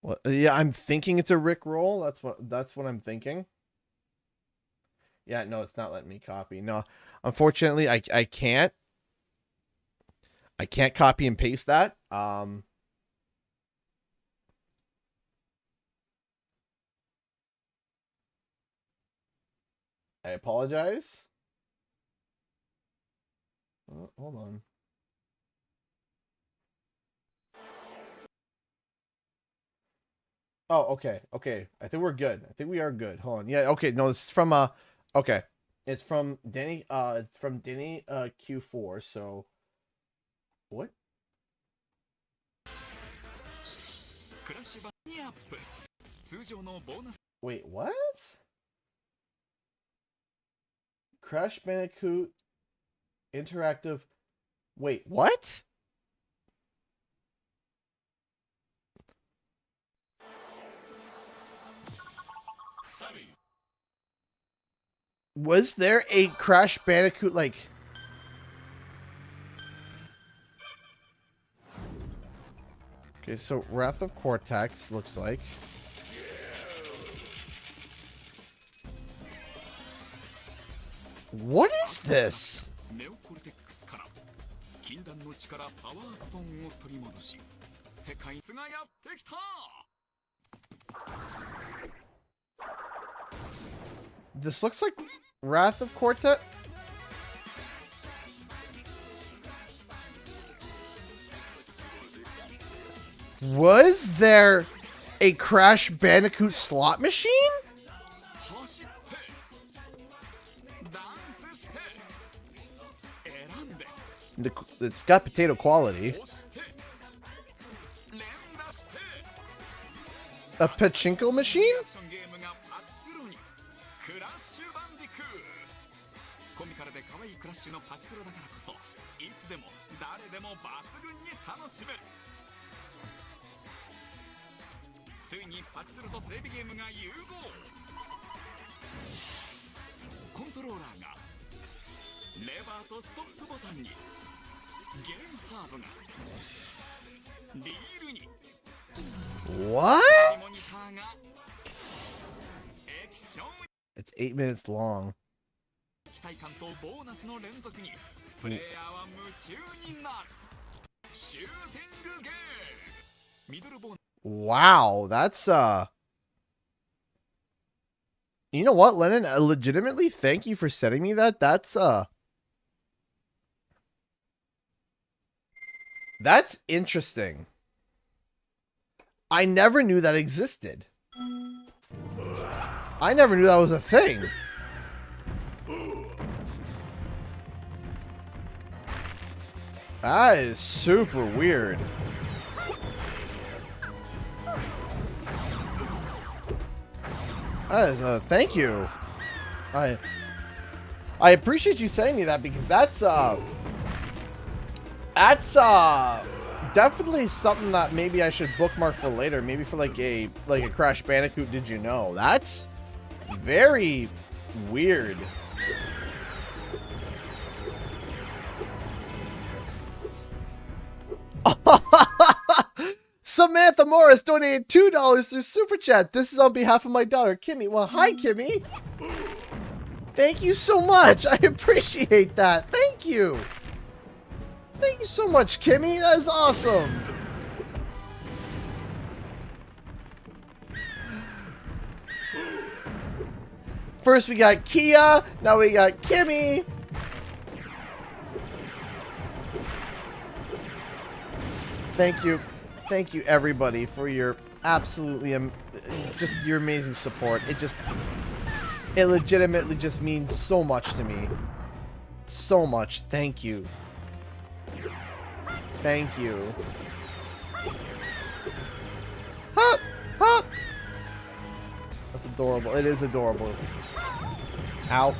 well, yeah, I'm thinking it's a Rick roll. That's what I'm thinking. Yeah, no, it's not letting me copy. No, unfortunately, I can't. I can't copy and paste that. I apologize. Oh, hold on. Oh, okay. Okay. I think we're good. I think we are good. Hold on. Yeah, okay. No, this is from okay. It's from Denny Q4, so what? Wait, what? Crash Bandicoot Interactive. Wait, what? Was there a Crash Bandicoot like... Okay, so Wrath of Cortex looks like. What is this? This looks like Wrath of Cortex. Was there a Crash Bandicoot slot machine? It's got potato quality. A pachinko machine? コミカルで可愛いクラッシュのパチスロだからこそいつでも誰でも抜群に楽しめる。ついにパチスロとテレビゲームが融合。コントローラーがレバーとストップボタンに、ゲームハードがリールに、 What? モニターが液晶に。 It's 8 minutes long. 期待感とボーナスの連続にプレイヤーは夢中になる。シューティングゲーム。ミドルボーナス。 Wow, that's you know what, Lennon? Legitimately, thank you for sending me that. That's interesting. I never knew that existed. I never knew that was a thing. That is super weird. That is, thank you. I appreciate you saying me that, because that's definitely something that maybe I should bookmark for later. Maybe for like a Crash Bandicoot Did You Know? That's very weird. Samantha Morris donated $2 through Super Chat. This is on behalf of my daughter, Kimmy. Well, hi, Kimmy. Thank you so much. I appreciate that. Thank you. Thank you so much, Kimmy. That is awesome. First we got Kia. Now we got Kimmy. Thank you. Thank you, everybody, for your absolutely just your amazing support. It legitimately just means so much to me. So much. Thank you. Thank you. Hop! Hop! That's adorable. It is adorable. Ow.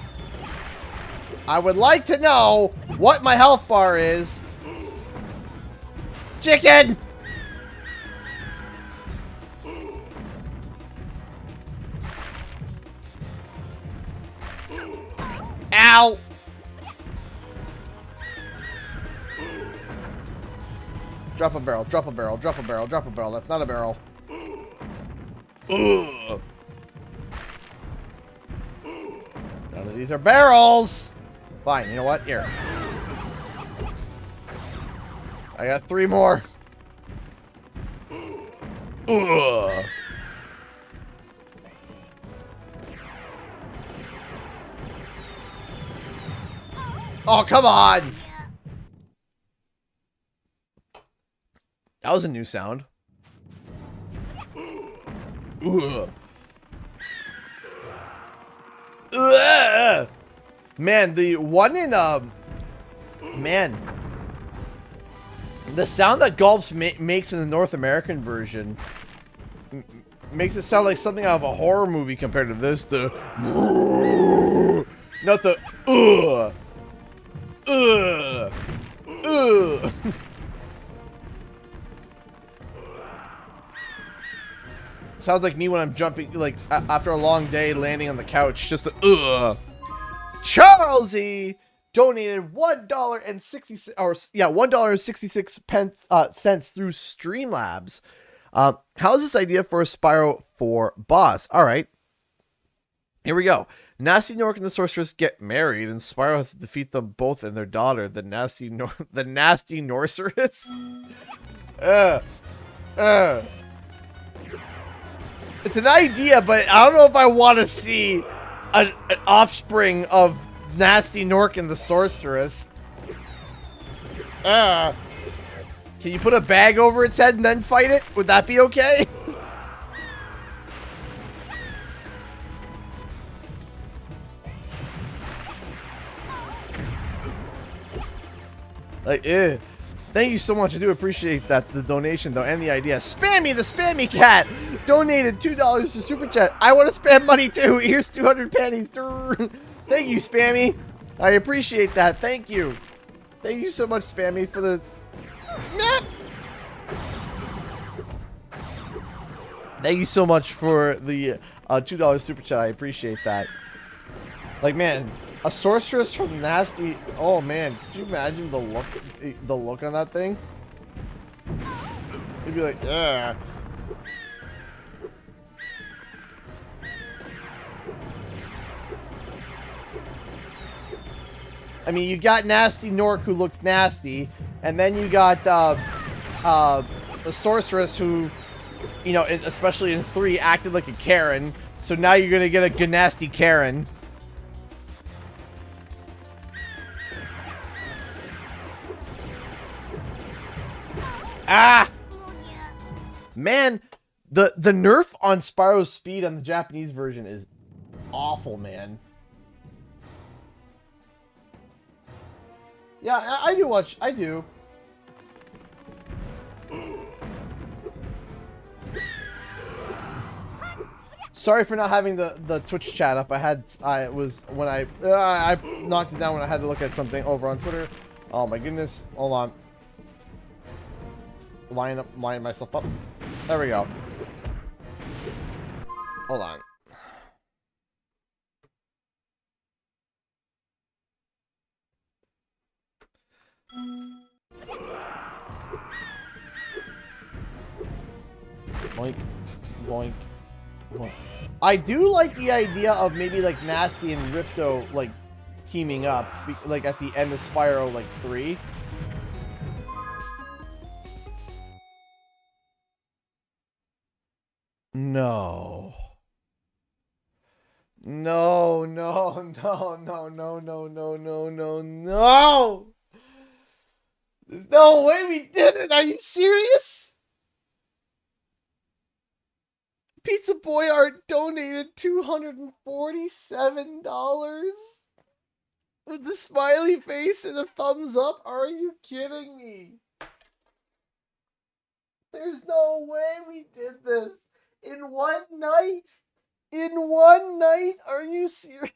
I would like to know what my health bar is. Chicken! Ow! Drop a barrel, drop a barrel, drop a barrel, drop a barrel. That's not a barrel. Ugh. None of these are barrels! Fine, you know what? Here. I got 3 more. Ugh. Oh, come on! That was a new sound. Ugh. Ugh. Man, the one in man, the sound that Gulps makes in the North American version makes it sound like something out of a horror movie compared to this. The not the Sounds like me when I'm jumping, like after a long day landing on the couch. Just the Charlesy donated $1.66 or $1.66 cents through Streamlabs. How's this idea for a Spyro 4 boss? All right, here we go. Nasty Nork and the Sorceress get married, and Spyro has to defeat them both and their daughter, the Nasty Norceress. It's an idea, but I don't know if I want to see an offspring of Nasty Nork and the Sorceress. Can you put a bag over its head and then fight it? Would that be okay? Like, thank you so much. I do appreciate that, the donation though, and the idea. Spammy the Spammy Cat donated $2 to Super Chat. I want to spam money too. Here's 200 pennies. Thank you, Spammy. I appreciate that. Thank you. Thank you so much, Spammy, for the... Thank you so much for the $2 Super Chat. I appreciate that. Like, man, a sorceress from Nasty... Oh, man. Could you imagine the look on that thing? You'd be like, yeah. I mean, you got Nasty Nork who looks nasty, and then you got the sorceress who, you know, especially in 3, acted like a Karen. So now you're gonna get a Ganasty Karen. Ah! Man, the nerf on Spyro's speed on the Japanese version is awful, man. Yeah, I do watch. I do. Sorry for not having the Twitch chat up. I was when I knocked it down when I had to look at something over on Twitter. Oh my goodness. Hold on. Line myself up. There we go. Hold on. Boink, boink, boink. I do like the idea of maybe like Nasty and Ripto like teaming up, like at the end of Spyro like 3. No. No, no, no, no, no, no, no, no, no, no. There's no way we did it. Are you serious? Pizza Boy Art donated $247 with the smiley face and a thumbs up. Are you kidding me? There's no way we did this in one night. In one night? Are you serious?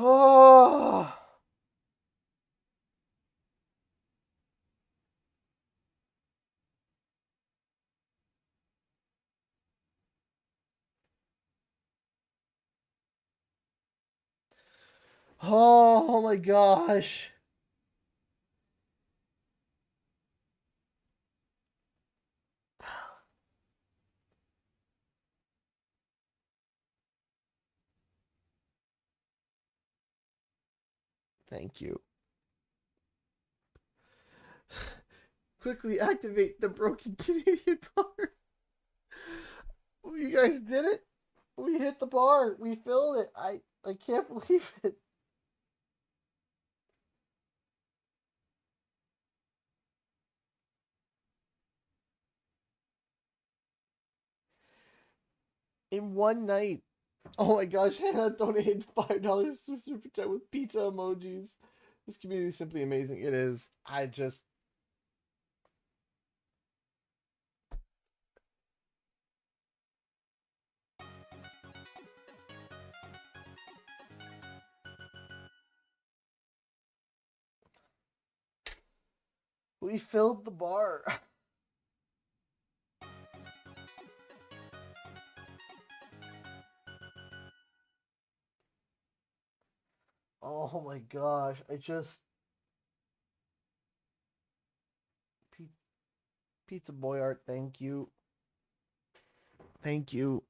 Oh. Oh my gosh. Thank you. Quickly activate the broken Canadian bar. You guys did it. We hit the bar. We filled it. I can't believe it. In one night. Oh my gosh, Hannah donated $5 to Super Chat with pizza emojis. This community is simply amazing. It is. I just... We filled the bar. Oh my gosh, I just... Pizza Boy Art, thank you. Thank you.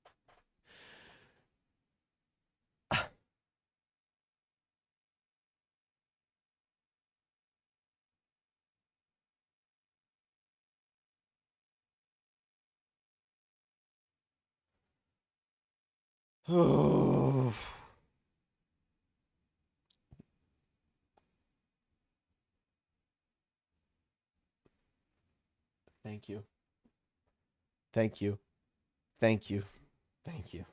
Oh. Thank you. Thank you. Thank you. Thank you.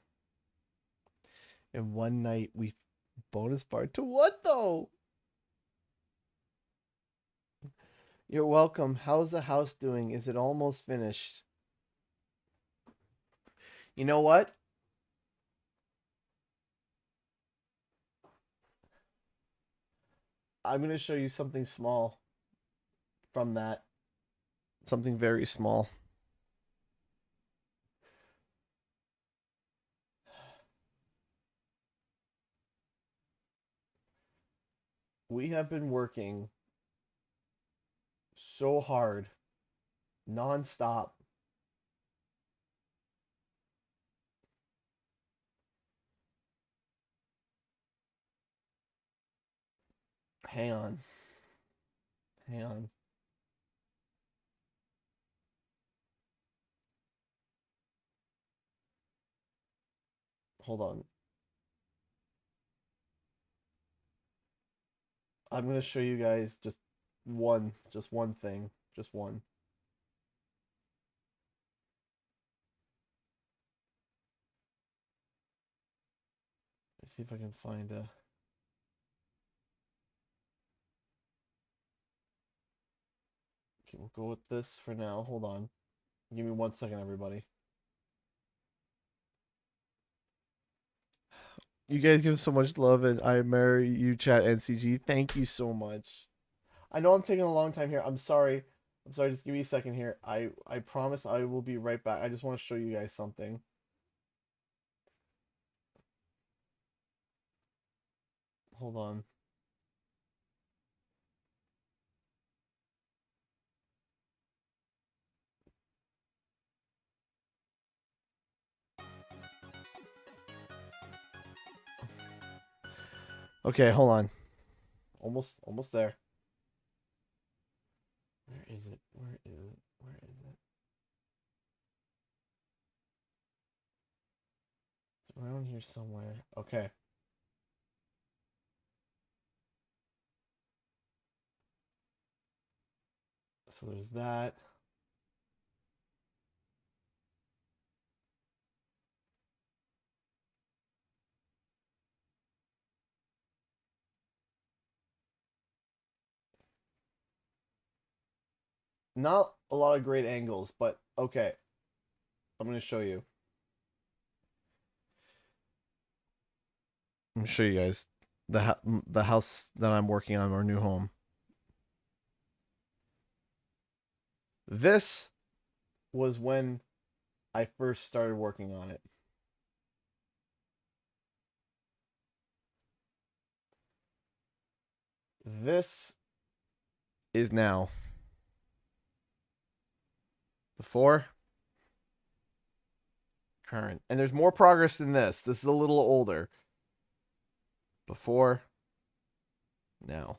In one night, we Bonus bar to what though? You're welcome. How's the house doing? Is it almost finished? You know what? I'm going to show you something small from that. Something very small. We have been working so hard, non-stop. Hang on. Hang on. Hold on. I'm going to show you guys just one thing. Just one. Let's see if I can find a... Okay, we'll go with this for now. Hold on. Give me 1 second, everybody. You guys give so much love, and I marry you, chat NCG. Thank you so much. I know I'm taking a long time here. I'm sorry. I'm sorry. Just give me a second here. I promise I will be right back. I just want to show you guys something. Hold on. Okay, hold on. Almost there. Where is it? Where is it? Where is it? It's around here somewhere. Okay. So there's that. Not a lot of great angles, but okay. I'm going to show you. I'm going to show you guys the house that I'm working on, our new home. This was when I first started working on it. This is now. Before. Current. And there's more progress than this. This is a little older. Before. Now.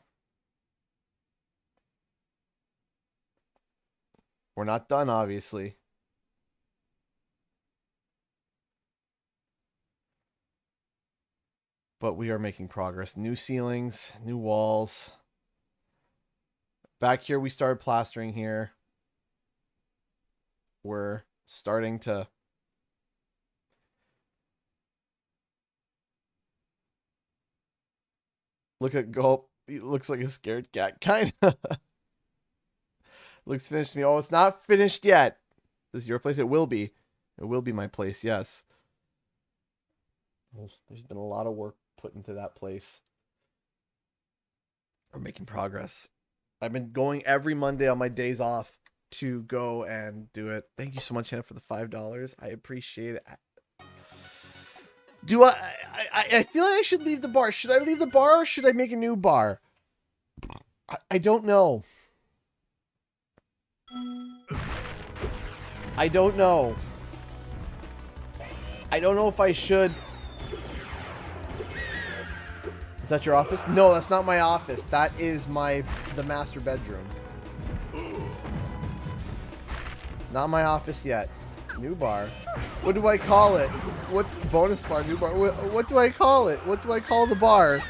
We're not done, obviously. But we are making progress. New ceilings, new walls. Back here, we started plastering here. We're starting to... Look at Gulp. He looks like a scared cat, kind of. Looks finished to me. Oh, it's not finished yet. This is your place? It will be. It will be my place, yes. There's been a lot of work put into that place. We're making progress. I've been going every Monday on my days off to go and do it. Thank you so much, Hannah, for the $5. I appreciate it. Do I feel like I should leave the bar. Should I leave the bar or should I make a new bar? I don't know. I don't know. I don't know if I should. Is that your office? No, that's not my office. That is the master bedroom. Not my office yet. New bar. What do I call it? What bonus bar? New bar. What do I call it? What do I call the bar?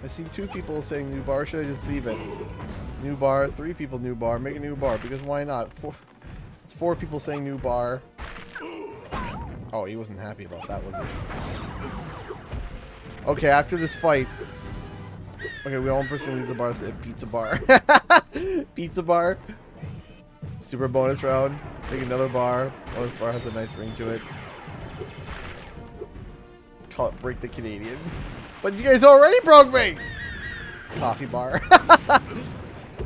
I see 2 people saying new bar. Should I just leave it? New bar. 3 people new bar. Make a new bar because why not? It's 4 people saying new bar. Oh, he wasn't happy about that, was he? Okay, after this fight. Okay, we all person leave the bar. Pizza bar. Pizza bar. Super bonus round. Make another bar. Bonus bar has a nice ring to it. Call it break the Canadian. But you guys already broke me! Coffee bar.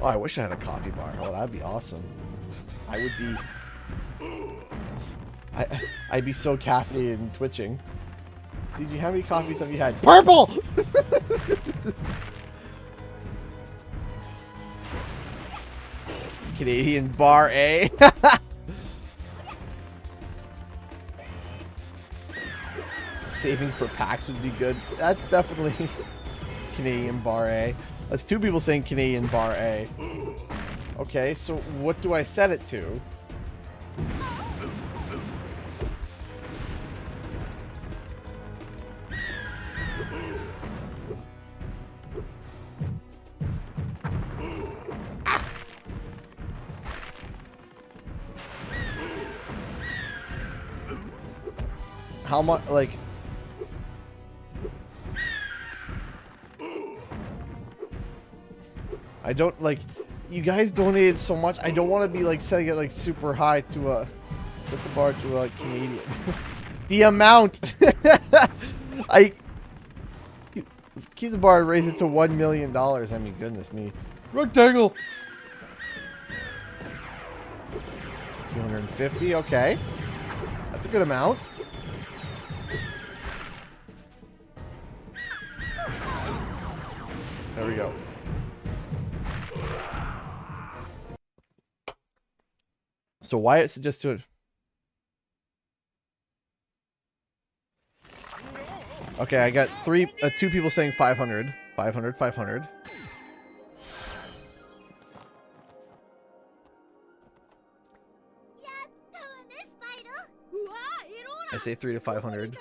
Oh, I wish I had a coffee bar. Oh, that'd be awesome. I would be... I'd be so caffeinated and twitching. CG, how many coffees have you had? Purple! Canadian bar A. Saving for packs would be good. That's definitely Canadian bar A. That's two people saying Canadian bar A. Okay, so what do I set it to? How much, like... I don't, like... You guys donated so much. I don't want to be, like, setting it, like, super high to, set the bar to, Canadian. The amount! I... Keep the bar and raise it to $1 million. I mean, goodness me. Rectangle! 250, okay. That's a good amount. There we go. So Wyatt suggested... Okay, I got two people saying 500. 500, 500. I say 3 to 500.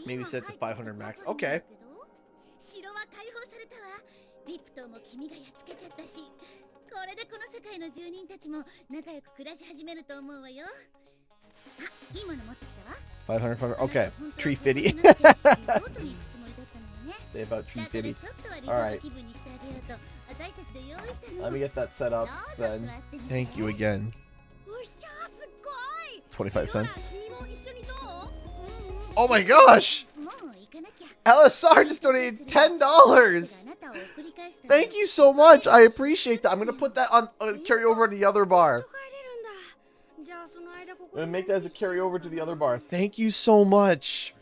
Maybe set to 500 max. Okay. $500. Okay. Tree fitty. Say about tree fitty. Alright. Let me get that set up then. Thank you again. 25 cents. Oh my gosh! LSR just donated $10! Thank you so much. I appreciate that. I'm gonna put that on carry over to the other bar. I'm gonna make that as a carry over to the other bar. Thank you so much.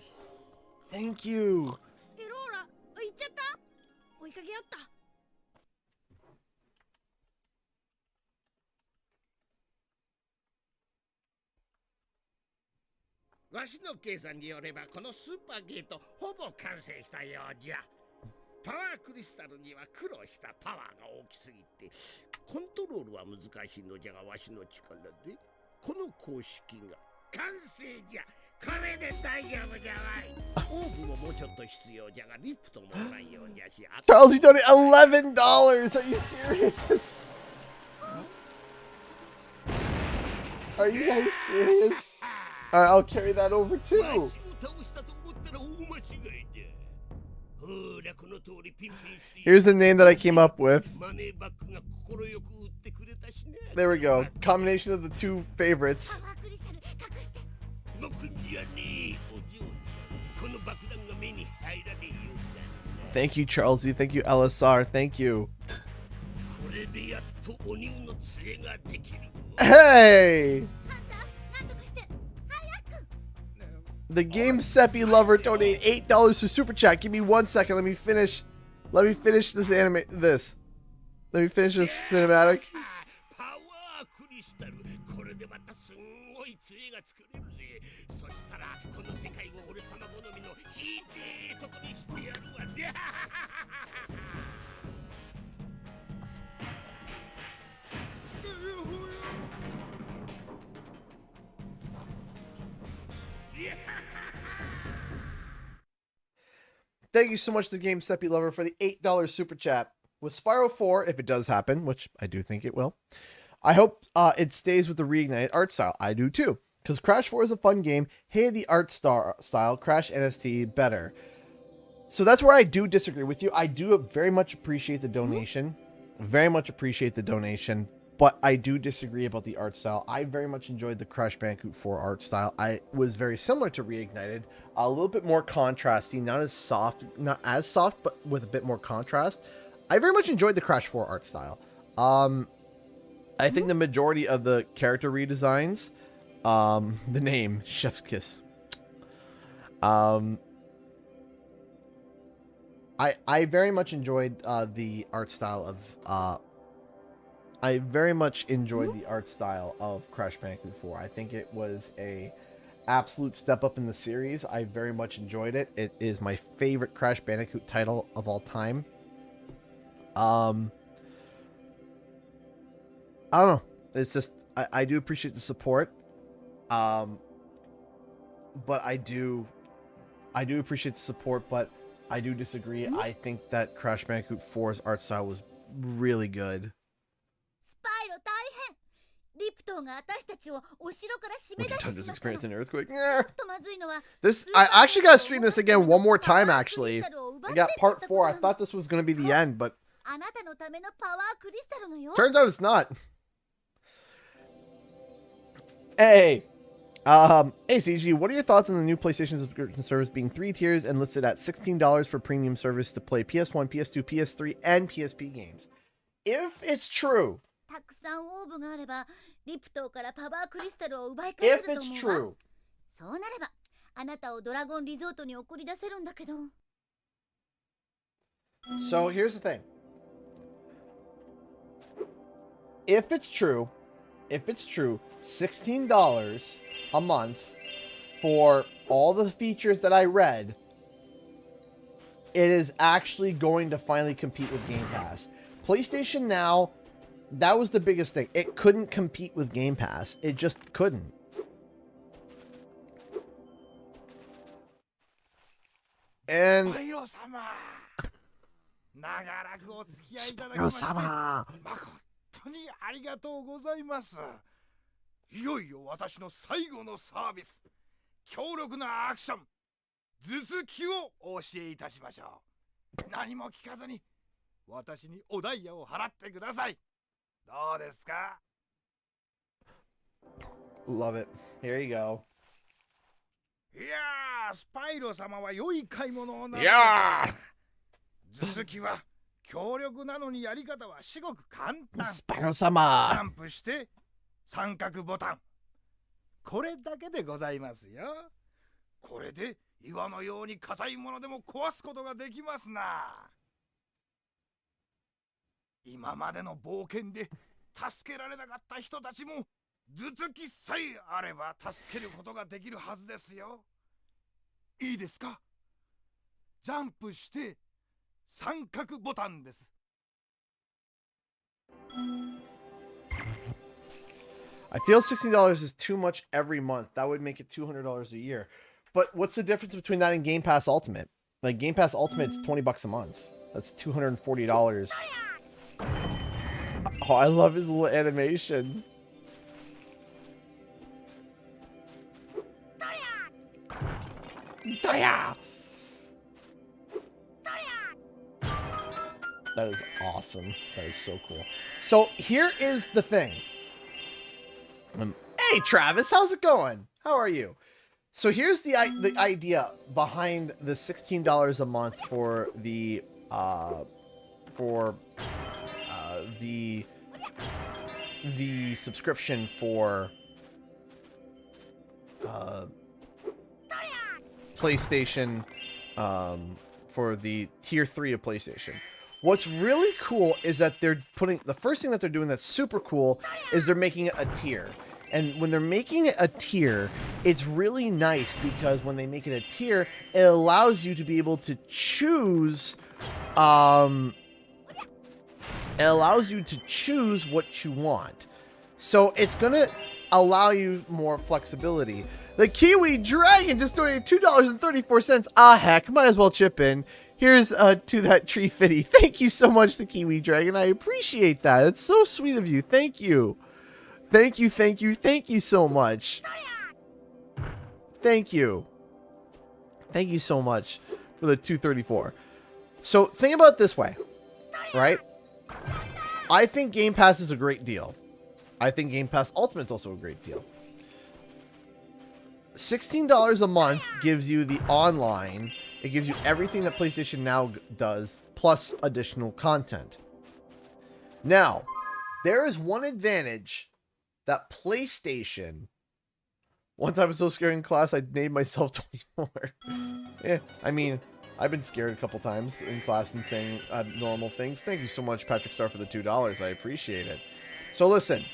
Thank you. Charles, you donated $11. Are you serious? Are you guys serious? All right, I'll carry that over too. Here's the name that I came up with. There we go. Combination of the two favorites. Thank you, Charlesy. Thank you, LSR. Thank you. Hey! The Game Seppi Lover donated $8 to Super Chat. Give me 1 second. Let me finish this anime. Let me finish this cinematic. Thank you so much to the Game Seppi Lover for the $8 Super Chat. With Spyro 4, if it does happen, which I do think it will, I hope it stays with the reignited art style. I do too. Because Crash 4 is a fun game. Hated the art style. Crash NST better. So that's where I do disagree with you. I do very much appreciate the donation. Very much appreciate the donation. But I do disagree about the art style. I very much enjoyed the Crash Bandicoot 4 art style. I was very similar to Reignited. A little bit more contrasty. Not as soft, but with a bit more contrast. I very much enjoyed the Crash 4 art style. I think the majority of the character redesigns, the name, Chef's Kiss. I very much enjoyed the art style of Crash Bandicoot 4. I think it was a absolute step up in the series. I very much enjoyed it. It is my favorite Crash Bandicoot title of all time. I don't know. It's just I do appreciate the support. But I do appreciate the support, but I do disagree. I think that Crash Bandicoot 4's art style was really good. Time this experience an earthquake. This I actually gotta stream this again one more time. Actually, I got part 4. I thought this was gonna be the end, but turns out it's not. Hey, CG, what are your thoughts on the new PlayStation subscription service being 3 tiers and listed at $16 for premium service to play PS1, PS2, PS3, and PSP games? If it's true, so here's the thing. If it's true, $16 a month for all the features that I read, it is actually going to finally compete with Game Pass. PlayStation Now, that was the biggest thing. It couldn't compete with Game Pass. It just couldn't. And Spyro-sama. 本当にありがとうございます。いよいよ私の最後のサービス、強力なアクション、頭突きをお教えいたしましょう。何も聞かずに私におダイヤを払ってください。どうですか？ Love it. Here you go. いやー、スパイロ様は良い買い物をな。いやー、頭突きは強力なのにやり方は至極簡単。スパイロ様。ジャンプして三角ボタン。これだけでございますよ。これで岩のように硬いものでも壊すことができますな。今までの冒険で助けられなかった人たちも頭突きさえあれば助けることができるはずですよ。いいですか？ジャンプして三角ボタンです。I feel $16 is too much every month. That would make it $200 a year. But what's the difference between that and Game Pass Ultimate? Like Game Pass Ultimate's $20 a month. That's $240. Oh, I love his little animation. That is awesome. That is so cool. So here is the thing. Hey Travis, how's it going? How are you? So here's the idea behind the $16 a month for the subscription for PlayStation, for the tier 3 of PlayStation. What's really cool is that they're putting, the first thing that they're doing that's super cool is they're making it a tier. And when they're making it a tier, it's really nice because when they make it a tier, it allows you to be able to choose, what you want. So it's going to allow you more flexibility. The Kiwi Dragon just donated $2.34. Ah, heck, might as well chip in. Here's to that tree fitty. Thank you so much to Kiwi Dragon. I appreciate that. It's so sweet of you. Thank you. Thank you so much. Thank you. Thank you so much for the 234. So think about it this way, right? I think Game Pass is a great deal. I think Game Pass Ultimate is also a great deal. $16 a month gives you the online. It gives you everything that PlayStation Now does, plus additional content. Now, there is one advantage that PlayStation... One time I was so scared in class, I named myself 24. I mean, I've been scared a couple times in class and saying normal things. Thank you so much, Patrick Star, for the $2. I appreciate it. So listen,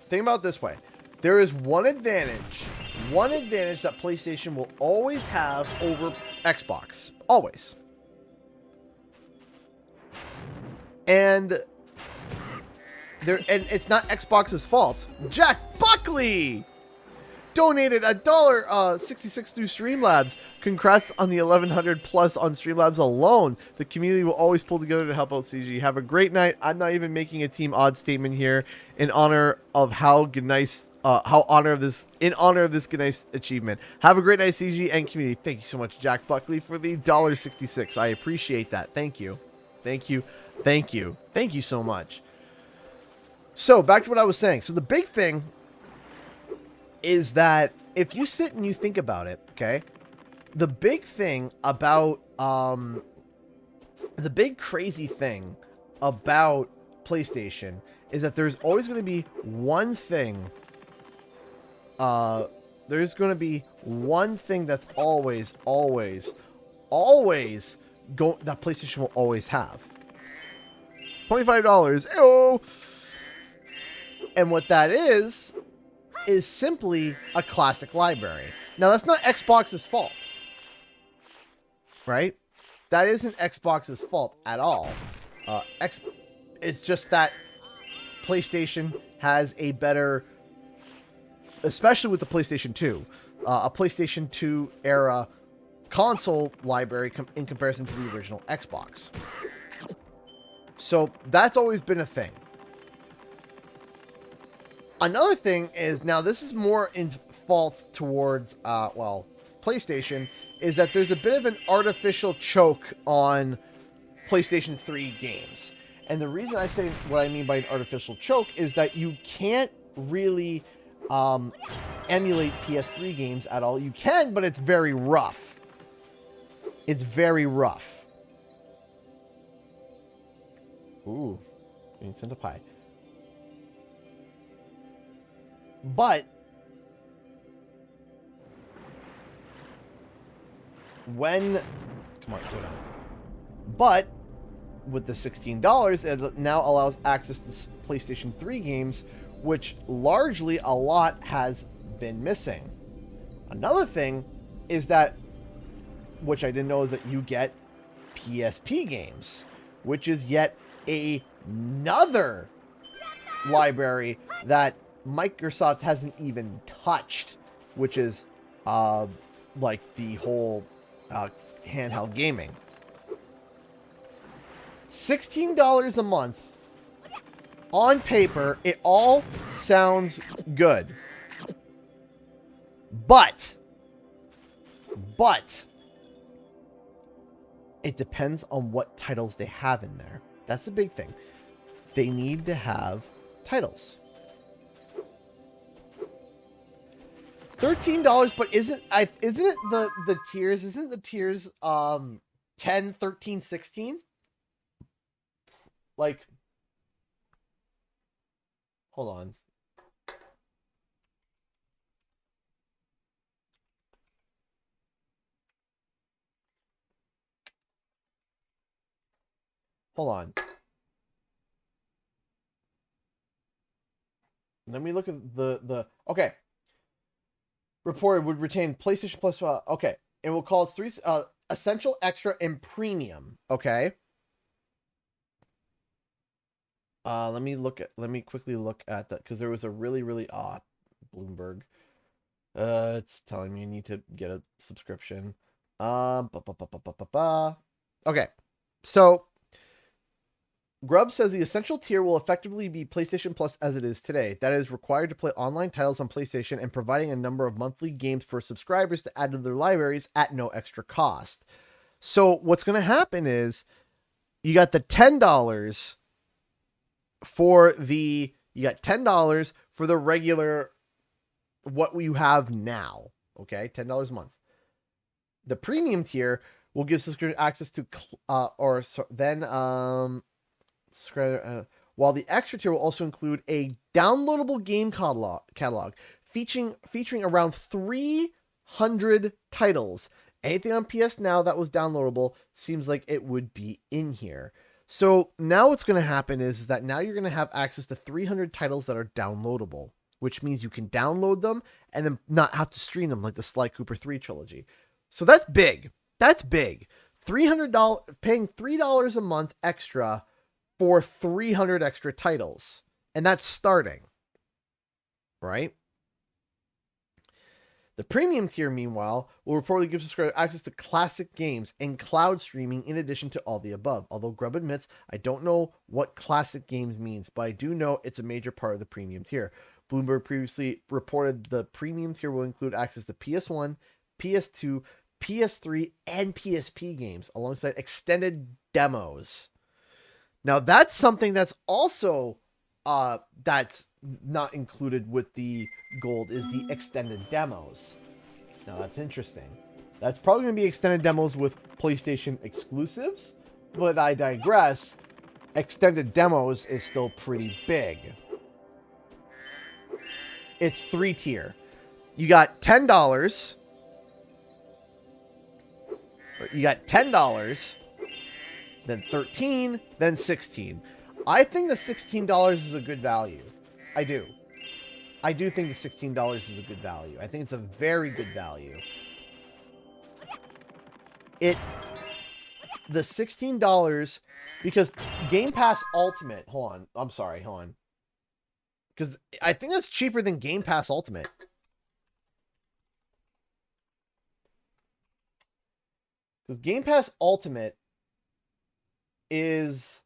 think about it this way. There is one advantage that PlayStation will always have over Xbox. Always. And it's not Xbox's fault. Jack Buckley donated $1.66 through Streamlabs. Congrats on the 1,100 plus on Streamlabs alone. The community will always pull together to help out CG. Have a great night. I'm not even making a Team Odd statement here in honor of in honor of this nice achievement. Have a great night, CG and community. Thank you so much, Jack Buckley, for the $1.66. I appreciate that. Thank you. Thank you. Thank you. Thank you so much. So back to what I was saying. So the big thing is that if you sit and you think about it, okay, the big thing about, the big crazy thing about PlayStation is that there's always going to be one thing, there's going to be one thing that's always that PlayStation will always have. $25. Ew. And what that is simply a classic library. Now, that's not Xbox's fault, right? That isn't Xbox's fault at all. It's just that PlayStation has a better, especially with the PlayStation 2, a PlayStation 2 era console library in comparison to the original Xbox. So that's always been a thing. Another thing is, now this is more in fault towards, PlayStation, is that there's a bit of an artificial choke on PlayStation 3 games. And the reason I say what I mean by an artificial choke is that you can't really emulate PS3 games at all. You can, but it's very rough. It's very rough. Ooh, instant pie. But come on, go down. But with the $16, it now allows access to PlayStation 3 games, which largely a lot has been missing. Another thing is that, which I didn't know, is that you get PSP games, which is yet another library that Microsoft hasn't even touched, which is like the whole handheld gaming. $16 a month. On paper, it all sounds good. But it depends on what titles they have in there. That's the big thing. They need to have titles. $13, but isn't it the tiers? Isn't the tiers 10, 13, 16? Like, hold on. Hold on. Let me look at the okay. Reported would retain PlayStation Plus. Okay, it will call it 3 Essential, Extra, and Premium. Okay. Let me quickly look at that, because there was a really Bloomberg. It's telling me you need to get a subscription. Okay, so Grubb says the essential tier will effectively be PlayStation Plus as it is today. That is required to play online titles on PlayStation and providing a number of monthly games for subscribers to add to their libraries at no extra cost. So what's going to happen is you got the $10 for the regular, what you have now. Okay. $10 a month. The premium tier will give subscribers access to, while the extra tier will also include a downloadable game catalog featuring around 300 titles. Anything on PS Now that was downloadable seems like it would be in here. So now what's going to happen is that now you're going to have access to 300 titles that are downloadable, which means you can download them and then not have to stream them like the Sly Cooper 3 trilogy. So that's big. That's big. $300, paying $3 a month extra for 300 extra titles. And that's starting. Right? The premium tier, meanwhile, will reportedly give subscribers access to classic games and cloud streaming in addition to all the above. Although Grubb admits, I don't know what classic games means, but I do know it's a major part of the premium tier. Bloomberg previously reported the premium tier will include access to PS1, PS2, PS3, and PSP games alongside extended demos. Now, that's something that's also that's not included with the gold is the extended demos. Now that's interesting. That's probably going to be extended demos with PlayStation exclusives, but I digress. Extended demos is still pretty big. It's 3-tier. You got $10. You got $10, then $13, then $16. I think the $16 is a good value. I do. I do think the $16 is a good value. I think it's a very good value. The $16, because Game Pass Ultimate, hold on. I'm sorry, hold on. Because I think that's cheaper than Game Pass Ultimate. Because Game Pass Ultimate is...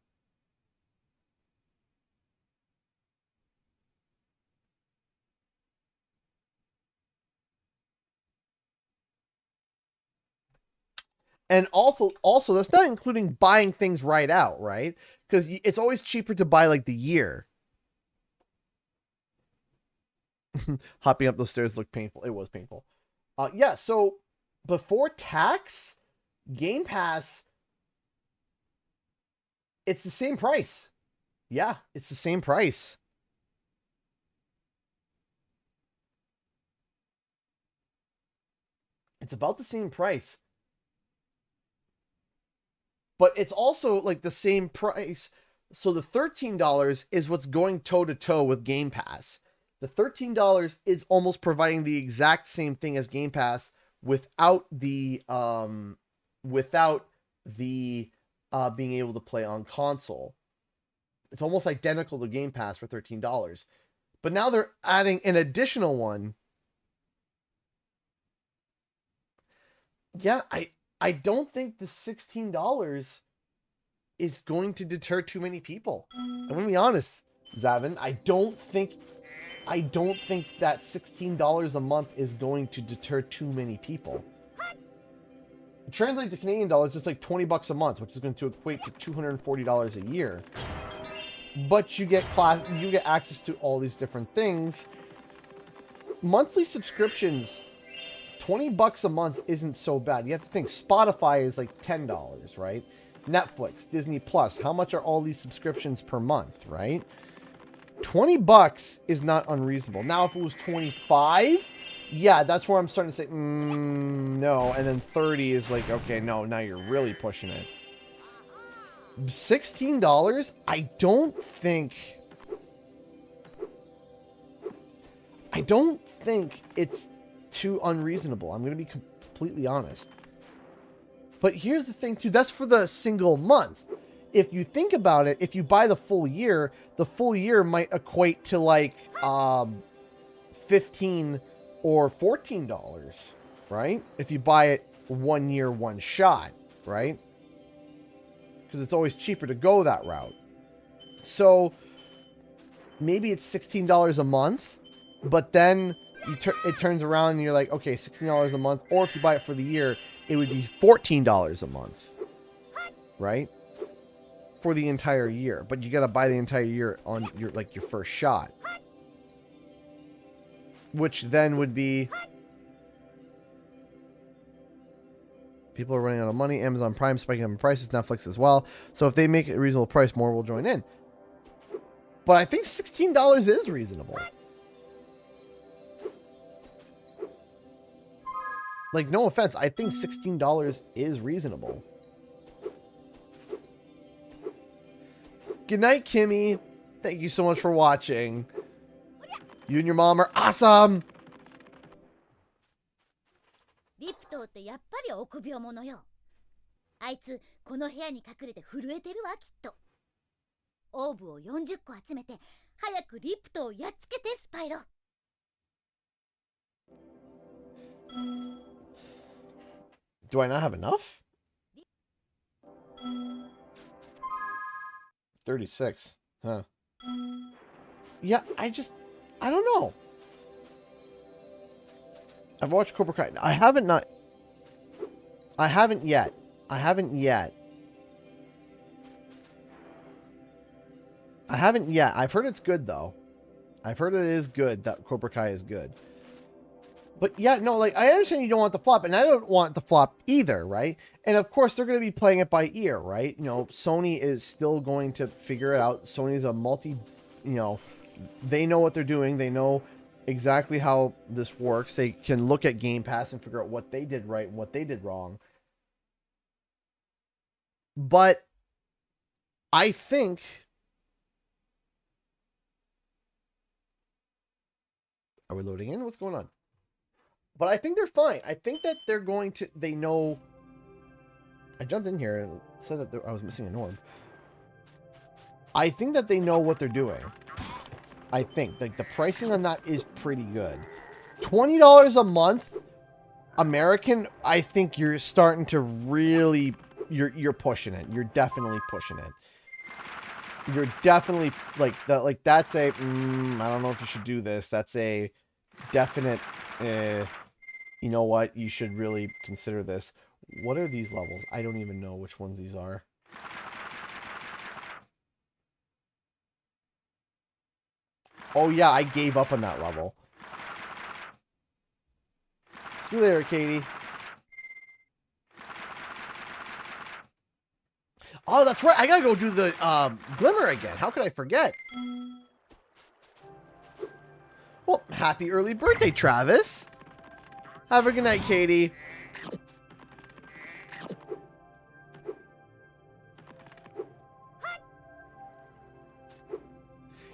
And also, that's not including buying things right out, right? Because it's always cheaper to buy, like, the year. Hopping up those stairs looked painful. It was painful. Yeah, so before tax, Game Pass, it's the same price. Yeah, it's the same price. It's about the same price. But it's also like the same price. So the $13 is what's going toe-to-toe with Game Pass. The $13 is almost providing the exact same thing as Game Pass without the being able to play on console. It's almost identical to Game Pass for $13. But now they're adding an additional one. Yeah, I don't think the $16 is going to deter too many people. I'm going to be honest, Zavin. I don't think that $16 a month is going to deter too many people. Translate to Canadian dollars, it's like $20 a month, which is going to equate to $240 a year. But you get access to all these different things. Monthly subscriptions, $20 a month isn't so bad. You have to think Spotify is like $10, right? Netflix, Disney Plus, how much are all these subscriptions per month, right? $20 is not unreasonable. Now, if it was 25, yeah, that's where I'm starting to say, no. And then 30 is like, okay, no, now you're really pushing it. $16, I don't think it's too unreasonable. I'm going to be completely honest. But here's the thing, too. That's for the single month. If you think about it, if you buy the full year might equate to like $15 or $14, right? If you buy it 1 year, one shot, right? Because it's always cheaper to go that route. So maybe it's $16 a month, but then it turns around and you're like, okay, $16 a month. Or if you buy it for the year, it would be $14 a month, right? For the entire year. But you got to buy the entire year on your first shot. Which then would be... People are running out of money. Amazon Prime spiking up in prices. Netflix as well. So if they make it a reasonable price, more will join in. But I think $16 is reasonable. Like, no offense. I think $16 is reasonable. Good night, Kimmy. Thank you so much for watching. You and your mom are awesome. リプトーってやっぱり臆病者よ。あいつこの部屋に隠れて震えてるわきっと。オーブを40個集めて早くリプトをやっつけてスパイロ。Do I not have enough? 36. Huh. Yeah, I don't know. I've watched Cobra Kai. I haven't yet. I've heard it's good, though. I've heard it is good, that Cobra Kai is good. But yeah, no, like, I understand you don't want the flop, and I don't want the flop either, right? And of course, they're going to be playing it by ear, right? You know, Sony is still going to figure it out. Sony's a they know what they're doing. They know exactly how this works. They can look at Game Pass and figure out what they did right and what they did wrong. But I think... Are we loading in? What's going on? But I think they're fine. I think that they're going to... They know... I jumped in here and said that I was missing an orb. I think that they know what they're doing. I think. Like, the pricing on that is pretty good. $20 a month, American, I think you're starting to really... You're pushing it. You're definitely pushing it. You're definitely... Like, that's a... I don't know if you should do this. That's a definite... you know what? You should really consider this. What are these levels? I don't even know which ones these are. Oh, yeah, I gave up on that level. See you later, Katie. Oh, that's right. I gotta go do the Glimmer again. How could I forget? Well, happy early birthday, Travis. Have a good night, Katie.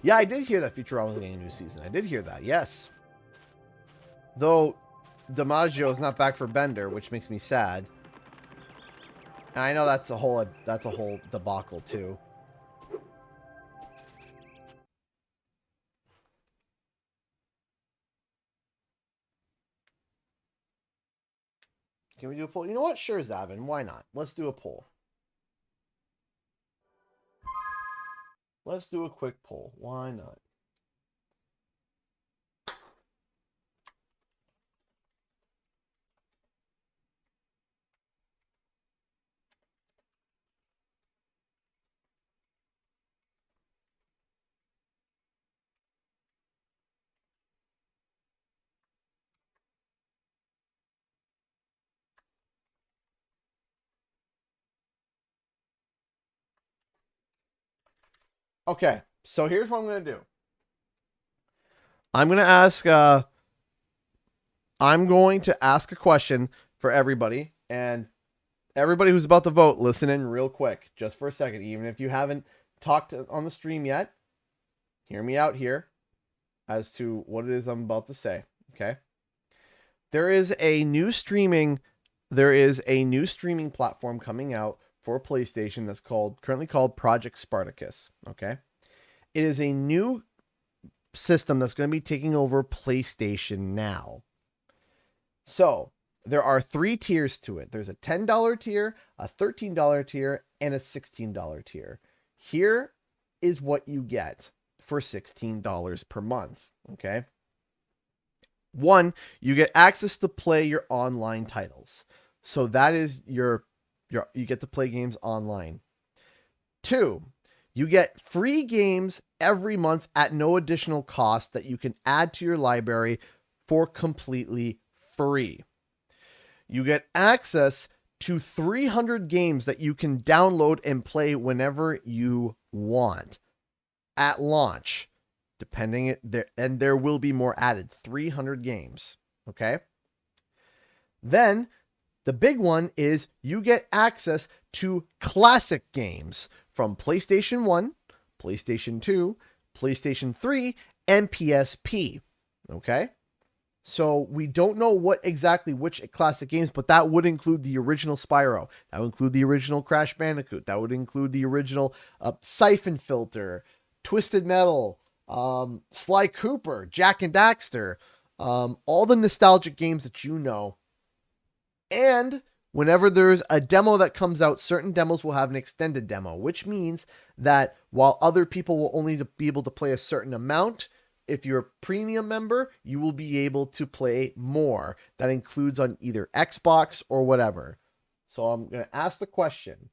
Yeah, I did hear that Futurama was getting a new season. I did hear that, yes. Though, DiMaggio is not back for Bender, which makes me sad. And I know that's a whole debacle, too. Can we do a poll? You know what? Sure, Zavin. Why not? Let's do a poll. Let's do a quick poll. Why not? Okay, so here's what I'm going to do. I'm going to ask a question for everybody, and everybody who's about to vote, listen in real quick, just for a second. Even if you haven't talked on the stream yet, hear me out here as to what it is I'm about to say, okay? There is a new streaming platform coming out for PlayStation that's currently called Project Spartacus, okay? It is a new system that's going to be taking over PlayStation Now. So, there are 3 tiers to it. There's a $10 tier, a $13 tier, and a $16 tier. Here is what you get for $16 per month, okay? 1, you get access to play your online titles. So that is you get to play games online. 2, you get free games every month at no additional cost that you can add to your library for completely free. You get access to 300 games that you can download and play whenever you want at launch, and there will be more added. 300 games. Okay. Then the big one is you get access to classic games from PlayStation 1, PlayStation 2, PlayStation 3, and PSP. Okay. So we don't know which classic games, but that would include the original Spyro. That would include the original Crash Bandicoot. That would include the original Siphon Filter, Twisted Metal, Sly Cooper, Jak and Daxter, all the nostalgic games that you know. And whenever there's a demo that comes out, certain demos will have an extended demo, which means that while other people will only be able to play a certain amount, if you're a premium member, you will be able to play more. That includes on either Xbox or whatever. So I'm going to ask the question,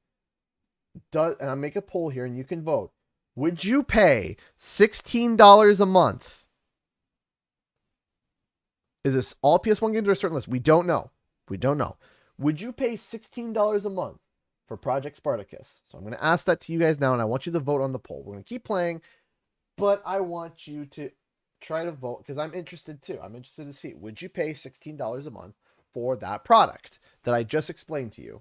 and I'll make a poll here and you can vote. Would you pay $16 a month? Is this all PS1 games or a certain list? We don't know. We don't know. Would you pay $16 a month for Project Spartacus? So I'm going to ask that to you guys now, and I want you to vote on the poll. We're going to keep playing, but I want you to try to vote because I'm interested too. I'm interested to see, would you pay $16 a month for that product that I just explained to you?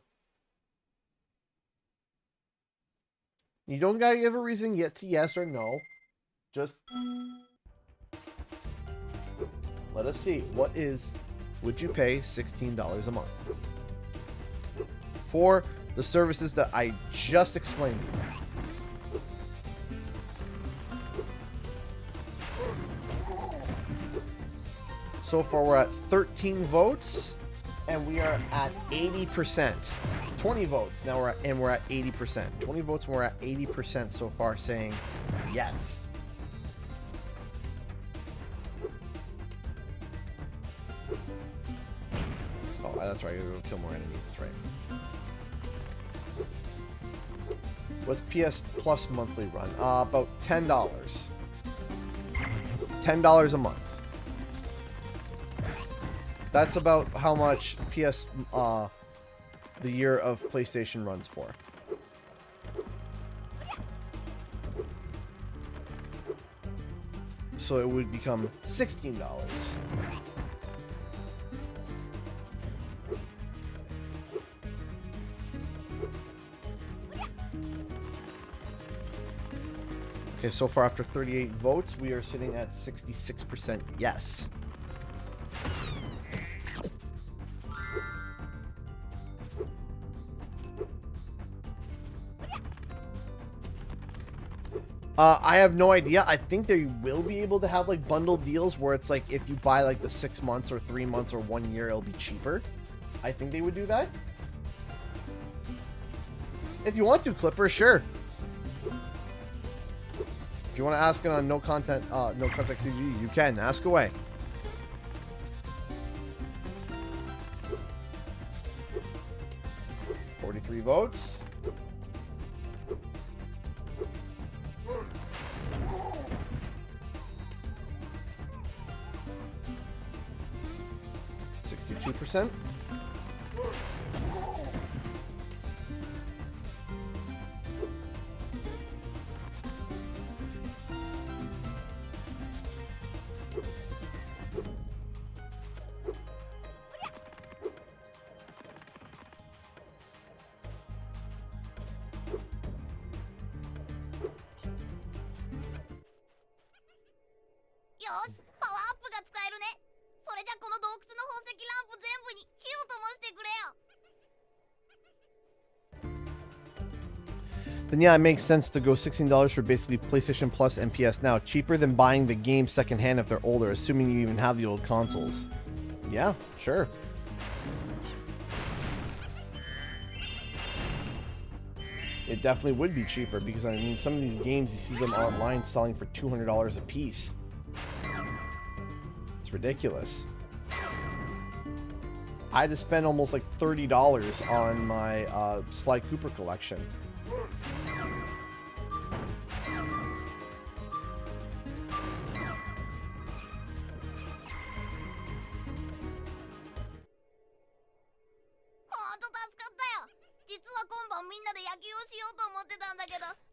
You don't got to give a reason yet to yes or no. Just let us see. Would you pay $16 a month for the services that I just explained to you? So far, we're at 13 votes, and we are at 80%. 20 votes now, we're at 80%. 20 votes, and we're at 80% so far, saying yes. Oh, that's right. We'll kill more enemies. That's right. What's PS Plus monthly run? About $10. $10 a month. That's about how much the year of PlayStation runs for. So it would become $16. Okay, so far after 38 votes, we are sitting at 66% yes. I have no idea. I think they will be able to have like bundled deals where it's like if you buy like the 6 months or 3 months or 1 year, it'll be cheaper. I think they would do that. If you want to, Clipper, sure. If you want to ask it on no context CG, you can ask away. $43 votes. %. Then yeah, it makes sense to go $16 for basically PlayStation Plus and PS Now. Cheaper than buying the game secondhand if they're older, assuming you even have the old consoles. Yeah, sure. It definitely would be cheaper because, I mean, some of these games, you see them online selling for $200 a piece. It's ridiculous. I had to spend almost like $30 on my Sly Cooper collection.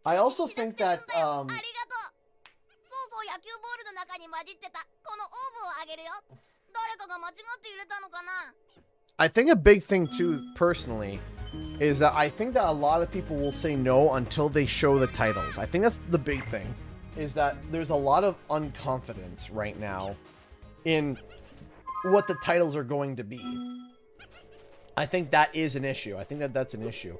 I also think that I think a big thing too, personally, is that I think that a lot of people will say no until they show the titles. I think that's the big thing, is that there's a lot of unconfidence right now in what the titles are going to be. I think that is an issue. I think that that's an issue.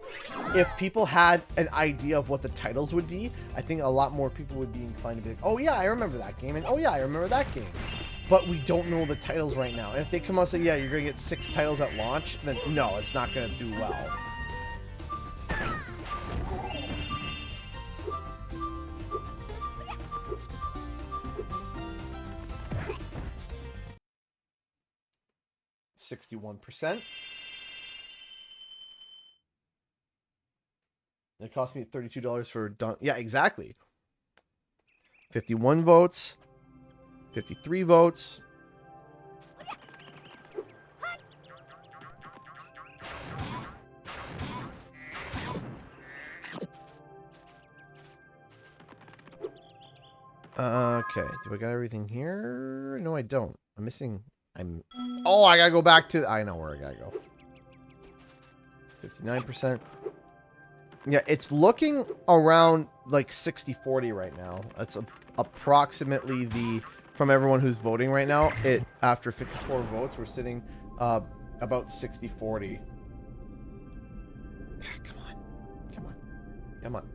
If people had an idea of what the titles would be, I think a lot more people would be inclined to be like, oh yeah, I remember that game, and oh yeah, I remember that game. But we don't know the titles right now. And if they come out and say, yeah, you're going to get 6 titles at launch, then no, it's not going to do well. %. It cost me $32 for done. Yeah, exactly. 51 votes. 53 votes. Okay, do I got everything here? No, I don't. I'm missing. Oh, I gotta go back to. I know where I gotta go. 59%. Yeah, it's looking around like 60-40 right now. That's approximately the. From everyone who's voting right now, after 54 votes, we're sitting about 60-40. Come on. Come on. Come on.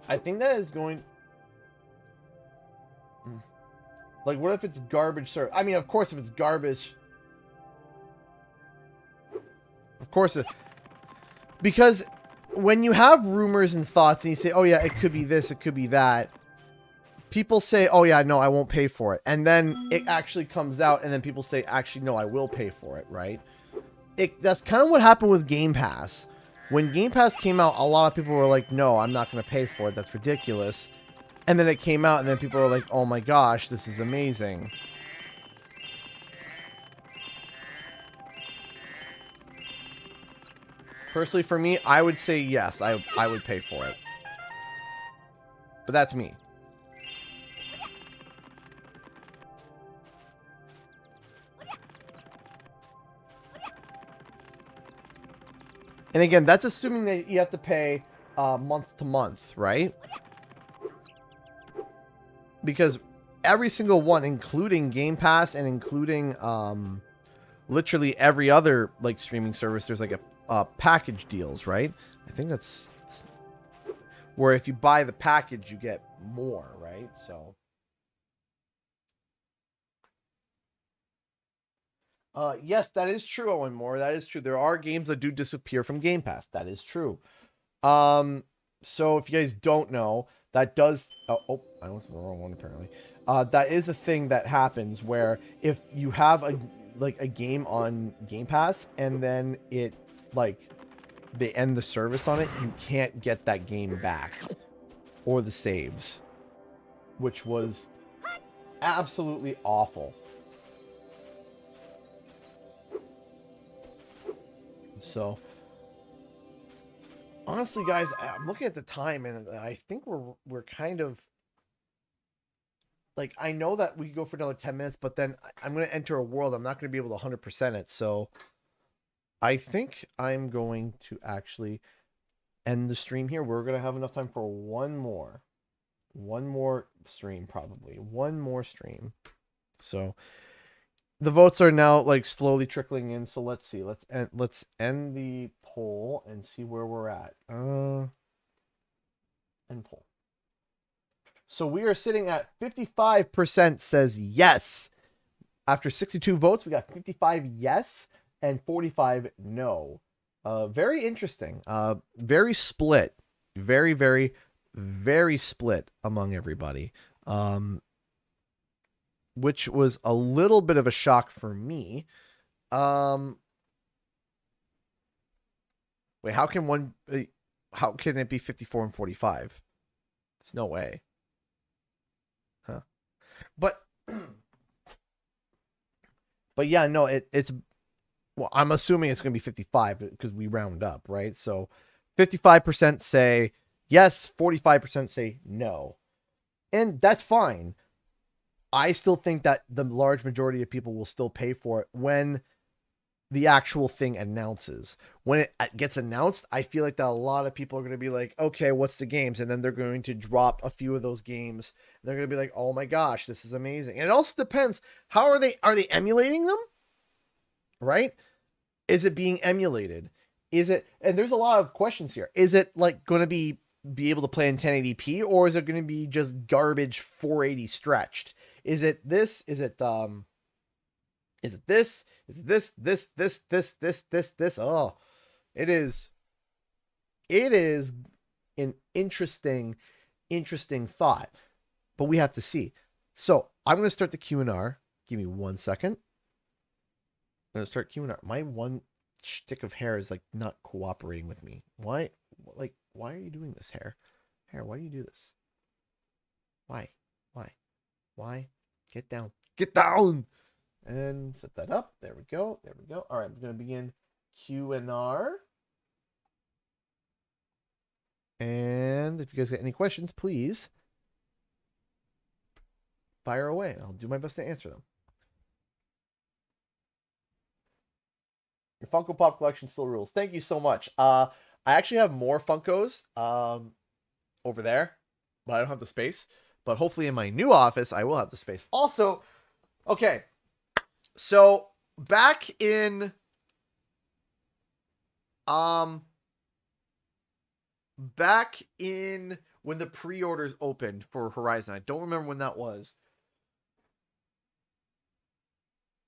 I think that is going... Like, what if it's garbage service? I mean, of course, if it's garbage... Of course, because... When you have rumors and thoughts and you say, oh yeah, it could be this, it could be that, people say, oh yeah, no, I won't pay for it. And then it actually comes out and then people say, actually, no, I will pay for it, right? That's kind of what happened with Game Pass. When Game Pass came out, a lot of people were like, no, I'm not going to pay for it. That's ridiculous. And then it came out and then people were like, oh my gosh, this is amazing. Personally, for me, I would say yes, I would pay for it. But that's me. And again, that's assuming that you have to pay month to month, right? Because every single one, including Game Pass and including literally every other like streaming service, there's like a package deals, right? I think that's where if you buy the package, you get more, right? So, yes, that is true, Owen Moore. That is true. There are games that do disappear from Game Pass. That is true. So if you guys don't know, that does... Oh, I went to the wrong one, apparently. That is a thing that happens where if you have a game on Game Pass and then it... like they end the service on it, you can't get that game back or the saves, which was absolutely awful. So honestly, guys, I'm looking at the time and I think we're kind of like, I know that we could go for another 10 minutes, but then I'm going to enter a world I'm not going to be able to 100% it. So I think I'm going to actually end the stream here. We're going to have enough time for one more stream, probably one more stream. So the votes are now like slowly trickling in. So let's see, let's end the poll and see where we're at. End poll. So we are sitting at 55% says yes. After 62 votes, we got 55 yes and 45 no. Very interesting. Very split. Very, very, very split among everybody. which was a little bit of a shock for me. Wait, how can it be 54 and 45? There's no way. Huh. But yeah, no, it's, well, I'm assuming it's going to be 55 because we round up, right? So 55% say yes, 45% say no. And that's fine. I still think that the large majority of people will still pay for it when the actual thing announces. When it gets announced, I feel like that a lot of people are going to be like, okay, what's the games? And then they're going to drop a few of those games. They're going to be like, oh my gosh, this is amazing. And it also depends. How are they emulating them? Right? Is it being emulated? Is it, and there's a lot of questions here. Is it like going to be able to play in 1080p, or is it going to be just garbage 480 stretched? Is it this? Is it this? Is it this? Oh, it is an interesting thought, but we have to see. So I'm going to start the Q&R. Give me 1 second. I'm going to start Q&R. My one stick of hair is like not cooperating with me. Why? Like, why are you doing this, hair? Hair, why do you do this? Why? Get down. Get down! And set that up. There we go. All right, I'm going to begin Q&R. And if you guys got any questions, please fire away. I'll do my best to answer them. Your Funko Pop collection still rules. Thank you so much. I actually have more Funkos over there, but I don't have the space. But hopefully in my new office, I will have the space. Also, okay, so back in when the pre-orders opened for Horizon, I don't remember when that was.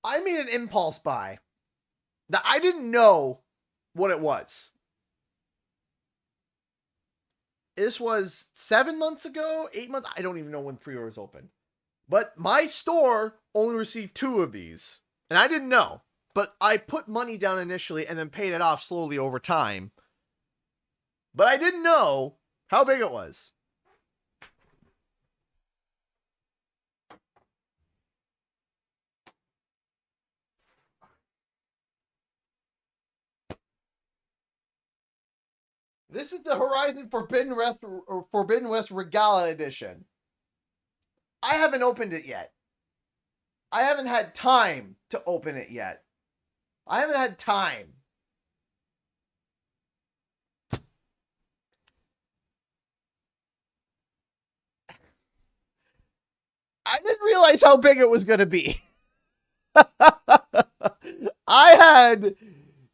I made an impulse buy that I didn't know what it was. This was 7 months ago, 8 months. I don't even know when pre-orders opened. But my store only received 2 of these. And I didn't know. But I put money down initially and then paid it off slowly over time. But I didn't know how big it was. This is the Horizon Forbidden West Regala Edition. I haven't opened it yet. I haven't had time to open it yet. I haven't had time. I didn't realize how big it was going to be. I had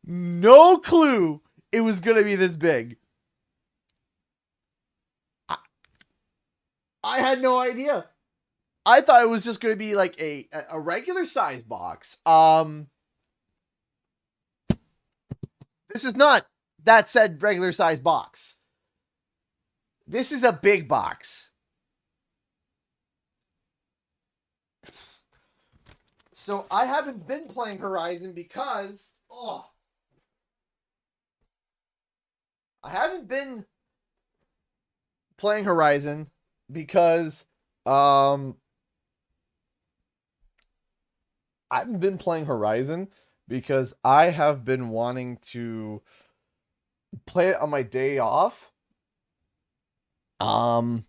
no clue it was going to be this big. I had no idea. I thought it was just going to be like a regular size box. This is not that said regular size box. This is a big box. So I haven't been playing Horizon because, I haven't been playing Horizon because I haven't been playing Horizon because I have been wanting to play it on my day off. I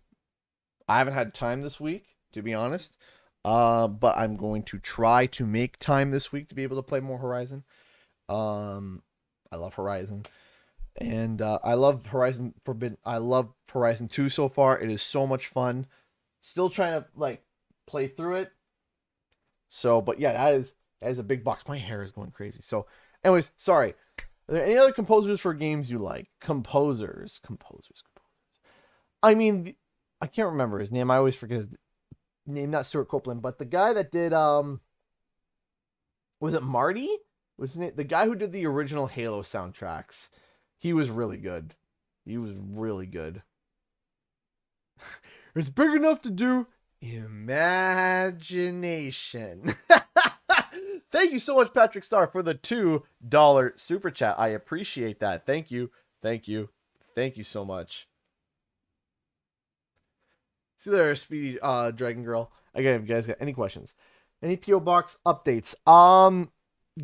haven't had time this week, to be honest. But I'm going to try to make time this week to be able to play more Horizon. I love Horizon. And I love Horizon Forbidden. I love Horizon 2 so far. It is so much fun. Still trying to like play through it. So, but yeah, that is a big box. My hair is going crazy. So, anyways, sorry. Are there any other composers for games you like? Composers. I mean, I can't remember his name. I always forget his name. Not Stuart Copeland, but the guy that did was it Marty? Was his name the guy who did the original Halo soundtracks? He was really good. It's big enough to do Imagination. Thank you so much, Patrick Starr, for the $2 super chat. I appreciate that. Thank you. Thank you. Thank you so much. See there, Speedy Dragon Girl. Again, if you guys got any questions, any PO box updates.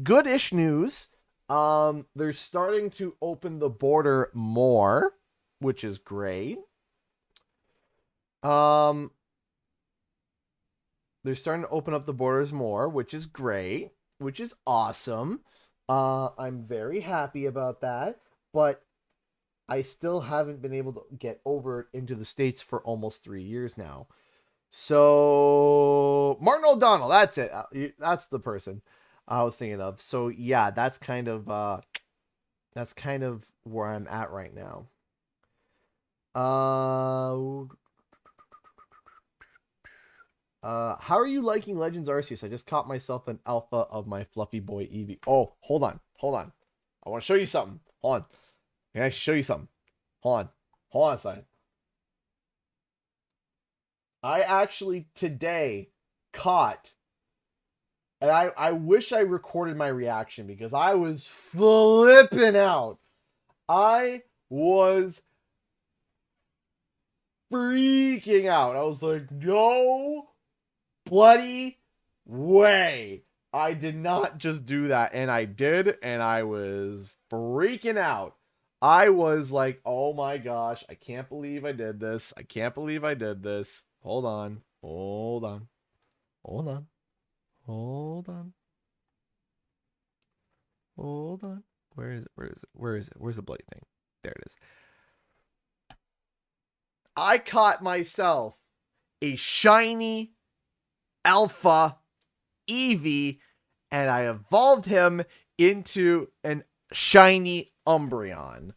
Good-ish news. They're starting to open the border more, which is great. They're starting to open up the borders more, which is great, which is awesome. I'm very happy about that, but I still haven't been able to get over into the States for almost 3 years now. So Martin O'Donnell, that's it. That's the person I was thinking of. So yeah, that's kind of where I'm at right now. How are you liking Legends Arceus? I just caught myself an alpha of my fluffy boy Eevee. Oh, hold on. I want to show you something. Hold on. Can I show you something? Hold on a second. I actually today caught, and I wish I recorded my reaction because I was flipping out. I was freaking out. I was like, no bloody way. I did not just do that, and I did, and I was freaking out. I was like, oh my gosh, I can't believe I did this. I can't believe I did this. Hold on. Where is it? Where's the bloody thing? There it is. I caught myself a shiny alpha Eevee, and I evolved him into an shiny Umbreon.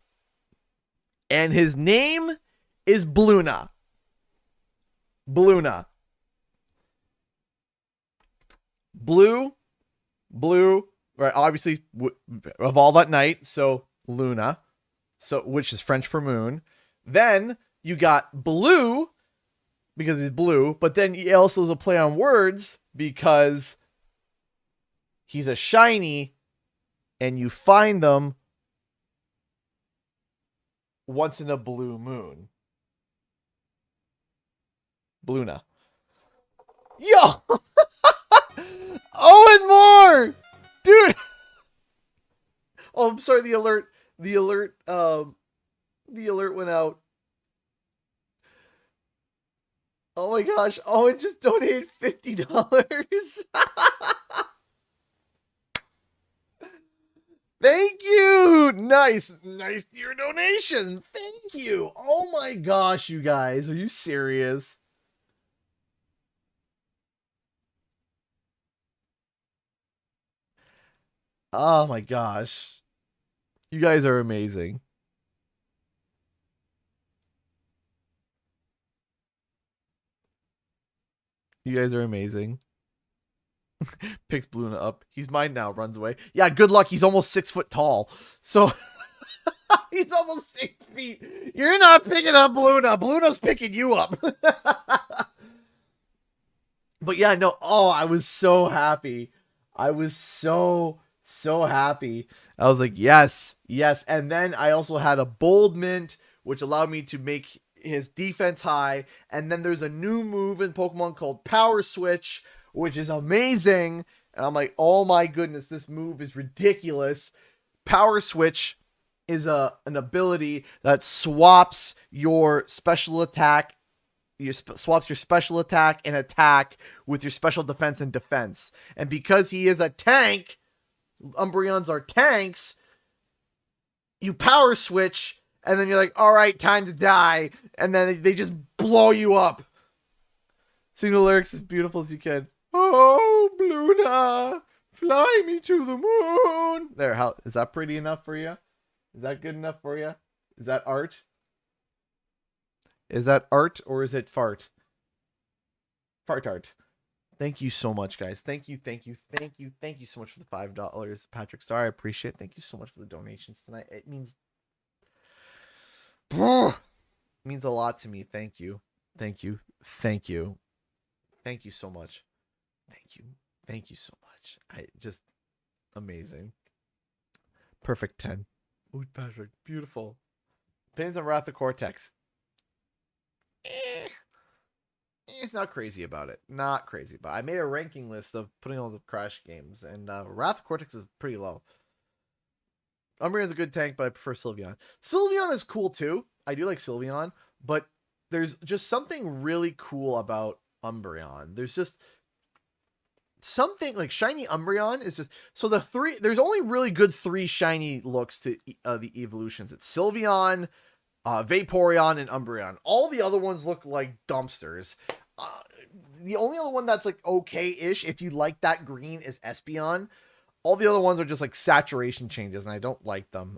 And his name is Bluna. Blue, right? Obviously, evolve at night, so Luna, so which is French for moon. Then you got Blue because he's blue, but then he also is a play on words because he's a shiny, and you find them once in a blue moon. Bluna. Yo! Oh, and more! Dude! Oh, I'm sorry, the alert went out. Oh my gosh, Owen just donated $50. Thank you! Nice your donation. Thank you. Oh my gosh, you guys. Are you serious? Oh my gosh. You guys are amazing. You guys are amazing. Picks Bluna up. He's mine now. Runs away. Yeah, good luck. He's almost 6 foot tall. So he's almost 6 feet. You're not picking up Bluna. Bluna's picking you up. But yeah, no. Oh, I was so happy. I was so happy. I was like, yes. And then I also had a bold mint, which allowed me to make his defense high. And then there's a new move in Pokemon called Power Switch, which is amazing. And I'm like, oh my goodness, this move is ridiculous. Power Switch is an ability that swaps your special attack. Swaps your special attack and attack with your special defense and defense. And because he is a tank, Umbreons are tanks, you power switch, and then you're like, all right, time to die. And then they just blow you up. Sing the lyrics as beautiful as you can. Oh, Bluna, fly me to the moon. There, how is that pretty enough for you? Is that good enough for you? Is that art? Is that art or is it fart? Fart art. Thank you so much, guys. Thank you so much for the $5, Patrick Star. I appreciate it. Thank you so much for the donations tonight. It means a lot to me. Thank you. Thank you so much. Thank you. Thank you so much. Just amazing. Perfect 10. Ooh, Patrick, beautiful. Opinions on Wrath of Cortex. Not crazy about it. Not crazy. But I made a ranking list of putting all the Crash games, and Wrath of Cortex is pretty low. Umbreon's a good tank, but I prefer Sylveon. Sylveon is cool too. I do like Sylveon, but there's just something really cool about Umbreon. There's just something like shiny Umbreon is just so there's only really good 3 shiny looks to the evolutions. It's Sylveon, Vaporeon, and Umbreon. All the other ones look like dumpsters. The only other one that's like okay-ish if you like that green is Espeon. All the other ones are just like saturation changes, and I don't like them.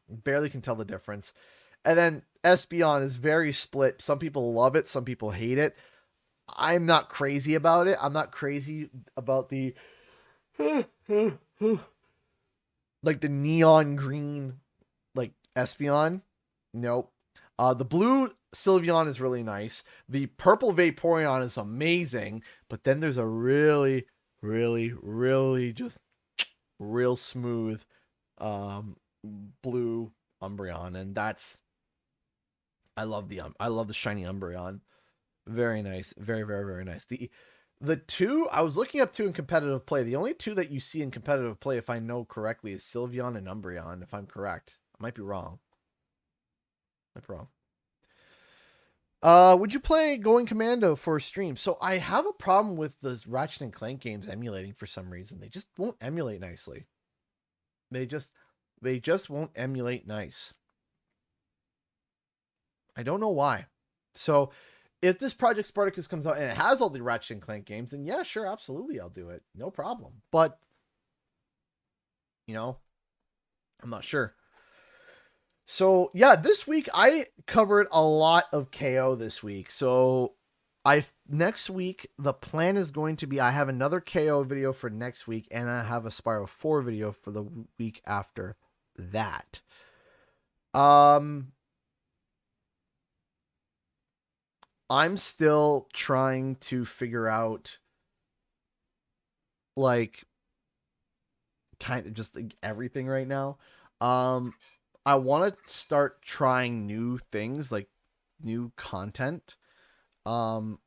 Barely can tell the difference. And then Espeon is very split. Some people love it, some people hate it. I'm not crazy about it. I'm not crazy about the like the neon green like Espeon. Nope. The blue Sylveon is really nice. The purple Vaporeon is amazing, but then there's a really just real smooth blue Umbreon, and that's I love the shiny Umbreon. Very nice. Very nice. The 2 I was looking up to in competitive play. The only 2 that you see in competitive play, if I know correctly, is Sylveon and Umbreon, if I'm correct. I might be wrong. Would you play Going Commando for a stream? So I have a problem with the Ratchet and Clank games emulating for some reason. They just won't emulate nicely. They just won't emulate nice. I don't know why. So if this Project Spartacus comes out and it has all the Ratchet and Clank games, then yeah, sure, absolutely, I'll do it. No problem. But, you know, I'm not sure. So yeah, this week I covered a lot of KO this week. So next week, the plan is going to be, I have another KO video for next week, and I have a Spyro 4 video for the week after that. I'm still trying to figure out, like, kind of just like everything right now. I want to start trying new things, like new content. I've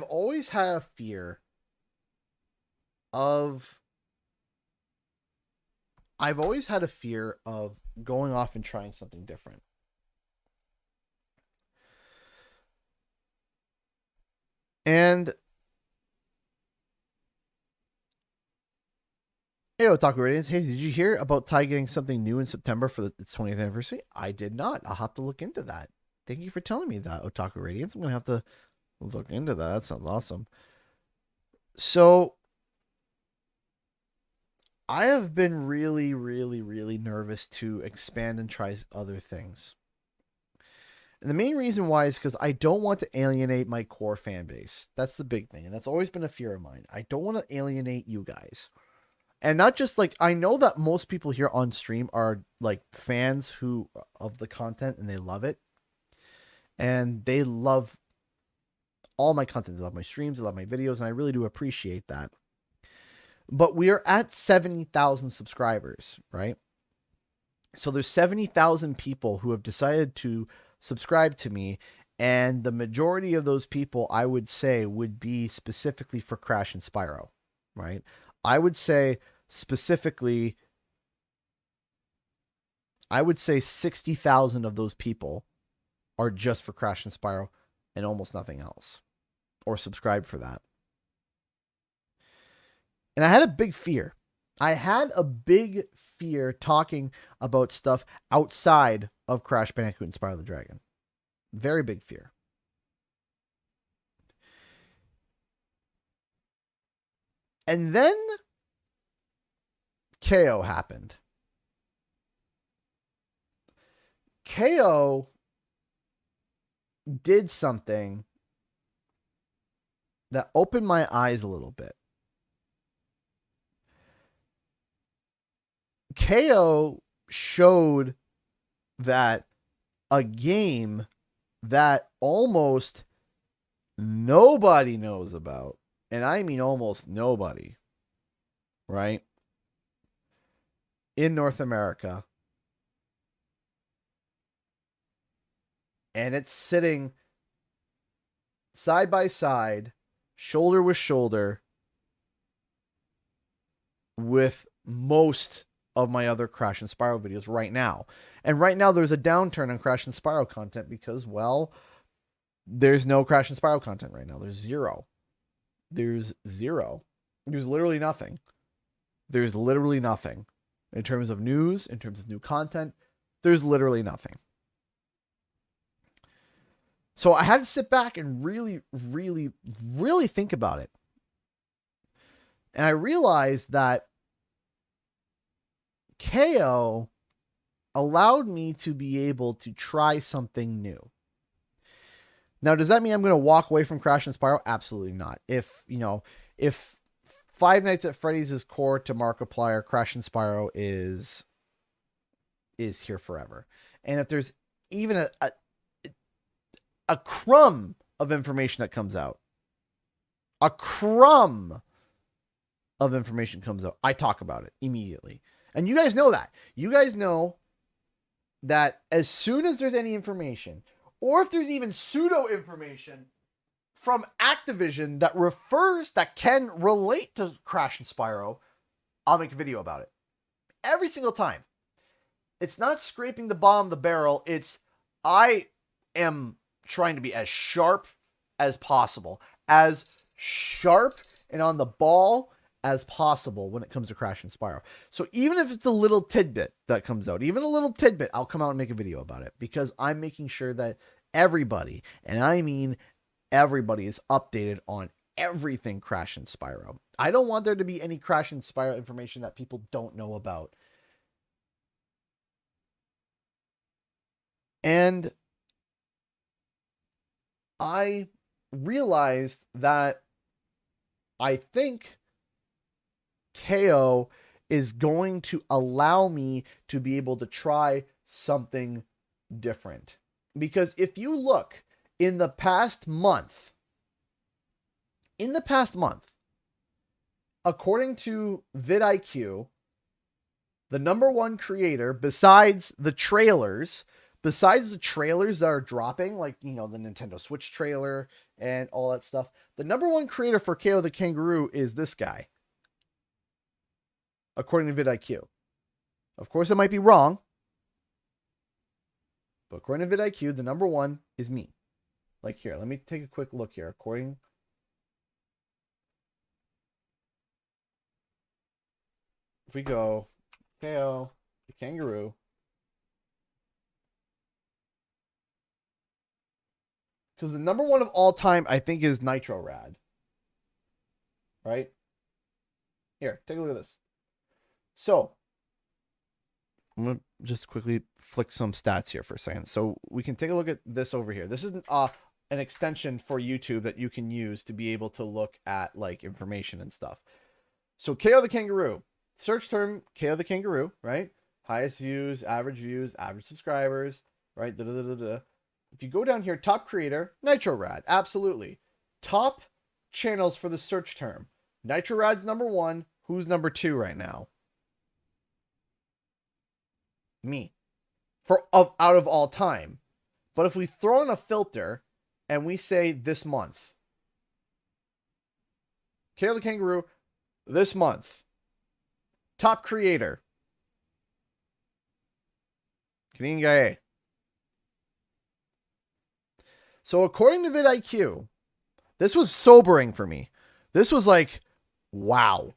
always had a fear of going off and trying something different. And hey, Otaku Radiance. Hey, did you hear about Ty getting something new in September for its 20th anniversary? I did not. I'll have to look into that. Thank you for telling me that, Otaku Radiance. I'm going to have to look into that. That sounds awesome. So, I have been really nervous to expand and try other things. And the main reason why is because I don't want to alienate my core fan base. That's the big thing. And that's always been a fear of mine. I don't want to alienate you guys. And not just like, I know that most people here on stream are like fans of the content and they love it. And they love all my content. They love my streams. They love my videos. And I really do appreciate that. But we are at 70,000 subscribers, right? So there's 70,000 people who have decided to subscribe to me. And the majority of those people, I would say, would be specifically for Crash and Spyro, right? I would say specifically, 60,000 of those people are just for Crash and Spyro and almost nothing else, or subscribe for that. And I had a big fear. Talking about stuff outside of Crash Bandicoot and Spyro the Dragon. Very big fear. And then KO happened. KO did something that opened my eyes a little bit. KO showed that a game that almost nobody knows about, and I mean almost nobody, right? In North America. And it's sitting side by side, shoulder with shoulder, with most of my other Crash and Spyro videos right now. And right now there's a downturn on Crash and Spyro content because, well, there's no Crash and Spyro content right now. There's zero. There's zero. There's literally nothing. There's literally nothing. In terms of news, in terms of new content, there's literally nothing. So I had to sit back and really, really, really think about it. And I realized that KO allowed me to be able to try something new. Now, does that mean I'm going to walk away from Crash and Spyro? Absolutely not. If Five Nights at Freddy's is core to Markiplier, Crash and Spyro is here forever. And if there's even a crumb of information that comes out, a crumb of information comes out, I talk about it immediately. And you guys know that. You guys know that as soon as there's any information, or if there's even pseudo information from Activision that can relate to Crash and Spyro, I'll make a video about it. Every single time. It's not scraping the bottom of the barrel. It's, I am trying to be as sharp as possible. As sharp and on the ball as possible when it comes to Crash and Spyro. So even if it's a little tidbit that comes out, even a little tidbit, I'll come out and make a video about it because I'm making sure that everybody, and I mean everybody, is updated on everything Crash and Spyro. I don't want there to be any Crash and Spyro information that people don't know about. And I realized that I think KO is going to allow me to be able to try something different. Because if you look in the past month, according to vidIQ, the #1 creator, besides the trailers that are dropping, like, the Nintendo Switch trailer and all that stuff, the #1 creator for KO the Kangaroo is this guy. According to vidIQ. Of course, it might be wrong. But according to vidIQ, the #1 is me. Like here, let me take a quick look here. If we go KO the Kangaroo. Because the #1 of all time, I think, is Nitro Rad. Right? Here, take a look at this. So, I'm going to just quickly flick some stats here for a second. So, we can take a look at this over here. This is an extension for YouTube that you can use to be able to look at, like, information and stuff. So, KO the Kangaroo. Search term, KO the Kangaroo, right? Highest views, average subscribers, right? If you go down here, top creator, Nitro Rad. Absolutely. Top channels for the search term. Nitro Rad's #1. Who's #2 right now? Me. Out of all time. But if we throw in a filter and we say this month, KO the Kangaroo, this month, top creator, Canadian Guy A. So according to vidIQ, this was sobering for me. This was like, wow.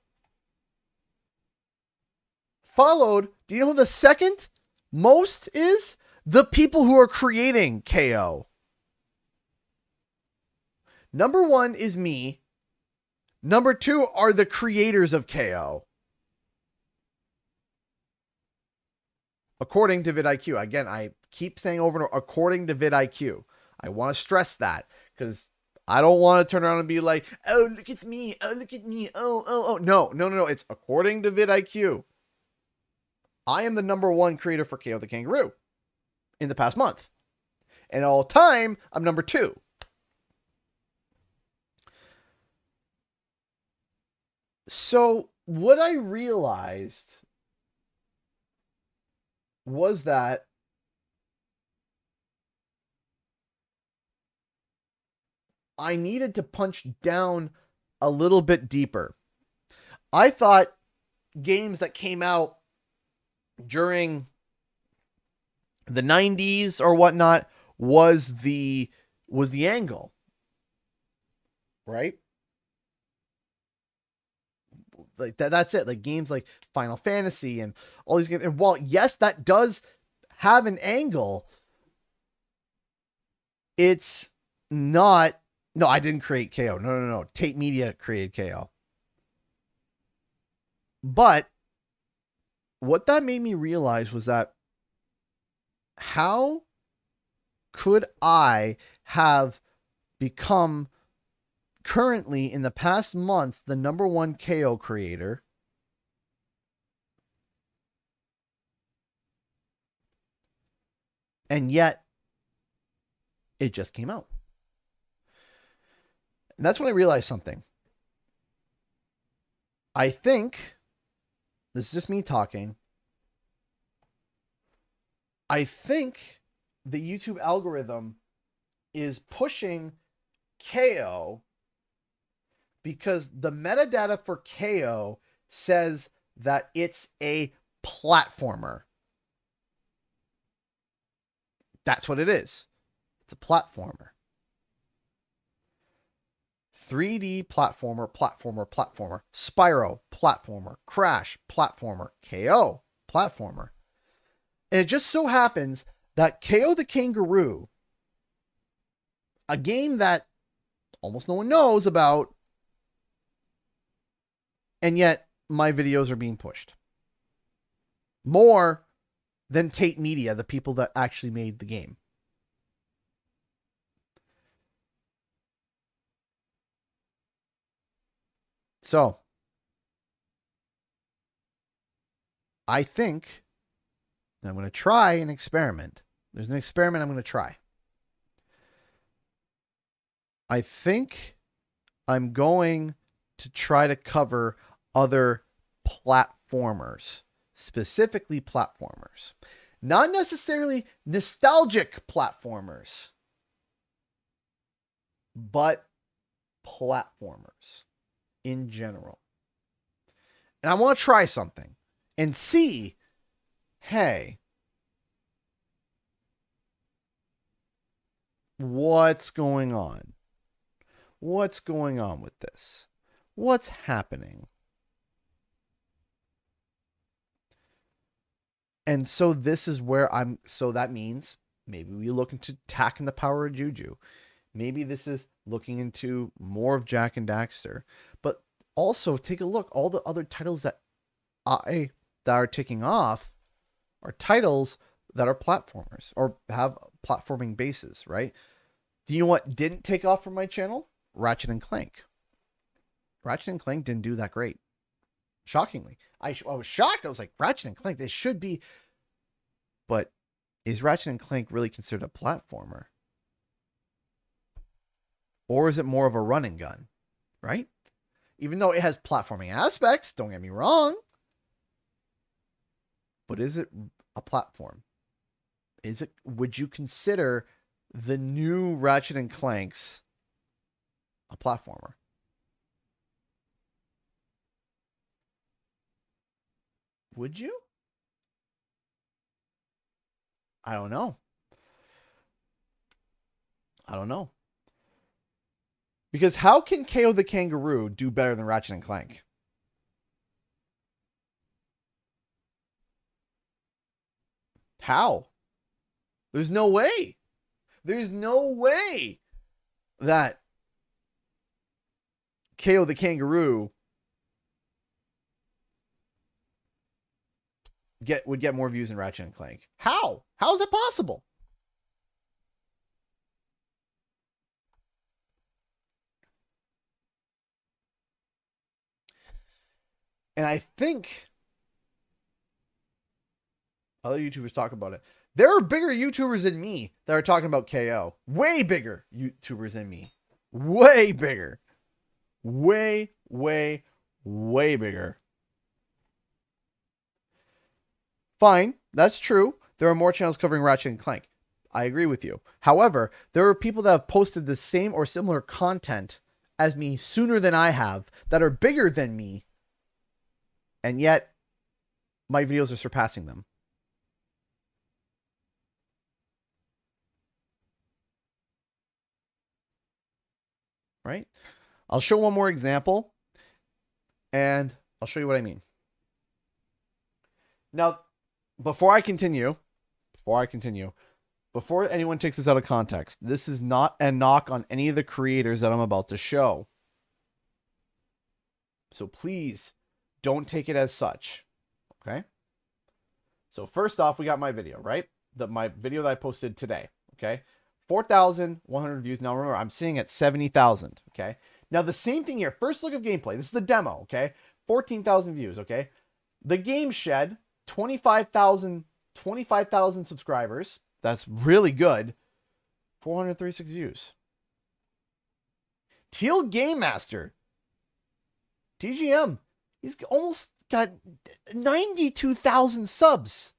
Followed, do you know who the second most is? The people who are creating KO. #1 is me. #2 are the creators of KO. According to vidIQ. Again, I keep saying over and over, according to vidIQ. I want to stress that because I don't want to turn around and be like, oh, look at me. Oh, look at me. Oh. No. It's according to vidIQ. I am the #1 creator for KO the Kangaroo in the past month. And all time, I'm #2. So what I realized was that I needed to punch down a little bit deeper. I thought games that came out during the 90s or whatnot was the angle, right? Like that's it. Like games like Final Fantasy and all these games. And while yes, that does have an angle, it's not. No, I didn't create KO. No. Tate Media created KO. But what that made me realize was that how could I have become currently in the past month the #1 KO creator and yet it just came out? And that's when I realized something. I think, this is just me talking, I think the YouTube algorithm is pushing KO because the metadata for KO says that it's a platformer. That's what it is. It's a platformer. 3D platformer. Spyro, platformer. Crash, platformer. KO, platformer. And it just so happens that KO the Kangaroo, a game that almost no one knows about, and yet my videos are being pushed more than Tate Media, the people that actually made the game. So, I think I'm going to try an experiment. There's an experiment I'm going to try. I think I'm going to try to cover other platformers, specifically platformers. Not necessarily nostalgic platformers, but platformers in general. And I want to try something and see, hey, what's going on? What's going on with this? What's happening? And so this is where so that means maybe we look into attacking the power of Juju. Maybe this is looking into more of Jak and Daxter. But also take a look, all the other titles that are taking off are titles that are platformers or have platforming bases, right? Do you know what didn't take off from my channel? Ratchet and Clank. Ratchet and Clank didn't do that great. Shockingly. I was shocked. I was like, Ratchet and Clank, they should be. But is Ratchet and Clank really considered a platformer? Or is it more of a run and gun? Right? Even though it has platforming aspects, don't get me wrong. But is it a platform? Would you consider the new Ratchet and Clanks a platformer? Would you? I don't know. Because how can KO the Kangaroo do better than Ratchet and Clank? How? There's no way. There's no way that KO the Kangaroo would get more views than Ratchet and Clank. How? How is it possible? And I think other YouTubers talk about it. There are bigger YouTubers than me that are talking about KO. Way bigger YouTubers than me. Way bigger. Way way bigger. Fine, that's true. There are more channels covering Ratchet and Clank. I agree with you. However, there are people that have posted the same or similar content as me sooner than I have that are bigger than me, and yet my videos are surpassing them. Right? I'll show one more example, and I'll show you what I mean. Now, before anyone takes this out of context, this is not a knock on any of the creators that I'm about to show. So please don't take it as such. Okay? So first off, we got my video, right? My video that I posted today. Okay? 4,100 views. Now remember, I'm seeing at 70,000. Okay? Now the same thing here. First look of gameplay. This is the demo. Okay? 14,000 views. Okay? The game shed 25,000 subscribers. That's really good. 436 views. Teal Game Master. TGM. He's almost got 92,000 subs.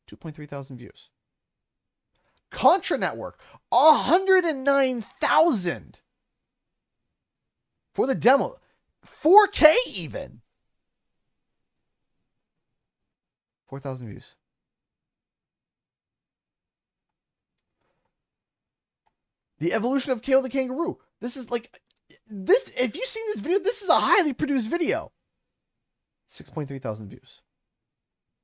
2.3 thousand views. Contra Network. 109,000. For the demo. 4K even. 4,000 views. The Evolution of Kale the Kangaroo. This is like, this, if you've seen this video, this is a highly produced video. 6.3 thousand views.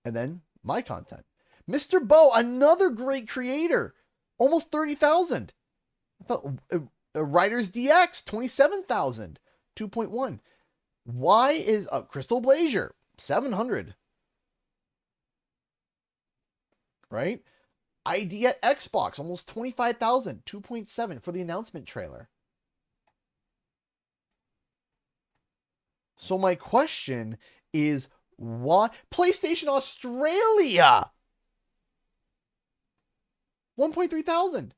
And then my content. Mr. Bo, another great creator. Almost 30,000. I thought Writers DX, 27,000. 2.1. Why is Crystal Blazier, 700. Right? ID at Xbox, almost 25,000, 2.7 for the announcement trailer. So my question is, why? PlayStation Australia, 1.3 thousand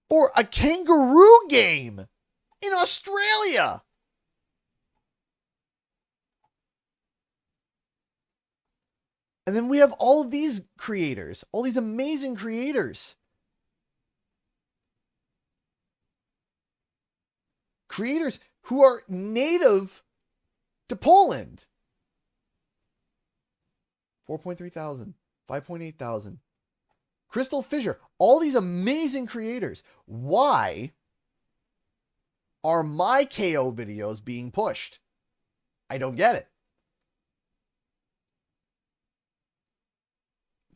for a kangaroo game in Australia. And then we have all of these creators, all these amazing creators. Creators who are native to Poland. 4.3 thousand, 5.8 thousand. Crystal Fissure, all these amazing creators. Why are my KO videos being pushed? I don't get it.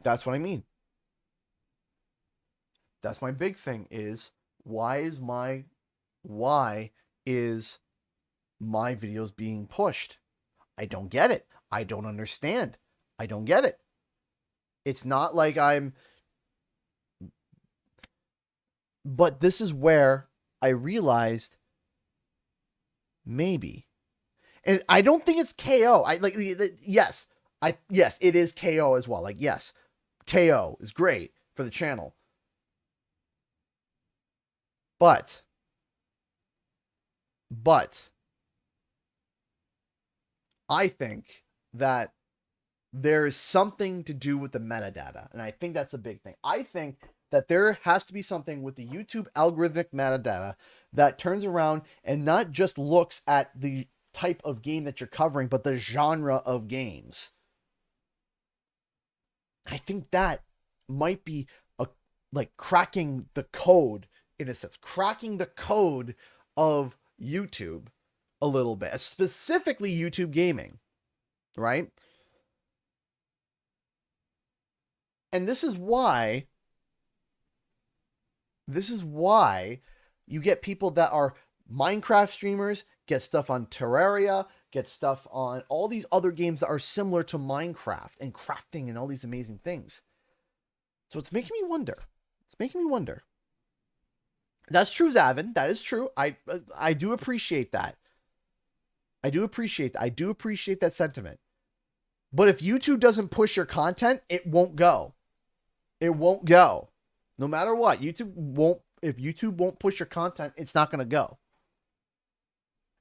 That's what I mean. That's my big thing is, why is my videos being pushed? I don't get it. I don't understand. I don't get it. It's not like but this is where I realized maybe. And I don't think it's KO. Yes, it is KO as well. Like, yes. KO is great for the channel. But I think that there is something to do with the metadata. And I think that's a big thing. I think that there has to be something with the YouTube algorithmic metadata that turns around and not just looks at the type of game that you're covering, but the genre of games. I think that might be cracking the code, in a sense, cracking the code of YouTube a little bit, specifically YouTube gaming, right? And this is why you get people that are Minecraft streamers, get stuff on Terraria, get stuff on all these other games that are similar to Minecraft and crafting and all these amazing things. So it's making me wonder. That's true, Zavin. That is true. I do appreciate that. I do appreciate that sentiment. But if YouTube doesn't push your content, it won't go. It won't go. No matter what, if YouTube won't push your content, it's not going to go.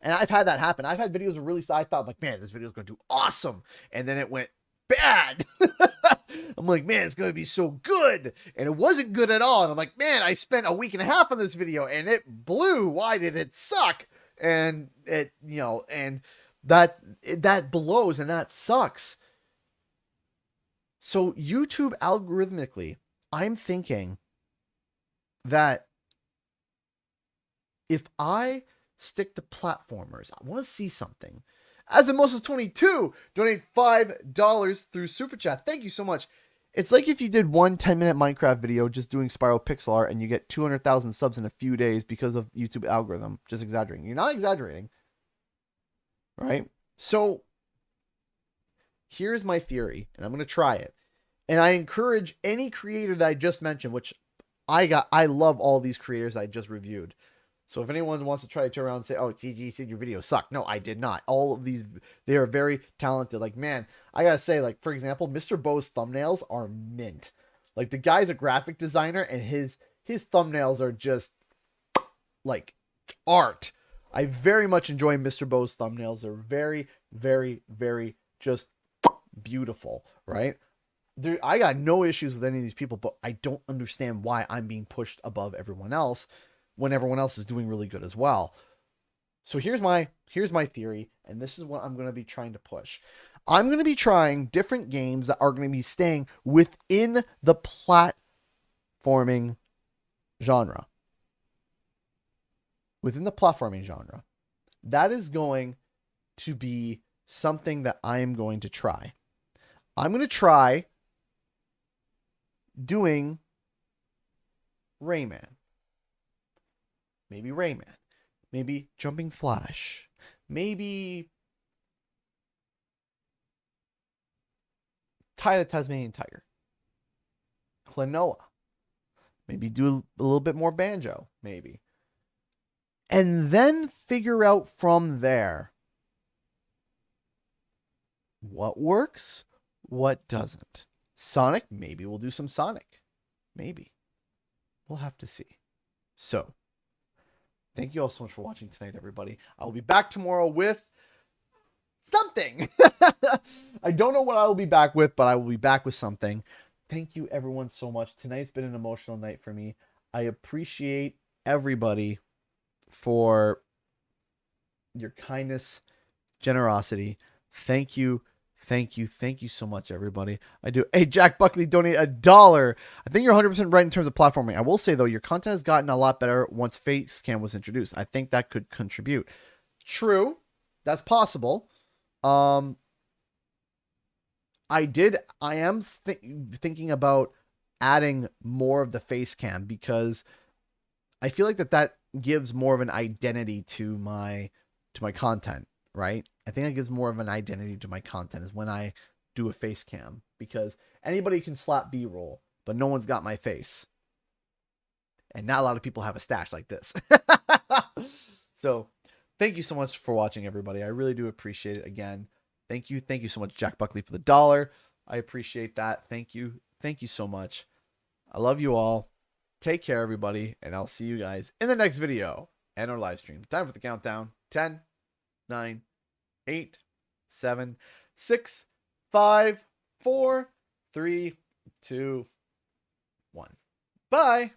And I've had that happen. I've had videos where I thought like, man, this video is going to do awesome. And then it went bad. I'm like, man, it's going to be so good. And it wasn't good at all. And I'm like, man, I spent a week and a half on this video and it blew. Why did it suck? And it, and that blows and that sucks. So YouTube algorithmically, I'm thinking that if I stick to platformers, I want to see something. As in Moses 22, donate $5 through Super Chat. Thank you so much. It's like if you did one 10-minute Minecraft video just doing Spyro pixel art and you get 200,000 subs in a few days because of YouTube algorithm. Just exaggerating. You're not exaggerating. Right? So here's my theory, and I'm going to try it. And I encourage any creator that I just mentioned, which I love all these creators I just reviewed. So if anyone wants to try to turn around and say, oh, TG said your video sucked. No, I did not. All of these, they are very talented. Like, man, I got to say, like, for example, Mr. Bo's thumbnails are mint. Like, the guy's a graphic designer, and his thumbnails are just, like, art. I very much enjoy Mr. Bo's thumbnails. They're very, very, very just beautiful, right? I got no issues with any of these people, but I don't understand why I'm being pushed above everyone else when everyone else is doing really good as well. So here's my theory, and this is what I'm going to be trying to push. I'm going to be trying different games that are going to be staying within the platforming genre. Within the platforming genre. That is going to be something that I am going to try. I'm going to try doing Rayman. Maybe Rayman. Maybe Jumping Flash. Maybe Ty the Tasmanian Tiger. Klonoa. Maybe do a little bit more Banjo. Maybe. And then figure out from there what works, what doesn't. Sonic, maybe we'll do some Sonic. Maybe. We'll have to see. So, thank you all so much for watching tonight, everybody. I will be back tomorrow with something. I don't know what I will be back with, but I will be back with something. Thank you, everyone, so much. Tonight's been an emotional night for me. I appreciate everybody for your kindness, generosity. Thank you. Thank you. Thank you so much, everybody. I do. Hey, Jack Buckley, donate $1. I think you're 100% right in terms of platforming. I will say, though, your content has gotten a lot better once Facecam was introduced. I think that could contribute. True. That's possible. I am thinking about adding more of the Facecam because I feel like that gives more of an identity to my content, right? I think it gives more of an identity to my content is when I do a face cam, because anybody can slap B-roll, but no one's got my face. And not a lot of people have a stash like this. So thank you so much for watching, everybody. I really do appreciate it. Again, thank you. Thank you so much, Jack Buckley, for the $1. I appreciate that. Thank you. Thank you so much. I love you all. Take care, everybody. And I'll see you guys in the next video and our live stream. Time for the countdown. 10, 9, 8, 7, 6, 5, 4, 3, 2, 1. Bye.